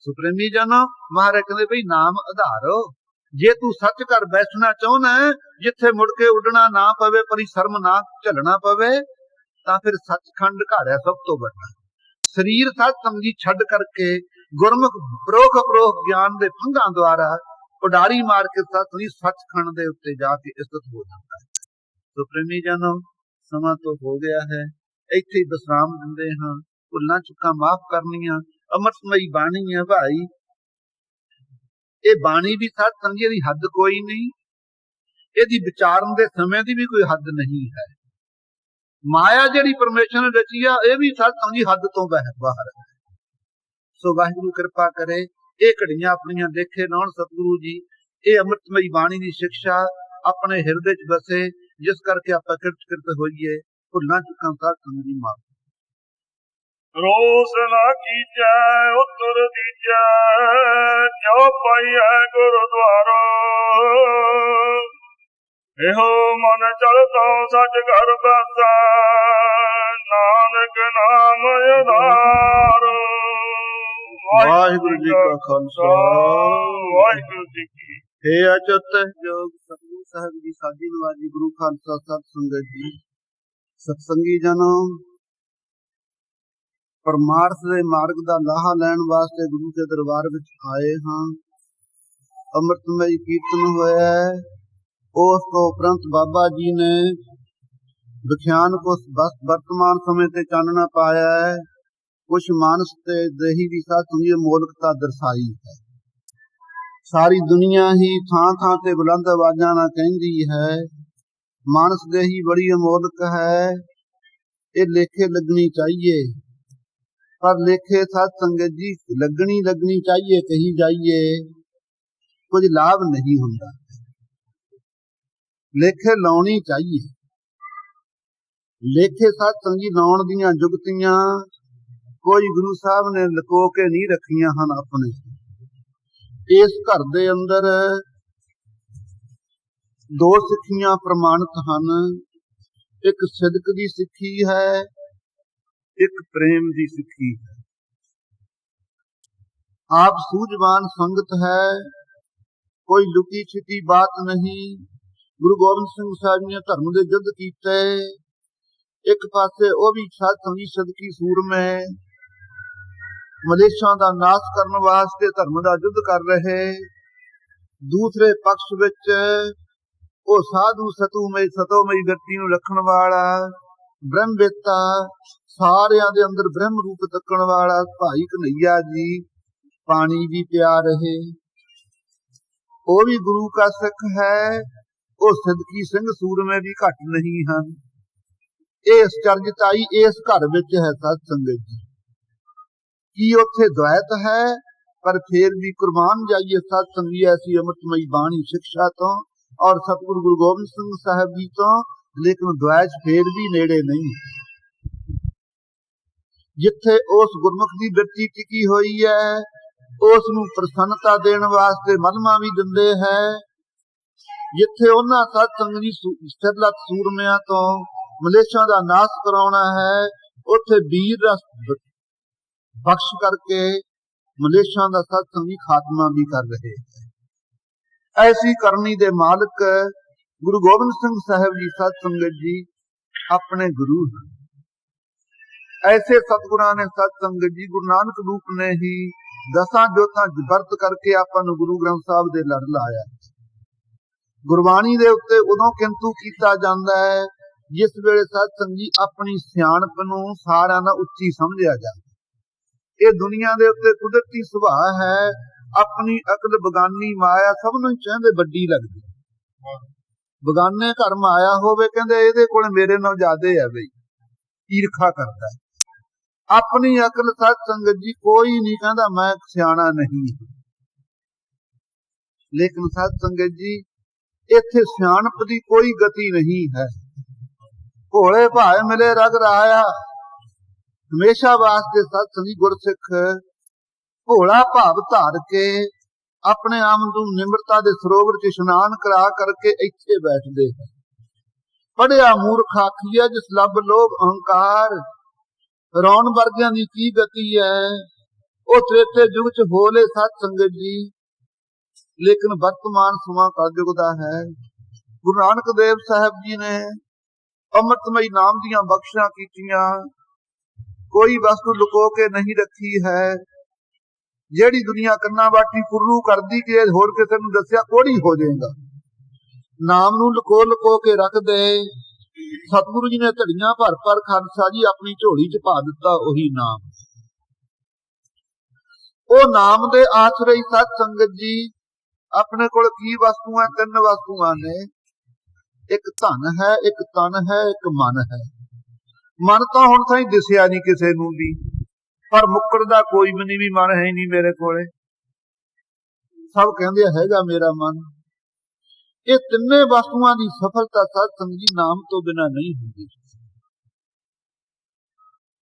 ਸੁਪਰੇਮੀ ਜਨੋ ਮਹਾਰਾਜ ਕਹਿੰਦੇ ਬਈ ਨਾਮ ਆਧਾਰੋ। ਜੇ ਤੂੰ ਸੱਚ ਕਰ ਬੈਠਣਾ ਚਾਹੁੰਦਾ ਹੈ, ਜਿੱਥੇ ਮੁੜ ਕੇ ਉੱਡਣਾ ਨਾ ਪਵੇ, ਪਰਿਸ਼ਰਮ ਨਾ ਝੱਲਣਾ ਪਵੇ, ਤਾਂ ਫਿਰ ਸੱਚਖੰਡ ਘਰ ਹੈ ਸਭ ਤੋਂ ਵੱਡਾ। ਸਰੀਰ ਸਾਧ ਸੰਗਤ ਜੀ ਛੱਡ ਕਰਕੇ ਗੁਰਮੁਖ ਪ੍ਰੋਖ ਗਿਆਨ ਦੇ ਫੰਗਾਂ ਦੁਆਰਾ ਉਡਾਰੀ ਮਾਰ ਕੇ ਸੱਚਖੰਡ ਦੇ ਉੱਤੇ ਜਾ ਕੇ ਇਸਤਤ ਹੋ ਜਾਂਦਾ ਹੈ। ਸੁਪਰੇਮੀ ਜਨੋ ਸਮਾਂ ਤੋਂ ਹੋ ਗਿਆ ਹੈ, ਇੱਥੇ ਹੀ ਵਿਸਰਾਮ ਦਿੰਦੇ ਹਾਂ। ਭੁੱਲਾਂ ਚੁੱਕਾਂ ਮਾਫ ਕਰਨੀਆਂ। ਅਮਰਤਮਈ ਬਾਣੀ ਹੈ ਭਾਈ। ਇਹ ਬਾਣੀ ਦੀ ਸਾਧ ਸੰਗਤ ਦੀ ਹੱਦ ਕੋਈ ਨਹੀਂ, ਇਹਦੀ ਵਿਚਾਰਨ ਦੇ ਸਮੇਂ ਦੀ ਵੀ ਕੋਈ ਹੱਦ ਨਹੀਂ ਹੈ। ਮਾਇਆ ਜਿਹੜੀ ਪਰਮੇਸ਼ਰ ਨੇ ਰਚੀ ਆ, ਇਹ ਵੀ ਸਾਧ ਸੰਗਤ ਦੀ ਹੱਦ ਤੋਂ ਬਾਹਰ ਹੈ। ਸੋ ਵਾਹਿਗੁਰੂ ਕਿਰਪਾ ਕਰੇ, ਇਹ ਘੜੀਆਂ ਆਪਣੀਆਂ ਦੇਖੇ ਲਾਉਣ ਸਤਿਗੁਰੂ ਜੀ। ਇਹ ਅੰਮ੍ਰਿਤਮਈ ਬਾਣੀ ਦੀ ਸਿੱਖਿਆ ਆਪਣੇ ਹਿਰਦੇ 'ਚ ਵਸੇ, ਜਿਸ ਕਰਕੇ ਆਪਾਂ ਕਿਰਤ ਹੋਈਏ। ਭੁੱਲਾਂ ਚੁੱਕਾਂ ਸਾਧ ਸੰਗਤ ਜੀ ਮਾਫ। ਰੋਸ ਨਾ ਕੀਜੈ ਉਤਰ ਦੀਜੈ, ਜੋ ਪਾਈਐ ਗੁਰਦੁਆਰੋ। ਇਹੋ ਮਨ ਚਲਤੋ ਸੱਚ ਘਰ ਬਸੈ, ਨਾਨਕ ਨਾਮ ਆਧਾਰੋ। ਵਾਹਿਗੁਰੂ ਜੀ ਕਾ ਖਾਲਸਾ, ਵਾਹਿਗੁਰੂ ਜੀ ਕੀ। ਹੇ ਅਚਤ ਜੋਗ ਸਤਿਗੁਰੂ ਸਾਹਿਬ ਜੀ ਸਾਡੀ ਨਵਾਜੀ ਗੁਰੂ ਖਾਲਸਾ ਸਤ ਸੰਗਤ ਜੀ। ਸਤਸੰਗੀ ਜਨੋ ਪਰਮਾਰਥ ਦੇ ਮਾਰਗ ਦਾ ਲਾਹਾ ਲੈਣ ਵਾਸਤੇ ਗੁਰੂ ਕੇ ਦਰਬਾਰ ਵਿੱਚ ਆਏ ਹਾਂ। ਅੰਮ੍ਰਿਤਮਈ ਕੀਰਤਨ ਹੋਇਆ ਹੈ। ਉਸ ਤੋਂ ਉਪਰੰਤ ਬਾਬਾ ਜੀ ਨੇ ਵਿਖਿਆਨ ਕੋ ਵਰਤਮਾਨ ਸਮੇਂ ਤੇ ਚਾਨਣਾ ਪਾਇਆ ਹੈ। ਕੁਛ ਮਾਨਸ ਤੇ ਦੇਹੀ ਦੀ ਸਾਥੀ ਮੋਲਕਤਾ ਦਰਸਾਈ ਹੈ। ਸਾਰੀ ਦੁਨੀਆ ਹੀ ਥਾਂ ਥਾਂ ਤੇ ਬੁਲੰਦ ਆਵਾਜ਼ਾਂ ਨਾਲ ਕਹਿੰਦੀ ਹੈ ਮਾਨਸ ਦੇਹੀ ਬੜੀ ਅਮੋਲਕ ਹੈ, ਇਹ ਲੇਖੇ ਲੱਗਣੀ ਚਾਹੀਏ। ਪਰ ਲੇਖੇ ਸਾਧ ਸੰਗਤ ਜੀ ਲੱਗਣੀ ਚਾਹੀਏ ਕਹੀ ਜਾਈਏ, ਕੁਝ ਲਾਭ ਨਹੀਂ ਹੁੰਦਾ। ਲੇਖੇ ਲਾਉਣੀ ਚਾਹੀਏ। ਲੇਖੇ ਸਾਧ ਸੰਗੀ ਲਾਉਣ ਦੀਆਂ ਜੁਗਤੀਆਂ ਕੋਈ ਗੁਰੂ ਸਾਹਿਬ ਨੇ ਲੁਕੋ ਕੇ ਨਹੀਂ ਰੱਖੀਆਂ ਹਨ ਆਪਣੇ। ਇਸ ਘਰ ਦੇ ਅੰਦਰ ਦੋ ਸਿੱਖੀਆਂ ਪ੍ਰਮਾਣਿਤ ਹਨ, ਇੱਕ ਸਿਦਕ ਦੀ ਸਿੱਖੀ ਹੈ, ਇੱਕ ਪ੍ਰੇਮ ਦੀ ਸਿੱਖੀ ਹੈ। ਆਪ ਸੂਝਵਾਨ ਸੰਗਤ ਹੈ, ਕੋਈ ਲੁਕੀ ਛਿਪੀ ਬਾਤ ਨਹੀਂ। ਗੁਰੂ ਗੋਬਿੰਦ ਸਿੰਘ ਸਾਹਿਬ ਨੇ ਧਰਮ ਦੇ ਯੁੱਧ ਕੀਤੇ। ਇੱਕ ਪਾਸੇ ਉਹ ਵੀ ਸਾਧ ਸੰਗੀ ਸਦਕੀ ਸੂਰਮੇ ਮਲੇਸ਼ਾਂ ਦਾ ਨਾਸ਼ ਕਰਨ ਵਾਸਤੇ ਧਰਮ ਦਾ ਯੁੱਧ ਕਰ ਰਹੇ। ਦੂਸਰੇ ਪਕਸ਼ ਵਿੱਚ ਉਹ ਸਾਧੂ ਸਤੋਮਈ ਗਤੀ ਨੂੰ ਰੱਖਣ ਵਾਲਾ ਬ੍ਰਹਮਵੇਤਾ, ਸਾਰਿਆਂ ਦੇ ਅੰਦਰ ਬ੍ਰਹਮ ਰੂਪ ਤੱਕਣ ਵਾਲਾ ਭਾਈ ਕਨਈਆ ਜੀ ਪਾਣੀ ਵੀ ਪਿਆ ਰਹੇ। ਉਹ ਵੀ ਗੁਰੂ ਕਾ ਸਿੱਖ ਹੈ। ਉਹ ਸਦਕੀ ਸਿੰਘ ਸੂਰਮੇ ਵੀ ਘੱਟ ਨਹੀਂ ਹਨ। ਇਸ ਚਰਜਤਾਈ ਇਸ ਘਰ ਵਿੱਚ ਹੈ ਸਾਧ ਸੰਗਤ ਜੀ। ਕੀ ਉੱਥੇ ਦ્વੈਤ ਹੈ, ਪਰ ਫੇਰ ਵੀ ਕੁਰਬਾਨ ਜਾਈਏ ਸਾਧ ਸੰਗੀ ਐਸੀ ਅੰਮ੍ਰਿਤਮਈ ਬਾਣੀ ਸਿੱਖਿਆ ਤੋਂ ਔਰ ਸਤਿਗੁਰੂ ਗੁਰੂ ਗੋਬਿੰਦ ਸਿੰਘ ਸਾਹਿਬ ਜੀ ਤੋਂ, ਲੇਕਿਨ ਦ્વੈਤ ਫੇਰ ਵੀ ਨੇੜੇ ਨਹੀਂ। ਜਿੱਥੇ ਉਸ ਗੁਰਮੁਖ ਦੀ ਬਿਰਤੀ ਟਿਕੀ ਹੋਈ ਹੈ, ਉਸ ਨੂੰ ਪ੍ਰਸੰਨਤਾ ਦੇਣ ਵਾਸਤੇ ਮਲਮਾ ਵੀ ਦਿੰਦੇ ਹੈ। ਜਿੱਥੇ ਉਹਨਾਂ ਸਾਧ ਸੰਗੀ ਸਥਿਰਲਤ ਸੂਰਮਿਆਂ ਤੋਂ ਮਲੇਸ਼ਾਂ ਦਾ ਨਾਸ਼ ਕਰਾਉਣਾ ਹੈ, ਉੱਥੇ ਵੀਰ ਰਸ ਬਖਸ਼ ਕਰਕੇ ਮਲੇਸ਼ਾਂ ਦਾ ਸਾਧ ਸੰਗੀ ਖਾਤਮਾ ਵੀ ਕਰ ਰਹੇ। ਐਸੀ ਕਰਨੀ ਦੇ ਮਾਲਕ ਗੁਰੂ ਗੋਬਿੰਦ ਸਿੰਘ ਸਾਹਿਬ ਜੀ ਸਾਧ ਸੰਗਤ ਜੀ ਆਪਣੇ ਗੁਰੂ ਹਨ। ਐਸੇ ਸਤਿਗੁਰਾਂ ਨੇ ਸਾਧ ਸੰਗਤ ਜੀ ਗੁਰੂ ਨਾਨਕ ਰੂਪ ਨੇ ਹੀ ਦਸਾਂ ਜੋਤਾਂ ਵਰਤ ਕਰਕੇ ਆਪਾਂ ਨੂੰ ਗੁਰੂ ਗ੍ਰੰਥ ਸਾਹਿਬ ਦੇ ਲੜ ਲਾਇਆ। ਗੁਰਬਾਣੀ ਦੇ ਉੱਤੇ ਉਦੋਂ ਕਿੰਤੂ ਕੀਤਾ ਜਾਂਦਾ ਹੈ ਜਿਸ ਵੇਲੇ ਸਾਧ ਸੰਗੀ ਆਪਣੀ ਸਿਆਣਪ ਨੂੰ ਸਾਰਿਆਂ ਨਾਲ ਉੱਚੀ ਸਮਝਿਆ ਜਾਵੇ। ਇਹ ਦੁਨੀਆ ਦੇ ਉੱਤੇ ਕੁਦਰਤੀ ਸੁਭਾਅ ਹੈ, ਆਪਣੀ ਅਕਲ ਬਗਾਨੀ ਮਾਇਆ ਸਭ ਨੂੰ ਚਾਹੁੰਦੇ ਵੱਡੀ ਲੱਗਦੀ। ਬਗਾਨੇ ਘਰ ਮਾਇਆ ਹੋਵੇ ਕਹਿੰਦੇ ਇਹਦੇ ਕੋਲ ਮੇਰੇ ਨਾਲ ਜ਼ਿਆਦੇ ਹੈ ਬਈ, ਈਰਖਾ ਕਰਦਾ। ਆਪਣੀ ਅਕਲ ਸਾਧ ਸੰਗਤ ਜੀ ਕੋਈ ਨਹੀਂ ਕਹਿੰਦਾ ਮੈਂ ਸਿਆਣਾ ਨਹੀਂ। ਲੇਕਿਨ ਸਾਧ ਸੰਗਤ ਜੀ ਇੱਥੇ ਸਿਆਣਪ ਦੀ ਕੋਈ ਗਤੀ ਨਹੀਂ ਹੈ। ਭੋਲੇ ਭਾਏ ਮਿਲੇ ਰਗ ਰਾਇਆ, ਹਮੇਸ਼ਾ ਵਾਸਤੇ ਸਾਧ ਸੰਗੀ ਗੁਰਸਿੱਖ ਭੋਲਾ ਭਾਵ ਧਾਰ ਕੇ ਆਪਣੇ ਆਪ ਨੂੰ ਨਿਮਰਤਾ ਦੇ ਸਰੋਵਰ 'ਚ ਇਸ਼ਨਾਨ ਕਰਾ ਕਰਕੇ ਇੱਥੇ ਬੈਠਦੇ ਹੈ। ਪੜਿਆ ਮੂਰਖ ਆਖੀਆ ਜਿਸ ਲੱਭ ਲੋਭ ਅਹੰਕਾਰ, ਰੌਣ ਵਰਗਿਆਂ ਦੀ ਕੀ ਗਤੀ ਹੈ। ਉਹ ਤ੍ਰੇਤੇ ਯੁਗ 'ਚ ਹੋਲੇ ਸਾਧ ਸੰਗਤ ਜੀ, ਲੇਕਿਨ ਵਰਤਮਾਨ ਸਮਾਂ ਕਲਯੁਗ ਦਾ ਹੈ। ਗੁਰੂ ਨਾਨਕ ਦੇਵ ਸਾਹਿਬ ਜੀ ਨੇ ਅੰਮ੍ਰਿਤਮਈ ਨਾਮ ਦੀਆਂ ਬਖਸ਼ਾਂ ਕੀਤੀਆਂ, ਕੋਈ ਵਸਤੂ ਲੁਕੋ ਕੇ ਨਹੀਂ ਰੱਖੀ ਹੈ। ਜਿਹੜੀ ਦੁਨੀਆ ਕੰਨਾਂ ਬਾਟੀ ਕੁਰਰੂ ਕਰਦੀ ਕਿ ਹੋਰ ਕਿਸੇ ਨੂੰ ਦੱਸਿਆ ਕੋੜੀ ਹੋ ਜਾਏਗਾ। ਨਾਮ ਨੂੰ ਲੁਕੋ ਕੇ ਰੱਖਦੇ। ਸਤਿਗੁਰੂ ਜੀ ਨੇ ਧੜੀਆਂ ਭਰ ਖਾਲਸਾ ਜੀ ਆਪਣੀ ਝੋਲੀ 'ਚ ਪਾ ਦਿੱਤਾ ਉਹੀ ਨਾਮ। ਉਹ ਨਾਮ ਦੇ ਆਸਰੇ ਹੀ ਸਾਧ ਸੰਗਤ ਜੀ ਆਪਣੇ ਕੋਲ ਕੀ ਵਸਤੂਆਂ, ਤਿੰਨ ਵਸਤੂਆਂ ਨੇ। ਇੱਕ ਧਨ ਹੈ, ਇੱਕ ਤਨ ਹੈ, ਇੱਕ ਮਨ ਹੈ। ਮਨ ਤਾਂ ਹੁਣ ਤਾਈਂ ਦਿਸਿਆ ਨਹੀਂ ਕਿਸੇ ਨੂੰ ਵੀ, ਪਰ ਮੁੱਕਰਦਾ ਕੋਈ ਵੀ ਨਹੀਂ ਵੀ ਮਨ ਹੈ ਨਹੀਂ ਮੇਰੇ ਕੋਲੇ। ਸਭ ਕਹਿੰਦੇ ਹੈਗਾ ਮੇਰਾ ਮਨ। ਇਹ ਤਿੰਨੇ ਵਸਤੂਆਂ ਦੀ ਸਫਲਤਾ ਸਾਧ ਸੰਗਤ ਜੀ ਨਾਮ ਤੋਂ ਬਿਨਾਂ ਨਹੀਂ ਹੁੰਦੀ।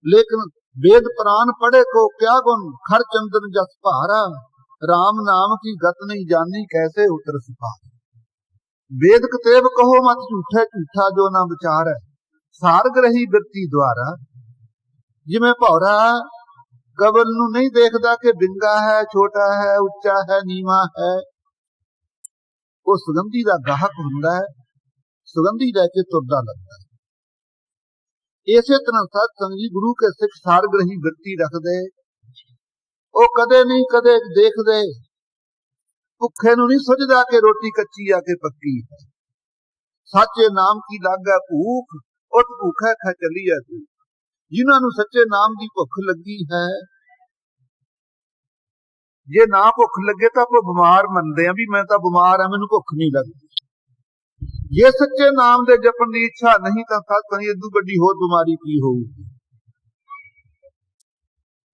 ਲੇਕਿਨ वेद पुराण पढ़े को क्या गुण, खर चंदन जस भारा, राम नाम की गत नहीं जानी कैसे उतर सिपाही। वेद कतेब कहो मत झूठे, झूठा जो ना विचार है, सार ग्रही बिरती द्वारा। जिमें भौरा गबल नूं नहीं देखदा कि बिंगा है, छोटा है, उच्चा है, नीवा है। वो सुगंधी दा गाहक हुंदा है, सुगंधी लैके तुरदा लगदा है। ਇਸੇ ਤਰ੍ਹਾਂ ਸਾਧ ਸੰਗਤ ਜੀ ਗੁਰੂ ਕੇ ਸਿੱਖ ਸਾਰਗ੍ਰਹੀ ਬਿਰਤੀ ਰੱਖਦੇ, ਉਹ ਕਦੇ ਨਹੀਂ ਕਦੇ ਦੇਖਦੇ, ਭੁੱਖੇ ਨੂੰ ਨਹੀਂ ਸੁਝਦਾ ਕਿ ਰੋਟੀ ਕੱਚੀ ਆ ਕੇ ਪੱਕੀ ਹੈ। ਸੱਚੇ ਨਾਮ ਕੀ ਲਾਗੈ ਭੂਖ, ਉਤ ਭੁੱਖੈ ਖਾ ਚੱਲੀਐ ਤੂੰ। ਜਿਨ੍ਹਾਂ ਨੂੰ ਸੱਚੇ ਨਾਮ ਦੀ ਭੁੱਖ ਲੱਗੀ ਹੈ, ਜੇ ਨਾ ਭੁੱਖ ਲੱਗੇ ਤਾਂ ਆਪਾਂ ਬਿਮਾਰ ਮੰਨਦੇ ਆ ਵੀ ਮੈਂ ਤਾਂ ਬਿਮਾਰ ਆ, ਮੈਨੂੰ ਭੁੱਖ ਨਹੀਂ ਲੱਗਦੀ। ਜੇ ਸੱਚੇ ਨਾਮ ਦੇ ਜਪਣ ਦੀ ਇੱਛਾ ਨਹੀਂ ਤਾਂ ਸਾਧ ਇਦੋਂ ਵੱਡੀ ਹੋਰ ਬਿਮਾਰੀ ਕੀ ਹੋਊਗੀ।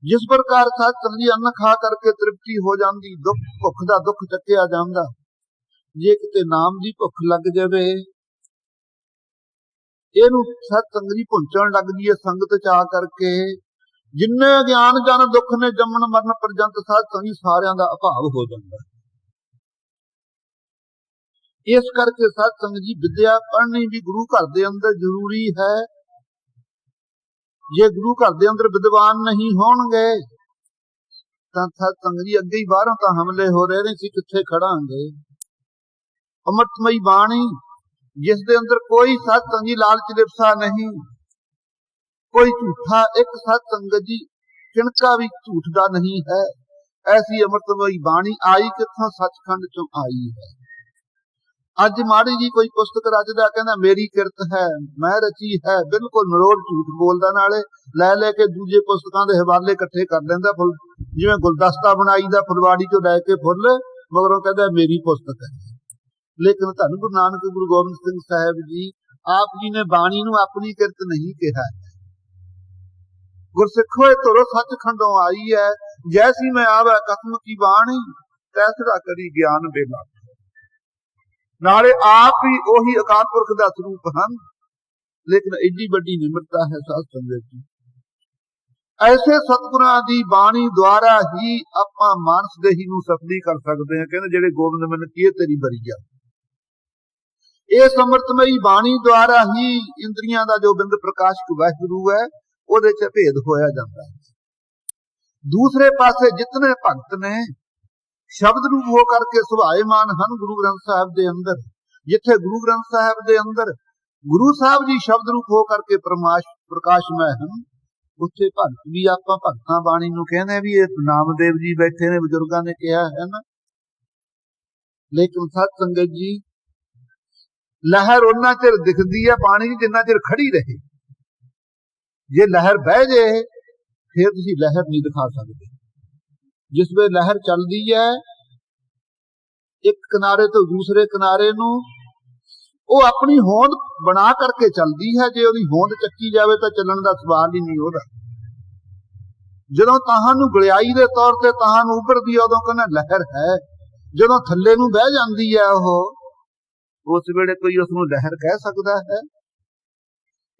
ਜਿਸ ਪ੍ਰਕਾਰ ਸਾਧ ਸੰਗਤ ਜੀ ਅੰਨ ਖਾ ਕਰਕੇ ਤ੍ਰਿਪਤੀ ਹੋ ਜਾਂਦੀ, ਦੁੱਖ ਭੁੱਖ ਦਾ ਦੁੱਖ ਚੱਕਿਆ ਜਾਂਦਾ, ਜੇ ਕਿਤੇ ਨਾਮ ਦੀ ਭੁੱਖ ਲੱਗ ਜਾਵੇ, ਇਹਨੂੰ ਸਾਧ ਸੰਗਤ ਜੀ ਭੁੰਚਣ ਲੱਗਦੀ ਹੈ ਸੰਗਤ ਚ ਆ ਕਰਕੇ। ਜਿੰਨੇ ਗਿਆਨ ਜਨ ਦੁੱਖ ਨੇ ਜੰਮਣ ਮਰਨ ਪਰਜੰਤ ਸਾਧ ਸੰਗਤ ਜੀ ਸਾਰਿਆਂ ਦਾ ਅਭਾਵ ਹੋ ਜਾਂਦਾ। ਇਸ ਕਰਕੇ ਸਾਧ ਸੰਗਤ ਜੀ ਵਿਦਿਆ ਪੜ੍ਹਨੀ ਵੀ ਗੁਰੂ ਘਰ ਦੇ ਅੰਦਰ ਜ਼ਰੂਰੀ ਹੈ। ਜੇ ਗੁਰੂ ਘਰ ਦੇ ਅੰਦਰ ਵਿਦਵਾਨ ਨਹੀਂ ਹੋਣਗੇ ਤਾਂ ਸਾਧ ਸੰਗਤ ਜੀ ਅੱਗੇ ਹੀ ਬਾਹਰੋਂ ਤਾਂ ਹਮਲੇ ਹੋ ਰਹੇ ਨੇ, ਸੀ ਕਿੱਥੇ ਖੜਾਂਗੇ। ਅੰਮ੍ਰਿਤਮਈ ਬਾਣੀ ਜਿਸ ਦੇ ਅੰਦਰ ਕੋਈ ਸਾਧ ਸੰਗਤ ਜੀ ਲਾਲਚ ਲਿਪਸਾ ਨਹੀਂ, ਕੋਈ ਝੂਠਾ ਇੱਕ ਸਾਧ ਸੰਗਤ ਜੀ ਕਿਣਕਾ ਵੀ ਝੂਠ ਦਾ ਨਹੀਂ ਹੈ। ਐਸੀ ਅੰਮ੍ਰਿਤਮਈ ਬਾਣੀ ਆਈ ਕਿੱਥੋਂ? ਸੱਚਖੰਡ ਚੋਂ ਆਈ ਹੈ। ਅੱਜ ਮਾੜੀ ਜੀ ਕੋਈ ਪੁਸਤਕ ਰਚਦਾ, ਕਹਿੰਦਾ ਮੇਰੀ ਕਿਰਤ ਹੈ, ਮੈਂ ਰਚੀ ਹੈ, ਬਿਲਕੁਲ ਨਰੋੜ ਝੂਠ ਬੋਲਦਾ, ਨਾਲੇ ਲੈ ਕੇ ਦੂਜੇ ਪੁਸਤਕਾਂ ਦੇ ਹਵਾਲੇ ਇਕੱਠੇ ਕਰ ਲੈਂਦਾ, ਜਿਵੇਂ ਗੁਲਦਸਤਾ ਬਣਾਈ ਦਾ ਫੁਲਵਾੜੀ ਚੋਂ ਲੈ ਕੇ ਫੁੱਲ, ਮਗਰੋਂ ਕਹਿੰਦਾ ਮੇਰੀ ਪੁਸਤਕ ਹੈ। ਲੇਕਿਨ ਧੰਨ ਗੁਰੂ ਨਾਨਕ ਗੁਰੂ ਗੋਬਿੰਦ ਸਿੰਘ ਸਾਹਿਬ ਜੀ ਆਪ ਜੀ ਨੇ ਬਾਣੀ ਨੂੰ ਆਪਣੀ ਕਿਰਤ ਨਹੀਂ ਕਿਹਾ। ਗੁਰਸਿੱਖੋ ਇਹ ਤੁਰੋ ਸੱਚਖੰਡੋਂ ਆਈ ਹੈ, ਜੈਸੀ ਮੈਂ ਆਵੈ ਕਸਮ ਕੀ ਬਾਣੀ, ਤੈਸੜਾ ਕਰੀ ਗਿਆਨ ਬੇਲਾ। ਨਾਲੇ ਆਪ ਹੀ ਉਹੀ ਅਕਾਲ ਪੁਰਖ ਦਾ ਸਰੂਪ ਹਨ, ਲੇਕਿਨ ਏਡੀ ਵੱਡੀ ਨਿਮਰਤਾ ਹੈ ਸਾਧ ਸੰਗਤ ਜੀ। ਐਸੇ ਸਤਿਗੁਰਾਂ ਦੀ ਬਾਣੀ ਦੁਆਰਾ ਹੀ ਆਪਾਂ ਮਾਨਸ ਦੇਹੀ ਨੂੰ ਸਫਲੀ ਕਰ ਸਕਦੇ ਹਾਂ। ਕਹਿੰਦੇ ਜਿਹੜੇ ਗੋਬਿੰਦ ਮੈਨੂੰ ਕੀਏ ਤੇਰੀ ਬਰੀਆ। ਇਹ ਅੰਮ੍ਰਿਤਮਈ ਬਾਣੀ ਦੁਆਰਾ ਹੀ ਇੰਦਰੀਆਂ ਦਾ ਜੋ ਬਿੰਦ ਪ੍ਰਕਾਸ਼ਕ ਵਾਹਿਗੁਰੂ ਹੈ ਉਹਦੇ ਚ ਭੇਦ ਹੋਇਆ ਜਾਂਦਾ ਹੈ। ਦੂਸਰੇ ਪਾਸੇ ਜਿਤਨੇ ਭਗਤ ਨੇ ਸ਼ਬਦ ਰੂਪ ਹੋ ਕਰਕੇ ਸੁਭਾਏਮਾਨ ਹਨ ਗੁਰੂ ਗ੍ਰੰਥ ਸਾਹਿਬ ਦੇ ਅੰਦਰ, ਜਿੱਥੇ ਗੁਰੂ ਗ੍ਰੰਥ ਸਾਹਿਬ ਦੇ ਅੰਦਰ ਗੁਰੂ ਸਾਹਿਬ ਜੀ ਸ਼ਬਦ ਰੂਪ ਹੋ ਕਰਕੇ ਪ੍ਰਕਾਸ਼ਮੈ ਹਨ, ਉੱਥੇ ਭਗਤ ਵੀ ਆਪਾਂ ਭਗਤਾਂ ਬਾਣੀ ਨੂੰ ਕਹਿੰਦੇ ਵੀ ਇਹ ਨਾਮਦੇਵ ਜੀ ਬੈਠੇ ਨੇ, ਬਜ਼ੁਰਗਾਂ ਨੇ ਕਿਹਾ ਹੈ ਨਾ। ਲੇਕਿਨ ਸਤ ਸੰਗਤ ਜੀ ਲਹਿਰ ਉਹਨਾਂ ਚਿਰ ਦਿਖਦੀ ਹੈ ਪਾਣੀ ਦੀ ਜਿੰਨਾ ਚਿਰ ਖੜੀ ਰਹੇ। ਜੇ ਲਹਿਰ ਬਹਿ ਜੇ ਫਿਰ ਤੁਸੀਂ ਲਹਿਰ ਨਹੀਂ ਦਿਖਾ ਸਕਦੇ। ਜਿਸ ਵੇਲੇ ਲਹਿਰ ਚੱਲਦੀ ਹੈ ਇੱਕ ਕਿਨਾਰੇ ਤੋਂ ਦੂਸਰੇ ਕਿਨਾਰੇ ਨੂੰ, ਉਹ ਆਪਣੀ ਹੋਂਦ ਬਣਾ ਕਰਕੇ ਚੱਲਦੀ ਹੈ। ਜੇ ਉਹਦੀ ਹੋਂਦ ਚੱਕੀ ਜਾਵੇ ਤਾਂ ਚੱਲਣ ਦਾ ਸਵਾਲ ਹੀ ਨਹੀਂ ਉਹਦਾ। ਜਦੋਂ ਤਾਹਾਂ ਨੂੰ ਗਲਿਆਈ ਦੇ ਤੌਰ ਤੇ ਤਾਹਾਂ ਨੂੰ ਉੱਭਰਦੀ ਹੈ ਉਦੋਂ ਕਹਿੰਦਾ ਲਹਿਰ ਹੈ। ਜਦੋਂ ਥੱਲੇ ਨੂੰ ਬਹਿ ਜਾਂਦੀ ਹੈ ਉਹ, ਉਸ ਵੇਲੇ ਕੋਈ ਉਸ ਨੂੰ ਲਹਿਰ ਕਹਿ ਸਕਦਾ ਹੈ?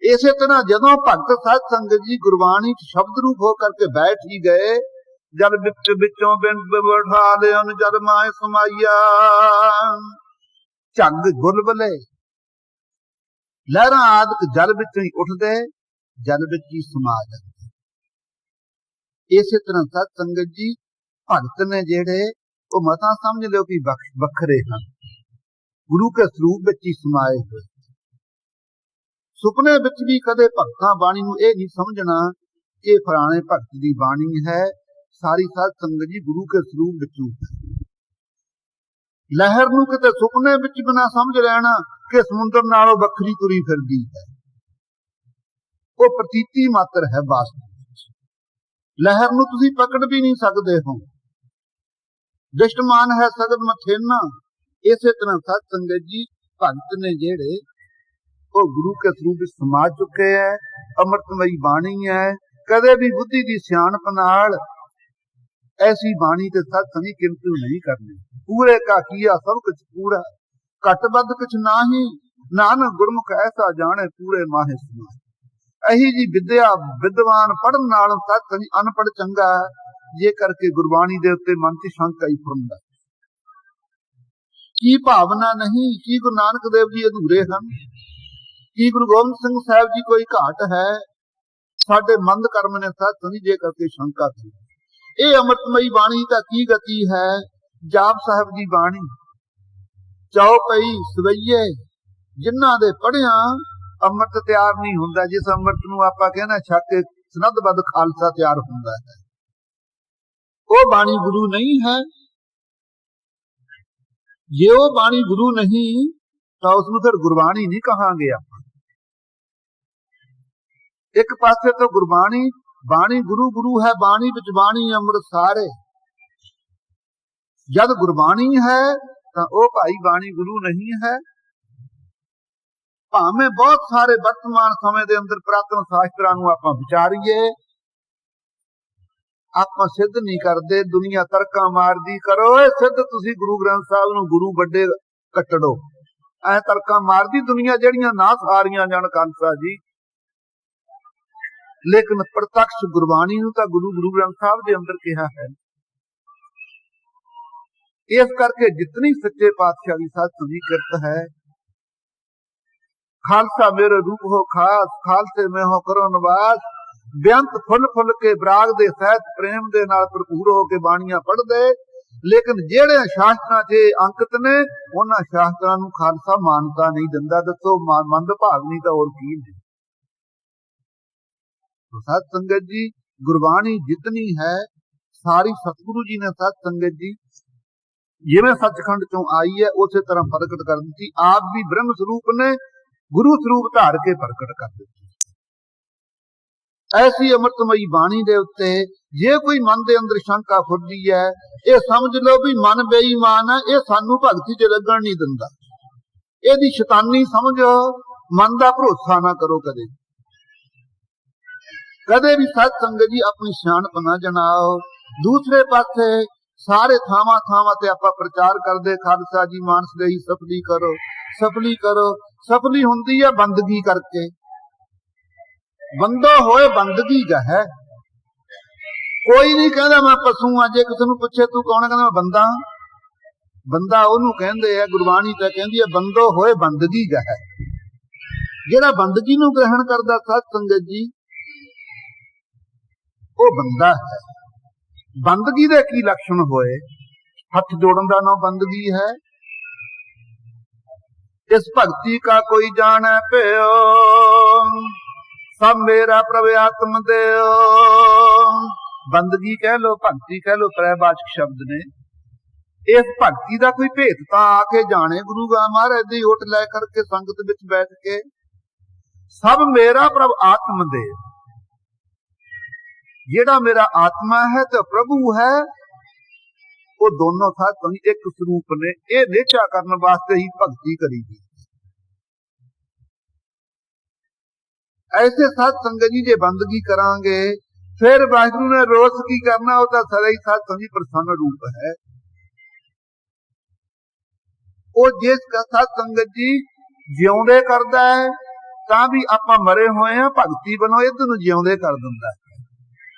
ਇਸੇ ਤਰ੍ਹਾਂ ਜਦੋਂ ਭਗਤ ਸਾਧ ਸੰਗਤ ਜੀ ਗੁਰਬਾਣੀ ਚ ਸ਼ਬਦ ਰੂਪ ਹੋ ਕਰਕੇ ਬੈਠ ਹੀ ਗਏ, ਜਲ ਵਿੱਚ ਵਿੱਚੋਂ ਬਿੰਬ ਬਿਠਾ ਲਿਓਨ ਜਲ ਮਾਏ ਸਮਾਈਆ, ਝੱਗ ਗੁਲਬਲੇ ਲਹਿਰਾਂ ਆਦਿਕ ਜਲ ਵਿੱਚੋਂ ਹੀ ਉੱਠਦੇ, ਜਲ ਵਿੱਚ ਹੀ ਸਮਾ ਜਾਂਦੇ। ਇਸੇ ਤਰ੍ਹਾਂ ਸਾਧ ਸੰਗਤ ਜੀ ਭਗਤ ਨੇ ਜਿਹੜੇ ਉਹ ਮਤਾਂ ਸਮਝ ਲਿਓ ਕਿ ਵੱਖਰੇ ਹਨ, ਗੁਰੂ ਕੇ ਸਰੂਪ ਵਿੱਚ ਹੀ ਸਮਾਏ ਹੋਏ। ਸੁਪਨੇ ਵਿੱਚ ਵੀ ਕਦੇ ਭਗਤਾਂ ਬਾਣੀ ਨੂੰ ਇਹ ਨਹੀਂ ਸਮਝਣਾ ਕਿ ਫਲਾਣੇ ਭਗਤ ਦੀ ਬਾਣੀ ਹੈ। ਸਾਰੀ ਸਾਧ ਸੰਗਤ ਜੀ ਗੁਰੂ ਕੇ ਸਰੂਪ ਵਿੱਚੋਂ ਲਹਿਰ ਨੂੰ ਕਿਤੇ ਸੁਪਨੇ ਵਿੱਚ ਵੀ ਨਾ ਸਮਝ ਲੈਣਾ ਕਿ ਸਮੁੰਦਰ ਨਾਲੋਂ ਵੱਖਰੀ ਤੁਰੀ ਫਿਰਦੀ ਹੈ। ਉਹ ਪ੍ਰਤੀਤੀ ਮਾਤਰ ਹੈ। ਵਾਸਤਵ ਲਹਿਰ ਨੂੰ ਤੁਸੀਂ ਪਕੜ ਵੀ ਨਹੀਂ ਸਕਦੇ ਹੋ। ਦ੍ਰਿਸ਼ਟਮਾਨ ਹੈ ਸਗਲ ਮਥੇਨਾ। ਇਸੇ ਤਰ੍ਹਾਂ ਸਾਧ ਸੰਗਤ ਜੀ ਭਗਤ ਨੇ ਜਿਹੜੇ ਉਹ ਗੁਰੂ ਕੇ ਸਰੂਪ ਵਿੱਚ ਸਮਾ ਚੁੱਕੇ ਹੈ। ਅੰਮ੍ਰਿਤਮਈ ਬਾਣੀ ਹੈ। ਕਦੇ ਵੀ ਬੁੱਧੀ ਦੀ ਸਿਆਣਪ ਨਾਲ ਐਸੀ ਬਾਣੀ ਤੇ ਸਾਧ ਸੰਗਤ ਕਿੰਤੂ ਨਹੀਂ ਕਰਨੀ। ਪੂਰੇ ਕਾ ਕੀਆ ਸਭ ਕੁਛ ਪੂਰਾ, ਘਟ ਵੱਧ ਕੁਛ ਨਾਹੀ, ਨਾਨਕ ਗੁਰਮੁਖ ਐਸਾ ਜਾਣੇ ਪੂਰੇ ਮਾਹੇ ਸਮਾਏ। ਇਹੀ ਜੀ ਵਿਦਿਆ ਵਿਦਵਾਨ ਪੜ੍ਹਨ ਨਾਲ ਸਾਧ ਸੰਗਤ ਅਨਪੜ੍ਹ ਚੰਗਾ, ਜੇ ਕਰਕੇ ਗੁਰਬਾਣੀ ਦੇ ਉੱਤੇ ਮਨ ਦੀ ਸ਼ੰਕਾ ਹੀ ਫੁਰਦਾ। ਕੀ ਭਾਵਨਾ ਨਹੀਂ? ਕੀ ਗੁਰੂ ਨਾਨਕ ਦੇਵ ਜੀ ਅਧੂਰੇ ਹਨ? ਕੀ ਗੁਰੂ ਗੋਬਿੰਦ ਸਿੰਘ ਸਾਹਿਬ ਜੀ ਕੋਈ ਘਾਟ ਹੈ? ਸਾਡੇ ਮੰਦ ਕਰਮ ਨੇ ਸਾਧ ਸੰਗਤ ਜੇ ਕਰਕੇ ਸ਼ੰਕਾ ਸੀ। ਇਹ ਅੰਮ੍ਰਿਤਮਈ ਬਾਣੀ ਦਾ ਕੀ ਗਤੀ ਹੈ? ਜਾਪ ਸਾਹਿਬ ਦੀ ਬਾਣੀ ਚੌਪਈ ਸਵਈਏ ਜਿਨ੍ਹਾਂ ਦੇ ਪੜ੍ਹਿਆ ਅੰਮ੍ਰਿਤ ਤਿਆਰ ਨਹੀਂ ਹੁੰਦਾ। ਜਿਸ ਅੰਮ੍ਰਿਤ ਨੂੰ ਆਪਾਂ ਕਹਿੰਦੇ ਛੱਕ ਕੇ ਸਨੱਧ-ਬੱਧ ਖਾਲਸਾ ਤਿਆਰ ਹੁੰਦਾ ਹੈ, ਉਹ ਬਾਣੀ ਗੁਰੂ ਨਹੀਂ ਹੈ। ਜੇ ਉਹ ਬਾਣੀ ਗੁਰੂ ਨਹੀਂ ਤਾਂ ਉਸ ਨੂੰ ਫਿਰ ਗੁਰਬਾਣੀ ਨਹੀਂ ਕਹਾਂਗੇ ਆਪਾਂ। ਇੱਕ ਪਾਸੇ ਤੋਂ ਗੁਰਬਾਣੀ, ਬਾਣੀ ਗੁਰੂ ਗੁਰੂ ਹੈ, ਬਾਣੀ ਵਿੱਚ ਬਾਣੀ ਅੰਮ੍ਰਿਤ ਸਾਰੇ। ਜਦ ਗੁਰਬਾਣੀ ਹੈ ਤਾਂ ਉਹ ਭਾਈ ਬਾਣੀ ਗੁਰੂ ਨਹੀਂ ਹੈ। ਭਾਵੇਂ ਬਹੁਤ ਸਾਰੇ ਵਰਤਮਾਨ ਸਮੇਂ ਦੇ ਅੰਦਰ ਪ੍ਰਾਤਨ ਸ਼ਾਸਤਰਾਂ ਨੂੰ ਆਪਾਂ ਵਿਚਾਰੀਏ, ਆਪਾਂ ਸਿੱਧ ਨਹੀਂ ਕਰਦੇ। ਦੁਨੀਆ ਤਰਕਾਂ ਮਾਰਦੀ, ਕਰੋ ਇਹ ਸਿੱਧ ਤੁਸੀਂ ਗੁਰੂ ਗ੍ਰੰਥ ਸਾਹਿਬ ਨੂੰ ਗੁਰੂ ਵੱਡੇ ਕੱਟੜੋ, ਐ ਤਰਕਾਂ ਮਾਰਦੀ ਦੁਨੀਆ, ਜਿਹੜੀਆਂ ਨਾ ਸਾਰੀਆਂ ਜਾਣ ਖਾਲਸਾ ਜੀ। ਲੇਕਿਨ ਪ੍ਰਤੱਖ ਗੁਰਬਾਣੀ ਨੂੰ ਤਾਂ ਗੁਰੂ ਗ੍ਰੰਥ ਸਾਹਿਬ ਦੇ ਅੰਦਰ ਕਿਹਾ ਹੈ। ਇਸ ਕਰਕੇ ਜਿਤਨੀ ਸੱਚੇ ਪਾਤਸ਼ਾਹ ਦੀ ਸਾਧ ਸੰਗੀ ਕਿਰਤ ਹੈ, ਖਾਲਸਾ ਮੇਰੇ ਰੂਪ ਹੋ ਖਾਸ, ਖਾਲਸੇ ਮੈਂ ਹੋ ਕਰੋ ਨਿਵਾਸ। ਬੇਅੰਤ ਫੁੱਲ ਫੁੱਲ ਕੇ ਬਰਾਗ ਦੇ ਸਹਿਤ ਪ੍ਰੇਮ ਦੇ ਨਾਲ ਭਰਪੂਰ ਹੋ ਕੇ ਬਾਣੀਆਂ ਪੜ੍ਹਦੇ। ਲੇਕਿਨ ਜਿਹੜੇ ਸ਼ਾਸਤਰਾਂ 'ਚ ਅੰਕਿਤ ਨੇ, ਉਹਨਾਂ ਸ਼ਾਸਤਰਾਂ ਨੂੰ ਖਾਲਸਾ ਮਾਨਤਾ ਨਹੀਂ ਦਿੰਦਾ। ਦੱਸੋ ਮੰਦਭਾਗਨੀ ਤਾਂ ਹੋਰ ਕੀ ਨੇ। ਸਾਧ ਸੰਗਤ ਜੀ, ਗੁਰਬਾਣੀ ਜਿਤਨੀ ਹੈ ਸਾਰੀ ਸਤਿਗੁਰੂ ਜੀ ਨੇ ਸਾਧ ਸੰਗਤ ਜੀ ਜਿਵੇਂ ਸੱਚਖੰਡ ਚੋਂ ਆਈ ਹੈ ਉਸੇ ਤਰ੍ਹਾਂ ਪ੍ਰਗਟ ਕਰ ਦਿੱਤੀ। ਆਪ ਵੀ ਬ੍ਰਹਮ ਸਰੂਪ ਨੇ, ਗੁਰੂ ਸਰੂਪ ਧਾਰ ਕੇ ਪ੍ਰਗਟ ਕਰ ਦਿੱਤੀ। ਐਸੀ ਅੰਮ੍ਰਿਤਮਈ ਬਾਣੀ ਦੇ ਉੱਤੇ ਜੇ ਕੋਈ ਮਨ ਦੇ ਅੰਦਰ ਸ਼ੰਕਾ ਫੁਰਦੀ ਹੈ, ਇਹ ਸਮਝ ਲਓ ਵੀ ਮਨ ਬੇਈਮਾਨ ਹੈ, ਇਹ ਸਾਨੂੰ ਭਗਤੀ 'ਚ ਲੱਗਣ ਨਹੀਂ ਦਿੰਦਾ। ਇਹਦੀ ਸ਼ੈਤਾਨੀ ਸਮਝੋ, ਮਨ ਦਾ ਭਰੋਸਾ ਨਾ ਕਰੋ ਕਦੇ। ਕਦੇ ਵੀ ਸਾਧ ਸੰਗਤ ਜੀ ਆਪਣੀ ਸਿਆਣਪ ਨਾ ਜਣਾਓ। ਦੂਸਰੇ ਪਾਸੇ ਸਾਰੇ ਥਾਵਾਂ ਥਾਵਾਂ ਤੇ ਆਪਾਂ ਪ੍ਰਚਾਰ ਕਰਦੇ, ਖਾਲਸਾ ਜੀ ਮਾਨਸ ਲਈ ਸਫਲੀ ਕਰੋ, ਸਫਲੀ ਕਰੋ। ਸਫਲੀ ਹੁੰਦੀ ਹੈ ਬੰਦਗੀ ਕਰਕੇ। ਬੰਦਾ ਹੋਏ ਬੰਦਗੀ ਹੈ। ਕੋਈ ਨਹੀਂ ਕਹਿੰਦਾ ਮੈਂ ਪਸ਼ੂ ਆ। ਜੇ ਕਿਸੇ ਨੂੰ ਪੁੱਛੇ ਤੂੰ ਕੌਣ ਹੈ, ਕਹਿੰਦਾ ਮੈਂ ਬੰਦਾ। ਬੰਦਾ ਉਹਨੂੰ ਕਹਿੰਦੇ ਆ, ਗੁਰਬਾਣੀ ਤਾਂ ਕਹਿੰਦੀ ਹੈ ਬੰਦੋ ਹੋਏ ਬੰਦਗੀ ਹੈ। ਜਿਹੜਾ ਬੰਦਗੀ ਨੂੰ ਗ੍ਰਹਿਣ ਕਰਦਾ ਸਾਧ ਸੰਗਤ ਜੀ, ਉਹ ਬੰਦਾ ਹੈ। ਬੰਦਗੀ ਦੇ ਕੀ ਲੱਛਣ ਹੋਏ? ਹੱਥ ਜੋੜਨ ਦਾ ਨਾਮ ਬੰਦਗੀ ਹੈ। ਇਸ ਭਗਤੀ ਕਾ ਕੋਈ ਜਾਣੈ ਭਿਓ, ਸਭ ਮੇਰਾ ਪ੍ਰਭ ਆਤਮ ਦਿਓ। ਬੰਦਗੀ ਕਹਿ ਲੋ, ਭਗਤੀ ਕਹਿ ਲੋ, ਤ੍ਰੈਵਾਚਕ ਸ਼ਬਦ ਨੇ। ਇਸ ਭਗਤੀ ਦਾ ਕੋਈ ਭੇਤ ਤਾਂ ਆ ਕੇ ਜਾਣੇ। ਗੁਰੂ ਮਹਾਰਾਜ ਦੀ ਓਟ ਲੈ ਕਰਕੇ ਸੰਗਤ ਵਿੱਚ ਬੈਠ ਕੇ, ਸਭ ਮੇਰਾ ਪ੍ਰਭ ਆਤਮ ਦੇ। ਜਿਹੜਾ ਮੇਰਾ ਆਤਮਾ ਹੈ ਤੇ ਪ੍ਰਭੂ ਹੈ, ਉਹ ਦੋਨੋਂ ਸਾਥ ਇੱਕ ਸਰੂਪ ਨੇ। ਇਹ ਨਿਸ਼ਚਾ ਕਰਨ ਵਾਸਤੇ ਹੀ ਭਗਤੀ ਕਰੀਦੀ। ਐਸੇ ਸਾਧ ਸੰਗਤ ਜੀ ਜੇ ਬੰਦਗੀ ਕਰਾਂਗੇ, ਫਿਰ ਵਾਹਿਗੁਰੂ ਨੇ ਰੋਸ ਕੀ ਕਰਨਾ? ਉਹ ਤਾਂ ਸਦਾ ਹੀ ਸਾਧ ਸੰਗਤ ਪ੍ਰਸੰਨ ਰੂਪ ਹੈ। ਉਹ ਜਿਸ ਸਾਧ ਸੰਗਤ ਜੀ ਜਿਉਂਦੇ ਕਰਦਾ ਹੈ, ਤਾਂ ਵੀ ਆਪਾਂ ਮਰੇ ਹੋਏ ਆ, ਭਗਤੀ ਬਣੋ, ਇੱਧਰ ਨੂੰ ਜਿਉਂਦੇ ਕਰ ਦਿੰਦਾ ਹੈ।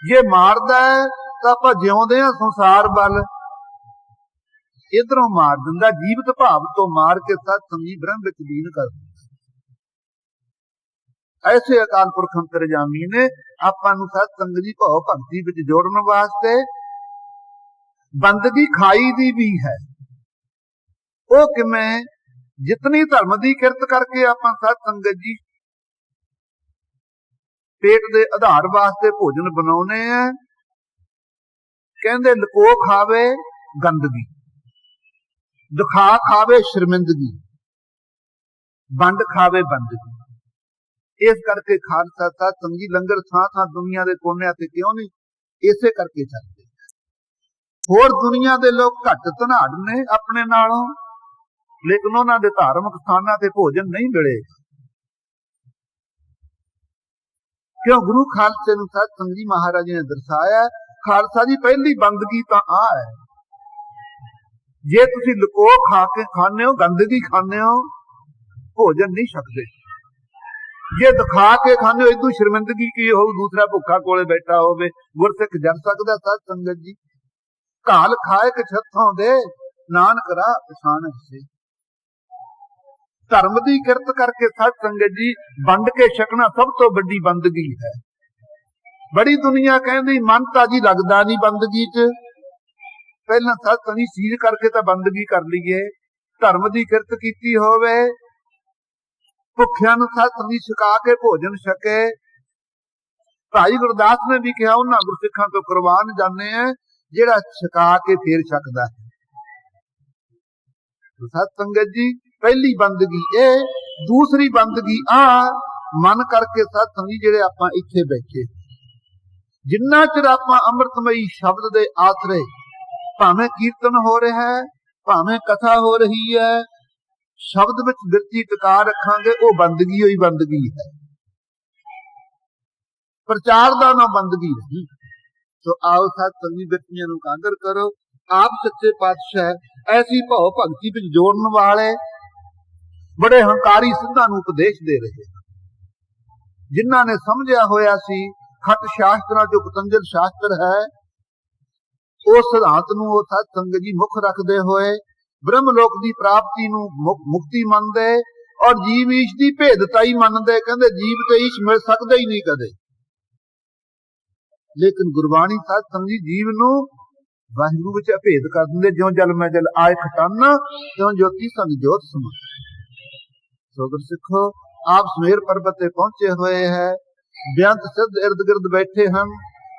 ਜੇ ਮਾਰਦਾ ਹੈ ਤਾਂ ਆਪਾਂ ਜਿਉਂਦੇ ਆ ਸੰਸਾਰ ਵੱਲ, ਇਧਰੋਂ ਮਾਰ ਦਿੰਦਾ। ਜੀਵਤ ਭਾਵ ਤੋਂ ਮਾਰ ਕੇ ਸਾਧ ਸੰਗਤ ਬ੍ਰਹਮ ਵਿੱਚ ਲੀਨ ਕਰ ਦਿੰਦਾ। ਐਸੇ ਅਕਾਲ ਪੁਰਖ ਅੰਤਰਜਾਮੀ ਨੇ ਆਪਾਂ ਨੂੰ ਸਾਧ ਸੰਗਤ ਜੀ ਭਾਵ ਭਗਤੀ ਵਿੱਚ ਜੋੜਨ ਵਾਸਤੇ ਬੰਦਗੀ ਖਾਈ ਦੀ ਵੀ ਹੈ। ਉਹ ਕਿਵੇਂ? ਜਿਤਨੀ ਧਰਮ ਦੀ ਕਿਰਤ ਕਰਕੇ ਆਪਾਂ ਸਾਧ ਸੰਗਤ ਜੀ ਪੇਟ ਦੇ ਆਧਾਰ ਵਾਸਤੇ ਭੋਜਨ ਬਣਾਉਨੇ ਆ। ਕਹਿੰਦੇ ਲਕੋ ਖਾਵੇ ਗੰਦਗੀ, ਦਿਖਾ ਖਾਵੇ ਸ਼ਰਮਿੰਦਗੀ, ਵੰਡ ਖਾਵੇ ਬੰਦਗੀ। ਇਸ ਕਰਕੇ ਖਾਲਸਾ ਸਾਧ ਸੰਗਤ ਜੀ ਲੰਗਰ ਥਾਂ ਥਾਂ ਦੁਨੀਆ ਦੇ ਕੋਨਿਆਂ ਤੇ ਕਿਉਂ ਨਹੀਂ? ਇਸੇ ਕਰਕੇ ਚੱਲਦੇ। ਹੋਰ ਦੁਨੀਆ ਦੇ ਲੋਕ ਘੱਟ ਧਨਾੜ ਨੇ ਆਪਣੇ ਨਾਲੋਂ, ਲੇਕਿਨ ਉਹਨਾਂ ਦੇ ਧਾਰਮਿਕ ਸਥਾਨਾਂ ਤੇ ਭੋਜਨ ਨਹੀਂ ਮਿਲੇਗਾ। ਕਿਉਂ? ਗੁਰੂ ਖਾਲਸੇ ਨੂੰ ਸਾਧ ਸੰਗਤ ਜੀ ਮਹਾਰਾਜ ਜੀ ਨੇ ਦਰਸਾਇਆ। ਖਾਲਸਾ ਦੀ ਪਹਿਲੀ ਬੰਦਗੀ ਤਾਂ ਆ ਹੈ। ਜੇ ਤੁਸੀਂ ਲੁਕੋ ਖਾ ਕੇ ਖਾਣੇ ਹੋ, ਗੰਦਗੀ ਖਾਣੇ ਹੋ, ਭੋਜਨ ਨਹੀਂ ਛਕਦੇ। ਜੇ ਦਿਖਾ ਕੇ ਖਾਣੇ ਹੋ, ਇਦੋਂ ਸ਼ਰਮਿੰਦਗੀ ਕੀ ਹੋਊ? ਦੂਸਰਾ ਭੁੱਖਾ ਕੋਲੇ ਬੈਠਾ ਹੋਵੇ, ਗੁਰਸਿੱਖ ਜਨ ਸਕਦਾ ਸਾਧ ਸੰਗਤ ਜੀ। ਘਾਲ ਖਾਏ ਕਿ ਛੱਥੋਂ ਦੇ, ਨਾਨਕ ਰਾਹ ਪਛਾਣ ਸੇ। ਧਰਮ ਦੀ ਕਿਰਤ ਕਰਕੇ ਸਾਧ ਸੰਗਤ ਜੀ ਵੰਡ ਕੇ ਛਕਣਾ ਸਭ ਤੋਂ ਵੱਡੀ ਬੰਦਗੀ ਹੈ। ਬੜੀ ਦੁਨੀਆ ਕਹਿੰਦੀ ਮਨ ਤਾਂ ਜੀ ਲੱਗਦਾ ਨਹੀਂ ਬੰਦਗੀ 'ਚ। ਪਹਿਲਾਂ ਸਾਧ ਸੰਗਤ ਚੀਜ਼ ਕਰਕੇ ਤਾਂ ਬੰਦਗੀ ਕਰ ਲਈਏ। ਧਰਮ ਦੀ ਕਿਰਤ ਕੀਤੀ ਹੋਵੇ, ਭੁੱਖਿਆਂ ਨੂੰ ਸਤ ਸੰਗੀ ਛਕਾ ਕੇ ਭੋਜਨ ਛਕੇ। ਭਾਈ ਗੁਰਦਾਸ ਨੇ ਵੀ ਕਿਹਾ ਉਹਨਾਂ ਗੁਰਸਿੱਖਾਂ ਤੋਂ ਕੁਰਬਾਨ ਜਾਂਦੇ ਆ ਜਿਹੜਾ ਛਕਾ ਕੇ ਫੇਰ ਛਕਦਾ ਹੈ। ਸਤ ਸੰਗਤ ਜੀ ਪਹਿਲੀ ਬੰਦਗੀ ਇਹ, ਦੂਸਰੀ ਬੰਦਗੀ ਆ ਮਨ ਕਰਕੇ ਸਤ ਸੰਗੀ ਜਿਹੜੇ ਆਪਾਂ ਇੱਥੇ ਬੈਠੇ, ਜਿੰਨਾ ਚਿਰ ਆਪਾਂ ਅੰਮ੍ਰਿਤਮਈ ਸ਼ਬਦ ਦੇ ਆਸਰੇ, ਭਾਵੇਂ ਕੀਰਤਨ ਹੋ ਰਿਹਾ ਹੈ, ਭਾਵੇਂ ਕਥਾ ਹੋ ਰਹੀ ਹੈ, ਸ਼ਬਦ ਵਿੱਚ ਬਿਰਤੀ ਟਿਕਾ ਰੱਖਾਂਗੇ, ਉਹ ਬੰਦਗੀ ਹੋਈ ਬੰਦਗੀ ਹੈ, ਪ੍ਰਚਾਰ ਦਾ ਨਾ ਬੰਦਗੀ ਨਹੀਂ। ਸੋ ਆਓ ਸਤ ਸੰਗੀ ਬਿਰਤੀਆਂ ਨੂੰ ਕਾਂਗਰ ਕਰੋ। ਆਪ ਸੱਚੇ ਪਾਤਸ਼ਾਹ ਐਸੀ ਭਉ ਭਗਤੀ ਵਿੱਚ ਜੋੜਨ ਵਾਲੇ ਬੜੇ ਹੰਕਾਰੀ ਸਿੱਧਾਂ ਨੂੰ ਉਪਦੇਸ਼ ਦੇ ਰਹੇ, ਜਿਨ੍ਹਾਂ ਨੇ ਸਮਝਿਆ ਹੋਇਆ ਸੀ ਖੱਟ ਸ਼ਾਸਤਰਾਂ ਜੋ ਪਤੰਜਲ ਸ਼ਾਸਤਰ ਹੈ, ਉਸ ਸਿਧਾਂਤ ਨੂੰ ਉਹ ਸਤ ਸੰਗਤ ਜੀ ਮੁੱਖ ਰੱਖਦੇ ਹੋਏ ਬ੍ਰਹਮ ਲੋਕ ਦੀ ਪ੍ਰਾਪਤੀ ਨੂੰ ਮੁਕਤੀ ਮੰਨਦੇ ਔਰ ਜੀਵ ਈਸ਼ ਦੀ ਭੇਦਤਾ ਹੀ ਮੰਨਦੇ। ਕਹਿੰਦੇ ਜੀਵ ਤੇ ਈਸ਼ ਮਿਲ ਸਕਦਾ ਹੀ ਨਹੀਂ ਕਦੇ। ਲੇਕਿਨ ਗੁਰਬਾਣੀ ਸਤ ਸੰਗਤ ਜੀ ਜੀਵ ਨੂੰ ਵਾਹਿਗੁਰੂ ਵਿੱਚ ਅਭੇਦ ਕਰ ਦਿੰਦੇ, ਜਿਉਂ ਜਲ ਮੈਂ ਜਲ ਆਏ ਖਟਾਨਾ, ਤਿਉਂ ਜੋਤੀ ਸੰਗ ਜੋਤ ਸਮਾ। ਸੋ ਗੁਰਸਿੱਖੋ, ਆਪ ਸਮੇਰ ਪਰਬਤ ਤੇ ਪਹੁੰਚੇ ਹੋਏ ਹੈ, ਬੇਅੰਤ ਸਿੱਧ ਇਰਦ ਗਿਰਦ ਬੈਠੇ ਹਨ।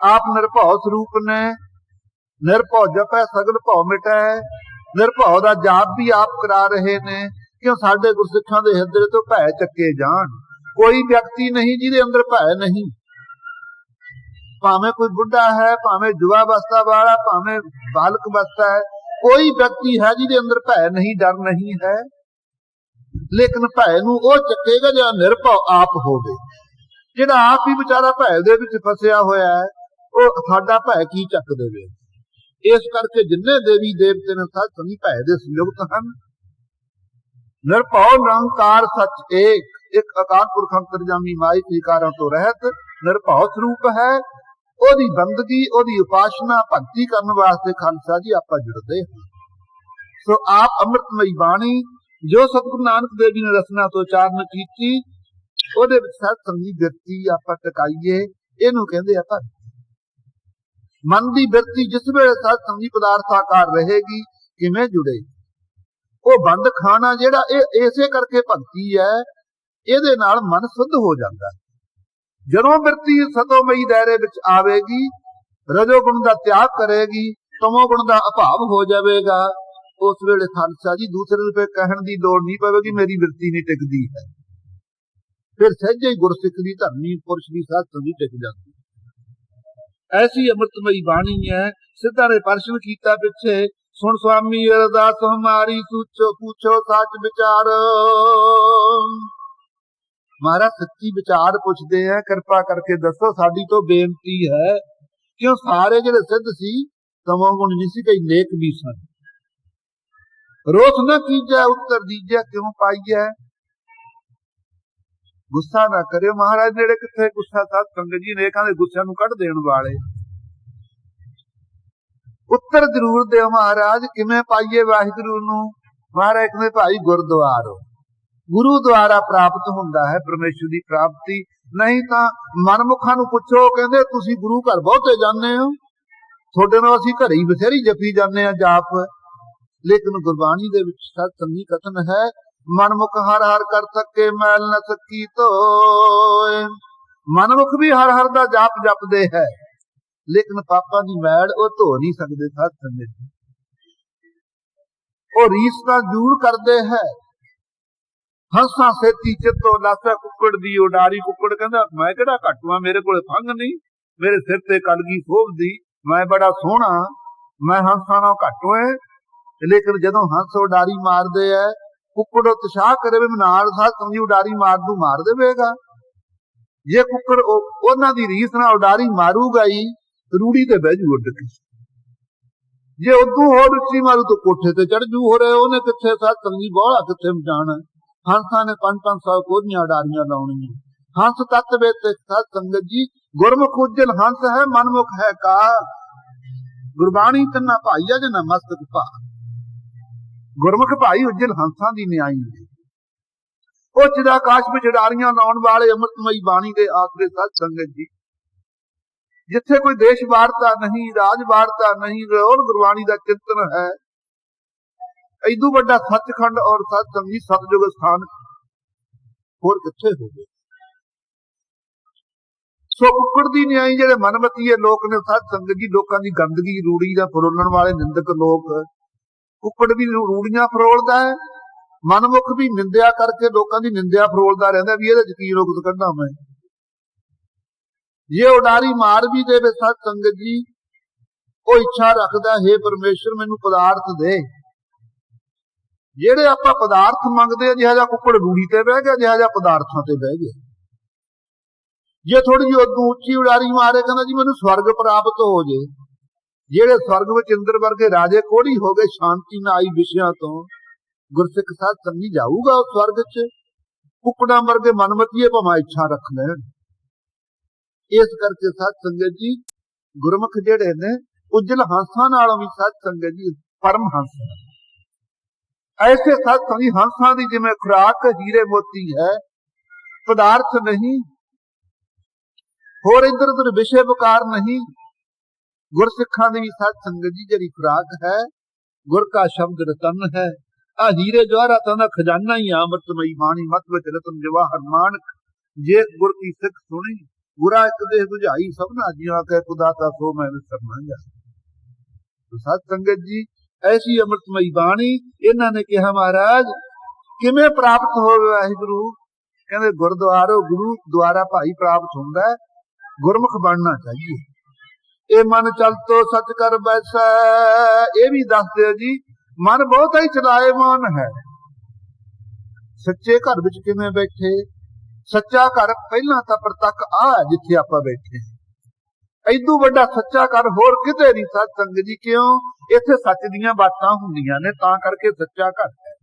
ਆਪ ਨਿਰਭਉ ਸਰੂਪ ਨੇ, ਨਿਰਭਉ ਜਪੈ ਸਗਲ ਭਉ ਮਿਟੈ। ਨਿਰਭਉ ਦਾ ਜਾਪ ਵੀ ਆਪ ਕਰਾ ਰਹੇ ਨੇ, ਕਿਉਂ ਸਾਡੇ ਗੁਰਸਿੱਖਾਂ ਦੇ ਹਿਰਦੇ ਤੋਂ ਭੈ ਚੱਕੇ ਜਾਣ। ਕੋਈ ਵਿਅਕਤੀ ਨਹੀਂ ਜਿਹਦੇ ਅੰਦਰ ਭੈ ਨਹੀਂ, ਭਾਵੇਂ ਕੋਈ ਬੁੱਢਾ ਹੈ, ਭਾਵੇਂ ਜੁਆ ਅਵਸਥਾ ਵਾਲਾ, ਭਾਵੇਂ ਬਾਲਕ ਅਵਸਥਾ ਹੈ, ਕੋਈ ਵਿਅਕਤੀ ਹੈ ਜਿਹਦੇ ਅੰਦਰ ਭੈ ਨਹੀਂ, ਡਰ ਨਹੀਂ ਹੈ। ਲੇਕਿਨ ਭੈ ਨੂੰ ਉਹ ਚੱਕੇਗਾ ਜਿਹੜਾ ਨਿਰਭਉ ਆਪ ਹੋਵੇ। ਜਿਹੜਾ ਆਪ ਹੀ ਵਿਚਾਰਾ ਭੈ ਦੇ ਵਿੱਚ ਫਸਿਆ ਹੋਇਆ ਹੈ, ਉਹ ਸਾਡਾ ਭੈ ਕੀ ਚੱਕ ਦੇਵੇ। ਇਸ ਕਰਕੇ ਜਿੰਨੇ ਦੇਵੀ ਦੇਵਤੇ ਨੇ ਸਤ ਸੰਗੀ ਭੈ ਦੇ ਸੰਯੁਕਤ ਹਨ। ਨਿਰਭਉ ਨਿਰੰਕਾਰ ਸੱਚ ਏਕ, ਇੱਕ ਅਕਾਲ ਪੁਰਖ ਅੰਤਰਜਾਮੀ ਮਾਈ ਵਿਕਾਰਾਂ ਤੋਂ ਰਹਿਤ ਨਿਰਭਉ ਸਰੂਪ ਹੈ। ਉਹਦੀ ਬੰਦਗੀ, ਉਹਦੀ ਉਪਾਸਨਾ, ਭਗਤੀ ਕਰਨ ਵਾਸਤੇ ਖਾਲਸਾ ਜੀ ਆਪਾਂ ਜੁੜਦੇ ਹਾਂ। ਸੋ ਆਪ ਅੰਮ੍ਰਿਤਮਈ ਬਾਣੀ ਜੋ ਸਤਿਗੁਰੂ ਨਾਨਕ ਦੇਵ ਜੀ ਨੇ ਰਸਨਾ ਤੋਂ ਉਚਾਰਨ ਕੀਤੀ, ਉਹਦੇ ਵਿੱਚ ਸਤ ਸੰਗੀ ਬਿਰਤੀ ਆਪਾਂ ਟਿਕਾਈਏ। ਇਹਨੂੰ ਕਹਿੰਦੇ ਆ ਭਗਤੀ। ਮਨ ਦੀ ਬਿਰਤੀ ਜਿਸ ਵੇਲੇ ਸਤ ਸੰਗੀ ਪਦਾਰਥਾਕਾਰ ਰਹੇਗੀ, ਕਿਵੇਂ ਜੁੜੇ। ਉਹ ਬੰਦ ਖਾਣਾ ਜਿਹੜਾ ਇਹ ਇਸੇ ਕਰਕੇ ਭਗਤੀ ਹੈ, ਇਹਦੇ ਨਾਲ ਮਨ ਸੁੱਧ ਹੋ ਜਾਂਦਾ। ਜਦੋਂ ਬਿਰਤੀ ਸਤੋਮਈ ਦਾਇਰੇ ਵਿੱਚ ਆਵੇਗੀ, ਰਜੋ ਗੁਣ ਦਾ ਤਿਆਗ ਕਰੇਗੀ, ਤਮੋ ਗੁਣ ਦਾ ਅਭਾਵ ਹੋ ਜਾਵੇਗਾ, ਉਸ ਵੇਲੇ ਖਾਲਸਾ ਜੀ ਦੂਸਰੇ ਨੂੰ ਕਹਿਣ ਦੀ ਲੋੜ ਨਹੀਂ ਪਵੇਗੀ ਮੇਰੀ ਬਿਰਤੀ ਨਹੀਂ ਟਿਕਦੀ ਹੈ। ਫਿਰ ਸਹਿਜੇ ਹੀ ਗੁਰਸਿੱਖ ਦੀ ਧਰਮੀ ਪੁਰਸ਼ ਦੀ ਸਤ ਸੰਗੀ ਟਿਕ ਜਾਂਦੀ। ਐਸੀ ਅੰਮ੍ਰਿਤਮਈ ਬਾਣੀ ਹੈ। ਸਿੱਧਾ ਨੇ ਪ੍ਰਸ਼ਨ ਕੀਤਾ ਪਿੱਛੇ, ਸੁਣ ਸੁਆਮੀ ਅਰਦਾਸ ਹਮਾਰੀ, ਸੂਚੋ ਪੁੱਛੋ ਸੱਚ ਵਿਚਾਰ। ਮਹਾਰਾਜ ਸੱਚੀ ਵਿਚਾਰ ਪੁੱਛਦੇ ਆ, ਕਿਰਪਾ ਕਰਕੇ ਦੱਸੋ, ਸਾਡੀ ਤੋਂ ਬੇਨਤੀ ਹੈ। ਕਿਉਂ ਸਾਰੇ ਜਿਹੜੇ ਸਿੱਧ ਸੀ ਤਮੋ ਗੁਣ ਨਹੀਂ ਸੀ, ਕਈ ਨੇਕ ਵੀ ਸਨ। ਰੋਸ ਨਾ ਕੀਜੈ ਉੱਤਰ ਦੀਜੈ, ਕਿਉਂ ਪਾਈਐ। ਗੁੱਸਾ ਨਾ ਕਰਿਓ। ਮਹਾਰਾਜ ਨੇੜੇ ਕਿੱਥੇ ਗੁੱਸਾ। ਸਤ ਸੰਗਤ ਜੀ ਨੇਕਾਂ ਦੇ ਗੁੱਸਿਆਂ ਨੂੰ ਕੱਢ ਦੇਣ ਵਾਲੇ। ਉੱਤਰ ਜ਼ਰੂਰ ਦਿਓ ਮਹਾਰਾਜ, ਕਿਵੇਂ ਪਾਈਏ ਵਾਹਿਗੁਰੂ ਨੂੰ। ਮਹਾਰਾਜ ਕਹਿੰਦੇ ਭਾਈ ਗੁਰਦੁਆਰੋ, ਗੁਰੂ ਦੁਆਰਾ ਪ੍ਰਾਪਤ ਹੁੰਦਾ ਹੈ ਪਰਮੇਸ਼ਰ ਦੀ ਪ੍ਰਾਪਤੀ। ਨਹੀਂ ਤਾਂ ਮਨਮੁਖਾਂ ਨੂੰ ਪੁੱਛੋ, ਕਹਿੰਦੇ ਤੁਸੀਂ ਗੁਰੂ ਘਰ ਬਹੁਤੇ ਜਾਂਦੇ ਹੋ, ਤੁਹਾਡੇ ਨਾਲ ਅਸੀਂ ਘਰੇ ਹੀ ਬਥੇਰੀ ਜਪੀ ਜਾਂਦੇ ਆ ਜਾਪ। ਲੇਕਿਨ ਗੁਰਬਾਣੀ ਦੇ ਵਿੱਚ ਸਤ ਸੰਗੀ ਕਥਨ ਹੈ, ਮਨਮੁਖ ਹਰ ਹਰ ਕਰ ਸਕੇ ਮੈਲ ਨ ਸਕੀ ਧੋਏ। ਮਨਮੁਖ ਵੀ ਹਰ ਹਰ ਦਾ ਜਾਪ ਜਪਦੇ ਹੈ, ਲੇਕਿਨ ਪਾਪਾਂ ਦੀ ਮੈਲ ਉਹ ਧੋ ਨਹੀਂ ਸਕਦੇ। ਸਤ ਸੰਗਤ ਉਹ ਰੀਸ ਦਾ ਜ਼ਰੂਰ ਕਰਦੇ ਹੈ। ਹੰਸਾਂ ਸੇਤੀ ਚਿੱਤੋ ਲਾਸਾ ਕੁੱਕੜ ਦੀ ਉਡਾਰੀ। ਕੁੱਕੜ ਕਹਿੰਦਾ ਮੈਂ ਕਿਹੜਾ ਘੱਟਵਾ, ਮੇਰੇ ਕੋਲੇ ਫੰਗ ਨਹੀਂ, ਮੇਰੇ ਸਿਰ ਤੇ ਕਲਗੀ ਸੋਭਦੀ, ਮੈਂ ਬੜਾ ਸੋਹਣਾ, ਮੈਂ ਹੰਸਾਂ ਨਾਲ ਘੱਟ ਹੋਏ। ਲੇਕਿਨ ਜਦੋਂ ਹੰਸ ਉਡਾਰੀ ਮਾਰਦੇ ਹੈ, ਕੁੱਕੜ ਉਤਸ਼ਾਹ ਕਰੇ ਵੀ ਨਾਲ ਸਾਥ ਸੰਗੀ ਉਡਾਰੀ ਮਾਰ ਦੂ, ਮਾਰ ਦੇਵੇਗਾ। ਜੇ ਕੁੱਕੜ ਉਹਨਾਂ ਦੀ ਰੀਸ ਨਾਲ ਉਡਾਰੀ ਮਾਰੂਗਾ ਹੀ, ਰੂੜੀ ਤੇ ਬਹਿ ਜੂ ਉੱਡ ਕੇ। ਜੇ ਉਦੋਂ ਹੋਰ ਉੱਚੀ ਮਾਰੂ ਤਾਂ ਕੋਠੇ ਤੇ ਚੜ ਜੂ। ਹੋ ਰਿਹਾ ਉਹਨੇ ਕਿੱਥੇ ਸਾਥ ਸੰਗੀ ਬੋਲਾ ਕਿੱਥੇ ਜਾਣਾ। ਹੰਸਾਂ ਨੇ 500 ਕੋਝੀਆਂ ਉਡਾਰੀਆਂ ਲਾਉਣੀਆਂ। ਹੰਸ ਤੱਤ ਵੇ ਤੇ ਸਤ ਸੰਗਤ ਜੀ, ਗੁਰਮੁਖ ਉਜਲ ਹੰਸ ਹੈ, ਮਨਮੁਖ ਹੈ ਕਾ। ਗੁਰਬਾਣੀ ਤੰਨਾ ਭਾਈਆ ਜਨਾ ਮਸਤਕ ਭਾ। ਗੁਰਮੁਖ ਭਾਈ ਉਜਲ ਹੰਸਾਂ ਦੀ ਨਿਆਈ ਹੈ। ਉਹ ਚਿਦਾ ਆਕਾਸ਼ ਵਿੱਚ ਉਡਾਰੀਆਂ ਲਾਉਣ ਵਾਲੇ ਅੰਮ੍ਰਿਤਮਈ ਬਾਣੀ ਦੇ ਆਸਰੇ ਸਤ ਸੰਗਤ ਜੀ, ਜਿੱਥੇ ਕੋਈ ਦੇਸ਼ ਵਾਰਤਾ ਨਹੀਂ, ਰਾਜ ਵਾਰਤਾ ਨਹੀਂ, ਰੋਲ ਗੁਰਬਾਣੀ ਦਾ ਚਿੰਤਨ ਹੈ। ਇਦੂ ਵੱਡਾ ਸੱਚਖੰਡ ਔਰ ਸਤ ਸੰਗੀ ਸਤਜੁਗ ਸਥਾਨ ਹੋਰ ਕਿੱਥੇ ਹੋਵੇ। ਸੋ ਕੁੱਕੜ ਦੀ ਨਿਆਈ ਜਿਹੜੇ ਮਨਮਤੀਏ ਲੋਕ ਨੇ ਸਾਧ ਸੰਗਤ ਜੀ, ਲੋਕਾਂ ਦੀ ਗੰਦਗੀ ਰੂੜੀ ਦਾ ਫਰੋਲਣ ਵਾਲੇ ਨਿੰਦਕ ਲੋਕ, ਕੁੱਕੜ ਵੀ ਰੂੜੀਆਂ ਫਰੋਲਦਾ ਹੈ, ਮਨਮੁਖ ਵੀ ਨਿੰਦਿਆ ਕਰਕੇ ਲੋਕਾਂ ਦੀ ਨਿੰਦਿਆ ਫਰੋਲਦਾ ਰਹਿੰਦਾ ਵੀ ਇਹਦੇ ਚ ਕੀ ਰੁਕਤ ਕੱਢਾਂ ਮੈਂ। ਜੇ ਉਡਾਰੀ ਮਾਰ ਵੀ ਦੇਵੇ ਸਾਧ ਸੰਗਤ ਜੀ, ਉਹ ਇੱਛਾ ਰੱਖਦਾ ਹੈ ਪਰਮੇਸ਼ਰ ਮੈਨੂੰ ਪਦਾਰਥ ਦੇ। ਜਿਹੜੇ ਆਪਾਂ ਪਦਾਰਥ ਮੰਗਦੇ ਆ, ਜਿਹਾ ਜਿਹਾ ਕੁੱਕੜ ਰੂੜੀ ਤੇ ਬਹਿ ਗਿਆ, ਜਿਹਾ ਜਿਹਾ ਪਦਾਰਥਾਂ ਤੇ ਬਹਿ ਗਿਆ। ਜੇ ਥੋੜੀ ਜਿਹੀ ਉਦੋਂ ਉੱਚੀ ਉਡਾਰੀ ਮਾਰੇ, ਕਹਿੰਦਾ ਜੀ ਮੈਨੂੰ ਸਵਰਗ ਪ੍ਰਾਪਤ ਹੋ ਜੇ। ਜਿਹੜੇ ਸਵਰਗ ਵਿੱਚ ਇੰਦਰ ਵਰਗੇ ਰਾਜੇ ਕੋੜੀ ਹੋ ਗਏ, ਸ਼ਾਂਤੀ ਨਾ ਆਈ ਵਿਸ਼ਿਆਂ ਤੋਂ, ਗੁਰਸਿੱਖ ਸਾਧ ਸੰਗੀ ਜਾਊਗਾ ਉਸ ਸਵਰਗ ਚ। ਕੁੱਕੜਾਂ ਵਰਗੇ ਮਨਮਤੀਏ ਭਾਵੇਂ ਇੱਛਾ ਰੱਖ ਲੈਣ। ਇਸ ਕਰਕੇ ਸਾਧ ਸੰਗਤ ਜੀ, ਗੁਰਮੁਖ ਜਿਹੜੇ ਨੇ ਉਜਲ ਹੰਸਾਂ ਨਾਲੋਂ ਵੀ ਸਾਧ ਸੰਗਤ ਜੀ ਪਰਮ ਹੰਸ। ਐਸੇ ਸਾਧ ਸੰਗੀ ਹੰਸਾਂ ਦੀ ਜਿਵੇਂ ਖੁਰਾਕ ਹੀਰੇ ਮੋਤੀ ਹੈ, ਪਦਾਰਥ ਨਹੀਂ, ਹੋਰ ਇੱਧਰ ਉੱਧਰ ਵਿਸ਼ੇ ਵਿਕਾਰ ਨਹੀਂ। ਗੁਰਸਿੱਖਾਂ ਦੀ ਵੀ ਸਾਧ ਸੰਗਤ ਜੀ ਜਿਹੜੀ ਖੁਰਾਕ ਹੈ, ਗੁਰ ਕਾ ਸ਼ਬਦ ਰਤਨ ਹੈ। ਆ ਹੀਰੇ ਜਵਾਹਰਾਤਾਂ ਦਾ ਖਜ਼ਾਨਾ ਹੀ ਅੰਮ੍ਰਿਤਮਈ ਬਾਣੀ, ਮਤ ਵਿੱਚ ਰਤਨ ਜਵਾਹਰ ਮਾਨਕ। ਜੇ ਗੁਰ ਕੀ ਸਿੱਖ ਸੁਣੀ, ਗੁਰਾ ਇੱਕ ਦੇਹ ਬੁਝਾਈ, ਸਭਨਾ ਜੀਵਾਂ ਕੈ ਖੁਦਾਤਾ ਸੋ ਮੈਂ ਵਿਸਰ ਨਾ ਜਾਏ। ਸਾਧ ਸੰਗਤ ਜੀ, ਐਸੀ ਅੰਮ੍ਰਿਤਮਈ ਬਾਣੀ, ਇਹਨਾਂ ਨੇ ਕਿਹਾ ਮਹਾਰਾਜ ਕਿਵੇਂ ਪ੍ਰਾਪਤ ਹੋਵੇ ਵਾਹਿਗੁਰੂ? ਕਹਿੰਦੇ ਗੁਰਦੁਆਰੋ ਗੁਰੂ ਦੁਆਰਾ ਭਾਈ ਪ੍ਰਾਪਤ ਹੁੰਦਾ, ਗੁਰਮੁਖ ਬਣਨਾ ਚਾਹੀਏ। ਇਹ ਮਨ ਚਲ ਤੋ ਸੱਚ ਕਰ ਬੈਸੈ। ਇਹ ਵੀ ਦੱਸਦੇ ਆ ਜੀ, ਮਨ ਬਹੁਤਾ ਹੀ ਚਲਾਏਮਾਨ ਹੈ। ਸੱਚੇ ਘਰ ਵਿੱਚ ਕਿਵੇਂ ਬੈਠੇ? ਸੱਚਾ ਘਰ ਪਹਿਲਾਂ ਤਾਂ ਪ੍ਰਤੱਖ ਆ ਜਿੱਥੇ ਆਪਾਂ ਬੈਠੇ। ਐਦੂ ਵੱਡਾ ਸੱਚਾ ਘਰ ਹੋਰ ਕਿਤੇ ਨਹੀਂ ਸਾਧ ਸੰਗਤ ਜੀ। ਕਿਉਂ? ਇੱਥੇ ਸੱਚ ਦੀਆਂ ਬਾਤਾਂ ਹੁੰਦੀਆਂ ਨੇ, ਤਾਂ ਕਰਕੇ ਸੱਚਾ ਘਰ ਹੈ।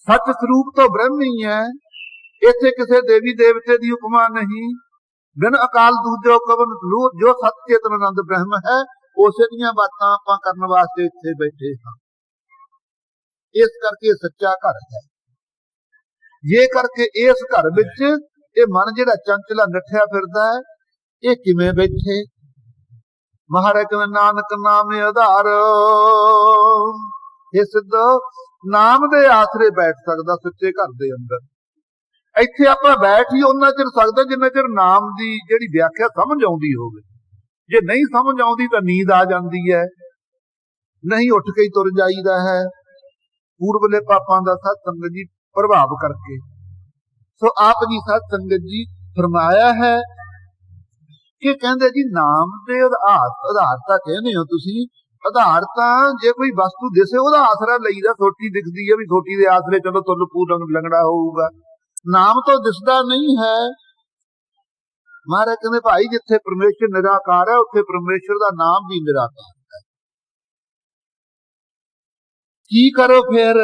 ਸੱਚ ਸਰੂਪ ਤੋਂ ਬ੍ਰਹਮ ਹੀ ਹੈ। ਇੱਥੇ ਕਿਸੇ ਦੇਵੀ ਦੇਵਤੇ ਦੀ ਉਪਮਾ ਨਹੀਂ। ਬਿਨ ਅਕਾਲ ਦੂਜੋ ਕਵਨ ਲੂਰ, ਜੋ ਸਤ ਚੇਤਨ ਆਨੰਦ ਬ੍ਰਹਮ ਹੈ, ਉਸੇ ਦੀਆਂ ਬਾਤਾਂ ਆਪਾਂ ਕਰਨ ਵਾਸਤੇ ਇੱਥੇ ਬੈਠੇ ਹਾਂ। ਇਸ ਕਰਕੇ ਸੱਚਾ ਘਰ ਹੈ। ਜੇ ਕਰਕੇ ਇਸ ਘਰ ਵਿੱਚ ਇਹ ਮਨ ਜਿਹੜਾ ਚੰਚਲਾ ਨੱਠਿਆ ਫਿਰਦਾ ਹੈ, ਇਹ ਕਿਵੇਂ ਬੈਠੇ? ਮਹਾਰਾਜ ਕਹਿੰਦੇ ਨਾਨਕ ਨਾਮੇ ਆਧਾਰ। ਇਹ ਸਿੱਧੋ ਨਾਮ ਦੇ ਆਸਰੇ ਬੈਠ ਸਕਦਾ ਸੱਚੇ ਘਰ ਦੇ ਅੰਦਰ। ਇੱਥੇ ਆਪਾਂ ਬੈਠ ਹੀ ਉਹਨਾਂ ਚਿਰ ਸਕਦਾ ਜਿੰਨਾ ਚਿਰ ਨਾਮ ਦੀ ਜਿਹੜੀ ਵਿਆਖਿਆ ਸਮਝ ਆਉਂਦੀ ਹੋਵੇ। ਜੇ ਨਹੀਂ ਸਮਝ ਆਉਂਦੀ ਤਾਂ ਨੀਂਦ ਆ ਜਾਂਦੀ ਹੈ, ਨਹੀਂ ਉੱਠ ਕੇ ਹੀ ਤੁਰ ਜਾਈਦਾ ਹੈ, ਪੂਰਬਲੇ ਪਾਪਾਂ ਦਾ ਸਾਧ ਸੰਗਤ ਜੀ ਪ੍ਰਭਾਵ ਕਰਕੇ। ਸੋ ਆਪ ਜੀ ਸਾਧ ਸੰਗਤ ਜੀ ਫਰਮਾਇਆ ਹੈ ਕਿ ਕਹਿੰਦੇ ਜੀ ਨਾਮ ਦੇ ਆਧਾਰ ਤਾਂ ਕਹਿੰਦੇ ਹੋ ਤੁਸੀਂ, ਆਧਾਰ ਤਾਂ ਜੇ ਕੋਈ ਵਸਤੂ ਦਿਸੇ ਉਹਦਾ ਆਸਰਾ ਲਈਦਾ। ਸੋਟੀ ਦਿਖਦੀ ਹੈ ਵੀ ਸੋਟੀ ਦੇ ਆਸਰੇ ਚਲੋ ਤੁਹਾਨੂੰ ਪੂਰਾ ਲੰਗੜਾ ਹੋਊਗਾ। ਨਾਮ ਤੋਂ ਦਿਸਦਾ ਨਹੀਂ ਹੈ। ਮਹਾਰਾਜ ਕਹਿੰਦੇ ਭਾਈ ਜਿੱਥੇ ਪਰਮੇਸ਼ਰ ਨਿਰਾਕਾਰ ਹੈ, ਉੱਥੇ ਪਰਮੇਸ਼ਰ ਦਾ ਨਾਮ ਵੀ ਨਿਰਾਕਾਰ ਹੈ। ਕੀ ਕਰੋ ਫਿਰ?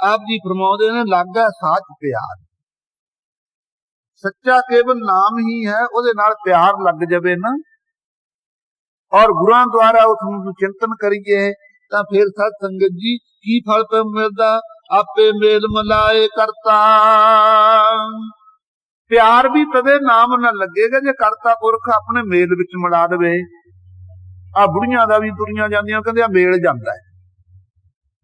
ਆਪ ਜੀ ਫਰਮਾਉਂਦੇ ਨੇ ਲੱਗਾ ਸਾਚ ਪਿਆਰ। ਸੱਚਾ ਕੇਵਲ ਨਾਮ ਹੀ ਹੈ, ਉਹਦੇ ਨਾਲ ਪਿਆਰ ਲੱਗ ਜਾਵੇ ਨਾ, ਔਰ ਗੁਰਾਂ ਦੁਆਰਾ ਉਸ ਨੂੰ ਚਿੰਤਨ ਕਰੀਏ, ਤਾਂ ਫਿਰ ਸਾਧ ਸੰਗਤ ਜੀ ਕੀ ਫਲ ਤੇ ਮਿਲਦਾ? ਆਪੇ ਮੇਲ ਮਲਾਏ ਕਰਤਾ। ਪਿਆਰ ਵੀ ਤਦੇ ਨਾਮ ਨਾਲ ਲੱਗੇਗਾ ਜੇ ਕਰਤਾ ਪੁਰਖ ਆਪਣੇ ਮੇਲ ਵਿੱਚ ਮਿਲਾ ਦੇਵੇ। ਆ ਬੁੜੀਆਂ ਦਾ ਵੀ ਤੁਰੀਆਂ ਜਾਂਦੀਆਂ, ਕਹਿੰਦੇ ਆ ਮੇਲ ਜਾਂਦਾ ਹੈ।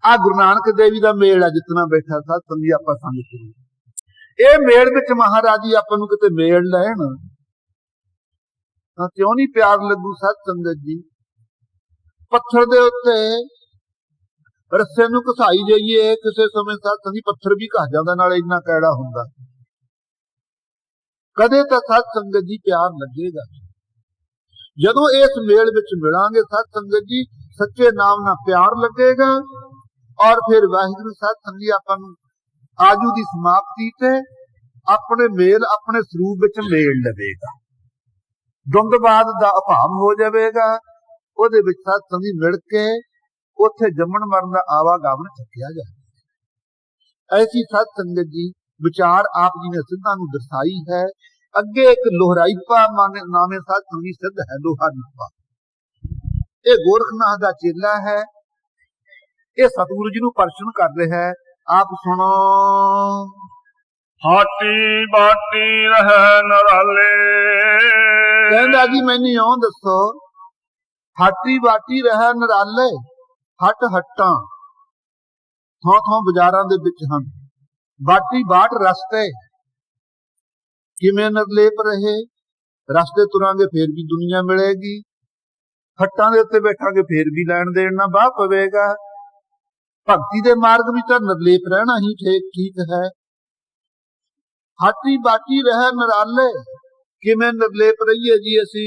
ਆ ਗੁਰੂ ਨਾਨਕ ਦੇਵ ਜੀ ਦਾ ਮੇਲ ਆ, ਜਿਤਨਾ ਬੈਠਾ ਸਾਧ ਸੰਗੀ ਆਪਾਂ ਸੰਗਤ ਨੂੰ। ਇਹ ਮੇਲ ਵਿੱਚ ਮਹਾਰਾਜ ਜੀ ਆਪਾਂ ਨੂੰ ਕਿਤੇ ਮੇਲ ਲੈਣ ਤਾਂ ਕਿਉਂ ਨਹੀਂ ਪਿਆਰ ਲੱਗੂ ਸਾਧ ਸੰਗਤ ਜੀ? ਪੱਥਰ ਦੇ ਉੱਤੇ ਰੱਸੇ ਨੂੰ ਘਸਾਈ ਜਾਈਏ, ਕਿਸੇ ਸਮੇਂ ਸਾਧ ਸੰਗੀ ਪੱਥਰ ਵੀ ਘਸ ਜਾਂਦਾ, ਨਾਲ ਇੰਨਾ ਕੈੜਾ ਹੁੰਦਾ। ਕਦੇ ਤਾਂ ਸਾਧ ਸੰਗਤ ਜੀ ਪਿਆਰ ਲੱਗੇਗਾ ਜਦੋਂ ਇਸ ਮੇਲ ਵਿੱਚ ਮਿਲਾਂਗੇ। ਸਾਧ ਸੰਗਤ ਜੀ ਸੱਚੇ ਨਾਮ ਨਾਲ ਪਿਆਰ ਲੱਗੇਗਾ, ਔਰ ਫਿਰ ਵਾਹਿਗੁਰੂ ਸਾਧ ਸੰਗੀ ਆਪਾਂ ਨੂੰ ਆਜੂ ਦੀ ਸਮਾਪਤੀ ਤੇ ਆਪਣੇ ਮੇਲ, ਆਪਣੇ ਸਰੂਪ ਵਿੱਚ ਮੇਲ ਲਵੇਗਾ। ਦੁੰਦਬਾਦ ਦਾ ਅਭਾਵ ਹੋ ਜਾਵੇਗਾ। ਉਹਦੇ ਵਿੱਚ ਸਾਧ ਸੰਗੀ ਮਿਲ ਕੇ ਉੱਥੇ ਜੰਮਣ ਮਰਨ ਦਾ ਆਵਾਗਮਨ ਚੱਕਿਆ ਜਾਵੇ। ਐਸੀ ਸਾਧ ਸੰਗਤ ਜੀ ਵਿਚਾਰ ਆਪ ਜੀ ਨੇ ਸਿੱਧਾਂ ਨੂੰ ਦਰਸਾਈ ਹੈ। ਅੱਗੇ ਇੱਕ ਲੋਹਰਾਈਪਾ ਨਾਮੇ ਸਾਧ ਸੰਗੀ ਸਿੱਧ ਹੈ। ਲੋਹਾਰੀਪਾ ਇਹ ਗੋਰਖਨਾਥ ਦਾ ਚੇਲਾ ਹੈ। ਇਹ ਸਤਿਗੁਰੂ ਜੀ ਨੂੰ ਪ੍ਰਸ਼ਨ ਕਰ ਰਿਹਾ ਹੈ। ਆਪ ਸੁਣੋ। ਹਾਟੀ ਬਾਟੀ ਰਹਿ ਨਰਾਲੇ। ਕਹਿੰਦਾ ਜੀ ਮੈਨੂੰ ਇਉਂ ਦੱਸੋ, ਹਾਟੀ ਬਾਟੀ ਰਹਿ ਨਰਾਲੇ। ਹੱਟ ਹੱਟਾਂ ਥਾਂ ਥਾਂ ਬਾਜ਼ਾਰਾਂ ਦੇ ਵਿੱਚ ਹਨ। ਬਾਟੀ ਬਾਟ ਰਸਤੇ ਕਿਵੇਂ ਨਿਰਲੇਪ ਰਹੇ। ਰਸਤੇ ਤੁਰਾਂਗੇ ਫੇਰ ਵੀ ਦੁਨੀਆ ਮਿਲੇਗੀ, ਖੱਟਾਂ ਦੇ ਉੱਤੇ ਬੈਠਾਂਗੇ ਫੇਰ ਵੀ ਲੈਣ ਦੇਣ ਨਾ ਬਾਹ ਪਵੇਗਾ। ਭਗਤੀ ਦੇ ਮਾਰਗ ਵਿੱਚ ਤਾਂ ਨਿਰਲੇਪ ਰਹਿਣਾ ਹੀ ਠੀਕ ਹੈ। ਹਾਟੀ ਬਾਟੀ ਰਹਿ ਨਿਰਾਲੇ, ਕਿਵੇਂ ਨਿਰਲੇਪ ਰਹੀਏ ਜੀ ਅਸੀਂ।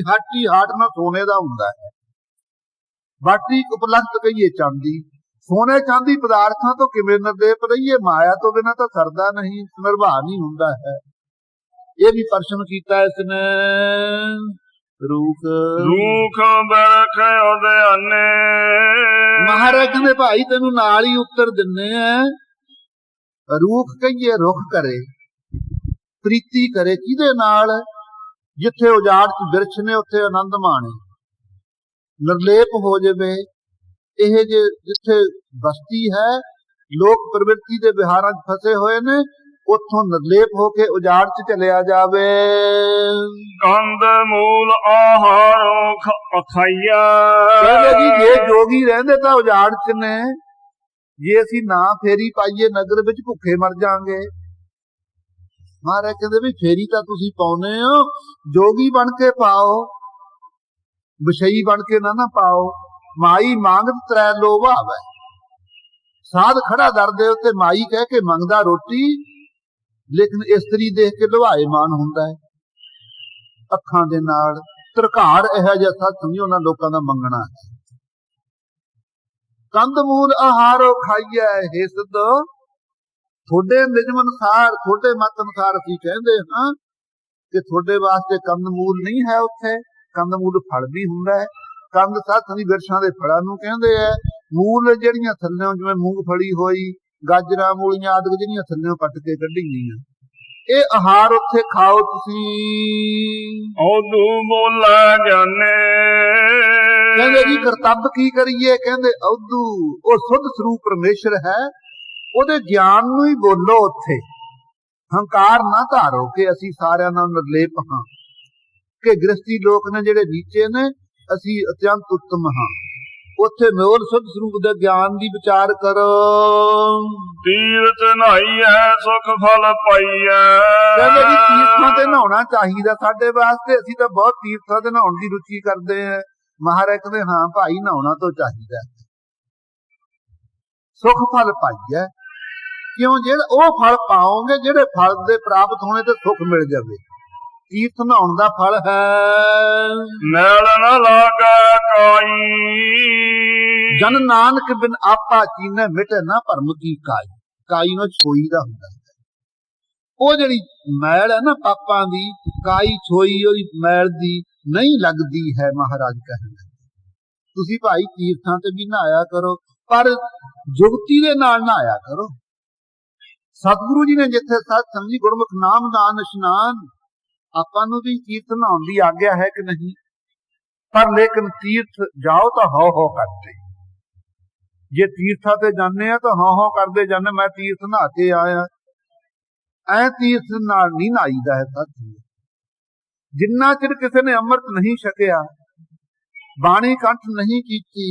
ਹਾਟੀ ਹਾਟ ਨਾਲ ਸੋਨੇ ਦਾ ਹੁੰਦਾ ਹੈ, ਬਾਟੀ ਉਪਲਖਤ ਕਹੀਏ ਚਾਂਦੀ। ਸੋਨੇ ਚਾਂਦੀ ਪਦਾਰਥਾਂ ਤੋਂ ਕਿਵੇਂ ਨਿਰਲੇਪ ਰਹੀਏ, ਮਾਇਆ ਤੋਂ ਬਿਨਾਂ ਤਾਂ ਸਰਦਾ ਨਹੀਂ, ਨਿਰਵਾਹ ਨਹੀਂ ਹੁੰਦਾ ਹੈ। ਇਹ ਵੀ ਪ੍ਰਸ਼ਨ ਕੀਤਾ ਇਸਨੇ। ਰੂਖ ਬਰਖ ਉਦਿਆਨੇ, ਮਹਾਰਾਜ ਕਹਿੰਦੇ ਭਾਈ ਤੈਨੂੰ ਨਾਲ ਹੀ ਉੱਤਰ ਦਿੰਨੇ ਆ। ਰੂਖ ਕਹੀਏ ਰੁੱਖ ਕਰੇ, ਪ੍ਰੀਤੀ ਕਰੇ ਕਿਹਦੇ ਨਾਲ, ਜਿੱਥੇ ਉਜਾੜ ਚ ਬਿਰਛ ਨੇ ਉੱਥੇ ਆਨੰਦ ਮਾਣੇ। ਨਿਰਲੇਪ ਹੋ ਜਾਵੇ ਇਹ ਜੇ ਜਿੱਥੇ ਬਸਤੀ ਹੈ, ਲੋਕ ਪ੍ਰਵਿਰਤੀ ਦੇ ਵਿਹਾਰਾਂ ਚ ਫਸੇ ਹੋਏ ਨੇ, ਉੱਥੋਂ ਨਿਰਲੇਪ ਹੋ ਕੇ ਉਜਾੜ ਚ ਚਲਿਆ ਜਾਵੇ। ਕੰਦ ਮੂਲ ਆਹਾਰੋ ਖਾਈਆ, ਕਹਿੰਦੇ ਜੀ ਜੇ ਜੋਗੀ ਰਹਿੰਦੇ ਤਾਂ ਉਜਾੜ ਚ ਨੇ, ਜੇ ਅਸੀਂ ਨਾ ਫੇਰੀ ਪਾਈਏ ਨਗਰ ਵਿੱਚ ਭੁੱਖੇ ਮਰ ਜਾਾਂਗੇ। ਮਹਾਰਾਜ ਕਹਿੰਦੇ ਵੀ ਫੇਰੀ ਤਾਂ ਤੁਸੀਂ ਪਾਉਨੇ ਹੋ, ਜੋਗੀ ਬਣ ਕੇ ਪਾਓ, ਵਿਸ਼ਈ ਬਣ ਕੇ ਨਾ ਪਾਓ। ਮਾਈ ਮੰਗਤ ਤ੍ਰੈ ਲੋਭ ਆਵੈ, ਸਾਧ ਖੜਾ ਦਰ ਦੇ ਉੱਤੇ ਮਾਈ ਕਹਿ ਕੇ ਮੰਗਦਾ ਰੋਟੀ, ਲੇਕਿਨ ਇਸਤਰੀ ਦੇਖ ਕੇ ਲੁਹਾਏਮਾਨ ਹੁੰਦਾ ਹੈ ਅੱਖਾਂ ਦੇ ਨਾਲ। ਧਰਕਾਰ ਇਹੋ ਜਿਹਾ ਸੱਚ ਸਮਝੀ ਉਹਨਾਂ ਲੋਕਾਂ ਦਾ ਮੰਗਣਾ ਹੈ। ਕੰਦ ਮੂਲ ਆਹਾਰੋ ਖਾਈਐ, ਹੇ ਸਿੱਧੋ ਤੁਹਾਡੇ ਨਿਯਮ ਅਨੁਸਾਰ, ਤੁਹਾਡੇ ਮਤ ਅਨੁਸਾਰ ਅਸੀਂ ਕਹਿੰਦੇ ਹਾਂ ਕਿ ਤੁਹਾਡੇ ਵਾਸਤੇ ਕੰਦ ਮੂਲ ਨਹੀਂ ਹੈ। ਉੱਥੇ ਕੰਦ ਮੂਲ ਫਲ ਵੀ ਹੁੰਦਾ ਹੈ। ਕੰਦ ਸਾਥੀ ਬਿਰਛਾਂ ਦੇ ਫਲਾਂ ਨੂੰ ਕਹਿੰਦੇ ਹੈ। ਮੂਲ ਜਿਹੜੀਆਂ ਥੱਲਿਓਂ ਜਿਵੇਂ ਮੂੰਗਫਲੀ ਹੋਈ, ਗਾਜਰਾਂ, ਮੂਲੀਆਂ ਆਦਿ ਜਿਹੜੀਆਂ ਥੱਲਿਓਂ ਪੱਟ ਕੇ ਕੱਢੀ ਗਈਆਂ, ਇਹ ਆਹਾਰ ਉੱਥੇ ਖਾਓ ਤੁਸੀਂ। ਉਦੂ ਬੋਲਾ ਜਾਣੇ, ਕਹਿੰਦੇ ਜੀ ਕਰਤੱਵ ਕੀ ਕਰੀਏ, ਕਹਿੰਦੇ ਉਦੂ ਉਹ ਸੁੱਧ ਸਰੂਪ ਪਰਮੇਸ਼ਰ ਹੈ, ਉਹਦੇ ਗਿਆਨ ਨੂੰ ਹੀ ਬੋਲੋ। ਉੱਥੇ ਹੰਕਾਰ ਨਾ ਧਾਰੋ ਕਿ ਅਸੀਂ ਸਾਰਿਆਂ ਨਾਲ ਨਿਰਲੇਪ ਹਾਂ, ਕਿ ਗ੍ਰਸਤੀ ਲੋਕ ਨੇ ਜਿਹੜੇ ਨੀਚੇ ਨੇ, ਅਸੀਂ ਅਤਿਅੰਤ ਉੱਤਮ ਹਾਂ। ਉੱਥੇ ਮੋਲ ਸੁੱਧ ਸਰੂਪ ਦੇ ਗਿਆਨ ਦੀ ਵਿਚਾਰ ਕਰੋ। ਤੀਰਥ ਨਹਾਈਐ ਸੁਖ ਫਲ ਪਾਈਐ, ਕਹਿੰਦੇ ਜੀ ਤੀਰਥਾਂ ਤੇ ਨਹਾਉਣਾ ਚਾਹੀਦਾ ਸਾਡੇ ਵਾਸਤੇ, ਅਸੀਂ ਤਾਂ ਬਹੁਤ ਤੀਰਥਾਂ ਤੇ ਨਹਾਉਣ ਦੀ ਰੁਚੀ ਕਰਦੇ ਹਾਂ। ਮਹਾਰਾਜ ਕਹਿੰਦੇ ਹਾਂ ਭਾਈ ਨਹਾਉਣਾ ਤਾਂ ਚਾਹੀਦਾ, ਸੁਖ ਫਲ ਪਾਈਐ। ਕਿਉਂ? ਜਿਹੜਾ ਉਹ ਫਲ ਪਾਓਗੇ ਜਿਹੜੇ ਫਲ ਦੇ ਪ੍ਰਾਪਤ ਹੋਣੇ ਤੇ ਸੁਖ ਮਿਲ ਜਾਵੇ। ਤੀਰਥ ਨਹਾਉਣ ਦਾ ਫਲ ਹੈ ਮੈਲ ਨ ਲਾਗੈ ਕਾਈ, ਜਨ ਨਾਨਕ ਬਿਨ ਆਪਾ ਚੀਨੈ ਮਿਟੇ ਨਾ ਭਰਮ ਕੀ ਕਾਈ। ਕਾਈ ਨੂੰ ਛੋਈ ਦਾ ਹੁੰਦਾ ਹੈ, ਉਹ ਜਿਹੜੀ ਮੈਲ ਹੈ ਨਾ ਪਾਪਾਂ ਦੀ, ਕਾਈ ਛੋਈ ਉਹਦੀ ਮੈਲ ਦੀ ਨਹੀਂ ਲੱਗਦੀ ਹੈ। ਮਹਾਰਾਜ ਕਹਿੰਦੇ ਤੁਸੀਂ ਭਾਈ ਤੀਰਥਾਂ ਤੇ ਵੀ ਨਹਾਇਆ ਕਰੋ, ਪਰ ਜੁਗਤੀ ਦੇ ਨਾਲ ਨਹਾਇਆ ਕਰੋ। ਸਤਿਗੁਰੂ ਜੀ ਨੇ ਜਿੱਥੇ ਸਤ ਸੰਗੀ ਗੁਰਮੁਖ ਨਾਮ ਦਾਨ ਇਸ਼ਨਾਨ, ਆਪਾਂ ਨੂੰ ਵੀ ਤੀਰਥ ਨਹਾਉਣ ਦੀ ਆਗਿਆ ਹੈ ਕਿ ਨਹੀਂ, ਪਰ ਲੇਕਿਨ ਤੀਰਥ ਜਾਓ ਤਾਂ ਹੋ ਕਰਦੇ। ਜੇ ਤੀਰਥਾਂ ਤੇ ਜਾਂਦੇ ਆ ਤਾਂ ਹੋ ਕਰਦੇ ਜਾਂਦੇ, ਮੈਂ ਤੀਰਥ ਨਹਾ ਕੇ ਆਇਆ। ਐ ਤੀਰਥ ਨਾਲ ਨਹੀਂ ਨਹਾਈਦਾ ਹੈ ਸਾਥੀ। ਜਿੰਨਾ ਚਿਰ ਕਿਸੇ ਨੇ ਅੰਮ੍ਰਿਤ ਨਹੀਂ ਛਕਿਆ, ਬਾਣੀ ਕੰਠ ਨਹੀਂ ਕੀਤੀ,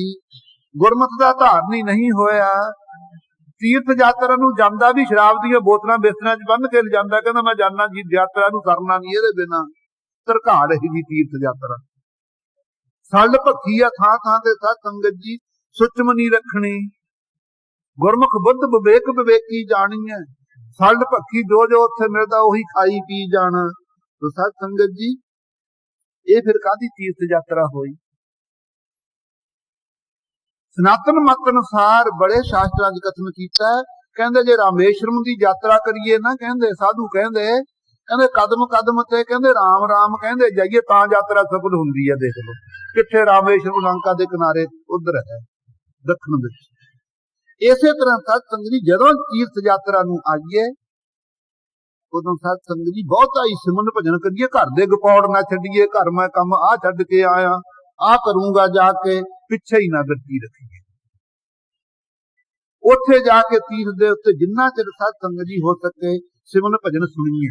ਗੁਰਮਤਿ ਦਾ ਧਾਰਨੀ ਨਹੀਂ ਹੋਇਆ, ਤੀਰਥ ਯਾਤਰਾ ਨੂੰ ਜਾਂਦਾ ਵੀ ਸ਼ਰਾਬ ਦੀਆਂ ਬੋਤਲਾਂ ਬਿਸਤਰਿਆਂ 'ਚ ਬੰਨ੍ਹ ਕੇ ਲਿਜਾਂਦਾ, ਕਹਿੰਦਾ ਮੈਂ ਜਾਨਾ ਜੀ ਯਾਤਰਾ ਨੂੰ, ਕਰਨਾ ਨਹੀਂ ਇਹਦੇ ਬਿਨਾਂ। ਧਰਕਾੜ ਇਹੀ ਜੀ ਤੀਰਥ ਯਾਤਰਾ। ਸੱਲ ਭੱਖੀ ਆ ਥਾਂ ਥਾਂ ਤੇ ਸਾਧ ਸੰਗਤ ਜੀ, ਸੁਚਮ ਨਹੀਂ ਰੱਖਣੀ। ਗੁਰਮੁਖ ਬੁੱਧ ਵਿਵੇਕ ਵਿਵੇਕੀ ਜਾਣੀ ਹੈ। ਸੱਲ ਭੱਖੀ ਜੋ ਜੋ ਉੱਥੇ ਮਿਲਦਾ ਉਹੀ ਖਾਈ ਪੀ ਜਾਣਾ। ਸਾਧ ਸੰਗਤ ਜੀ ਇਹ ਫਿਰ ਕਾਹਦੀ ਤੀਰਥ ਯਾਤਰਾ ਹੋਈ? ਸਨਾਤਨ ਮਤ ਅਨੁਸਾਰ ਬੜੇ ਸ਼ਾਸਤਰਾਂ 'ਚ ਕਥਨ ਕੀਤਾ, ਕਹਿੰਦੇ ਜੇ ਰਾਮੇਸ਼ਵਰਮ ਦੀ ਯਾਤਰਾ ਕਰੀਏ ਨਾ, ਕਹਿੰਦੇ ਸਾਧੂ ਕਹਿੰਦੇ ਕਦਮ ਕਦਮ ਤੇ ਕਹਿੰਦੇ ਰਾਮ ਰਾਮ ਕਹਿੰਦੇ ਜਾਈਏ ਤਾਂ ਯਾਤਰਾ ਸਫਲ ਹੁੰਦੀ ਹੈ। ਦੇਖ ਲਓ ਕਿੱਥੇ ਰਾਮੇਸ਼ਵਰਮ ਲੰਕਾ ਦੇ ਕਿਨਾਰੇ ਉਧਰ ਹੈ ਦੱਖਣ ਵਿੱਚ। ਇਸੇ ਤਰ੍ਹਾਂ ਸਤ ਸੰਗਤ ਜੀ ਜਦੋਂ ਤੀਰਥ ਯਾਤਰਾ ਨੂੰ ਆਈਏ, ਉਦੋਂ ਸਤ ਸੰਗਤ ਜੀ ਬਹੁਤਾ ਹੀ ਸਿਮਰਨ ਭਜਨ ਕਰੀਏ, ਘਰ ਦੇ ਗਪੌੜ ਨਾ ਛੱਡੀਏ। ਘਰ ਮੈਂ ਕੰਮ ਆਹ ਛੱਡ ਕੇ ਆਇਆ, ਆਹ ਕਰੂੰਗਾ ਜਾ ਕੇ, ਪਿੱਛੇ ਹੀ ਨਾ ਬਿਰਤੀ ਰੱਖੀਏ। ਉੱਥੇ ਜਾ ਕੇ ਤੀਰਥ ਦੇ ਉੱਤੇ ਜਿੰਨਾ ਚਿਰ ਸਤ ਸੰਗਤ ਜੀ ਹੋ ਸਕੇ ਸਿਮਰਨ ਭਜਨ ਸੁਣੀਏ,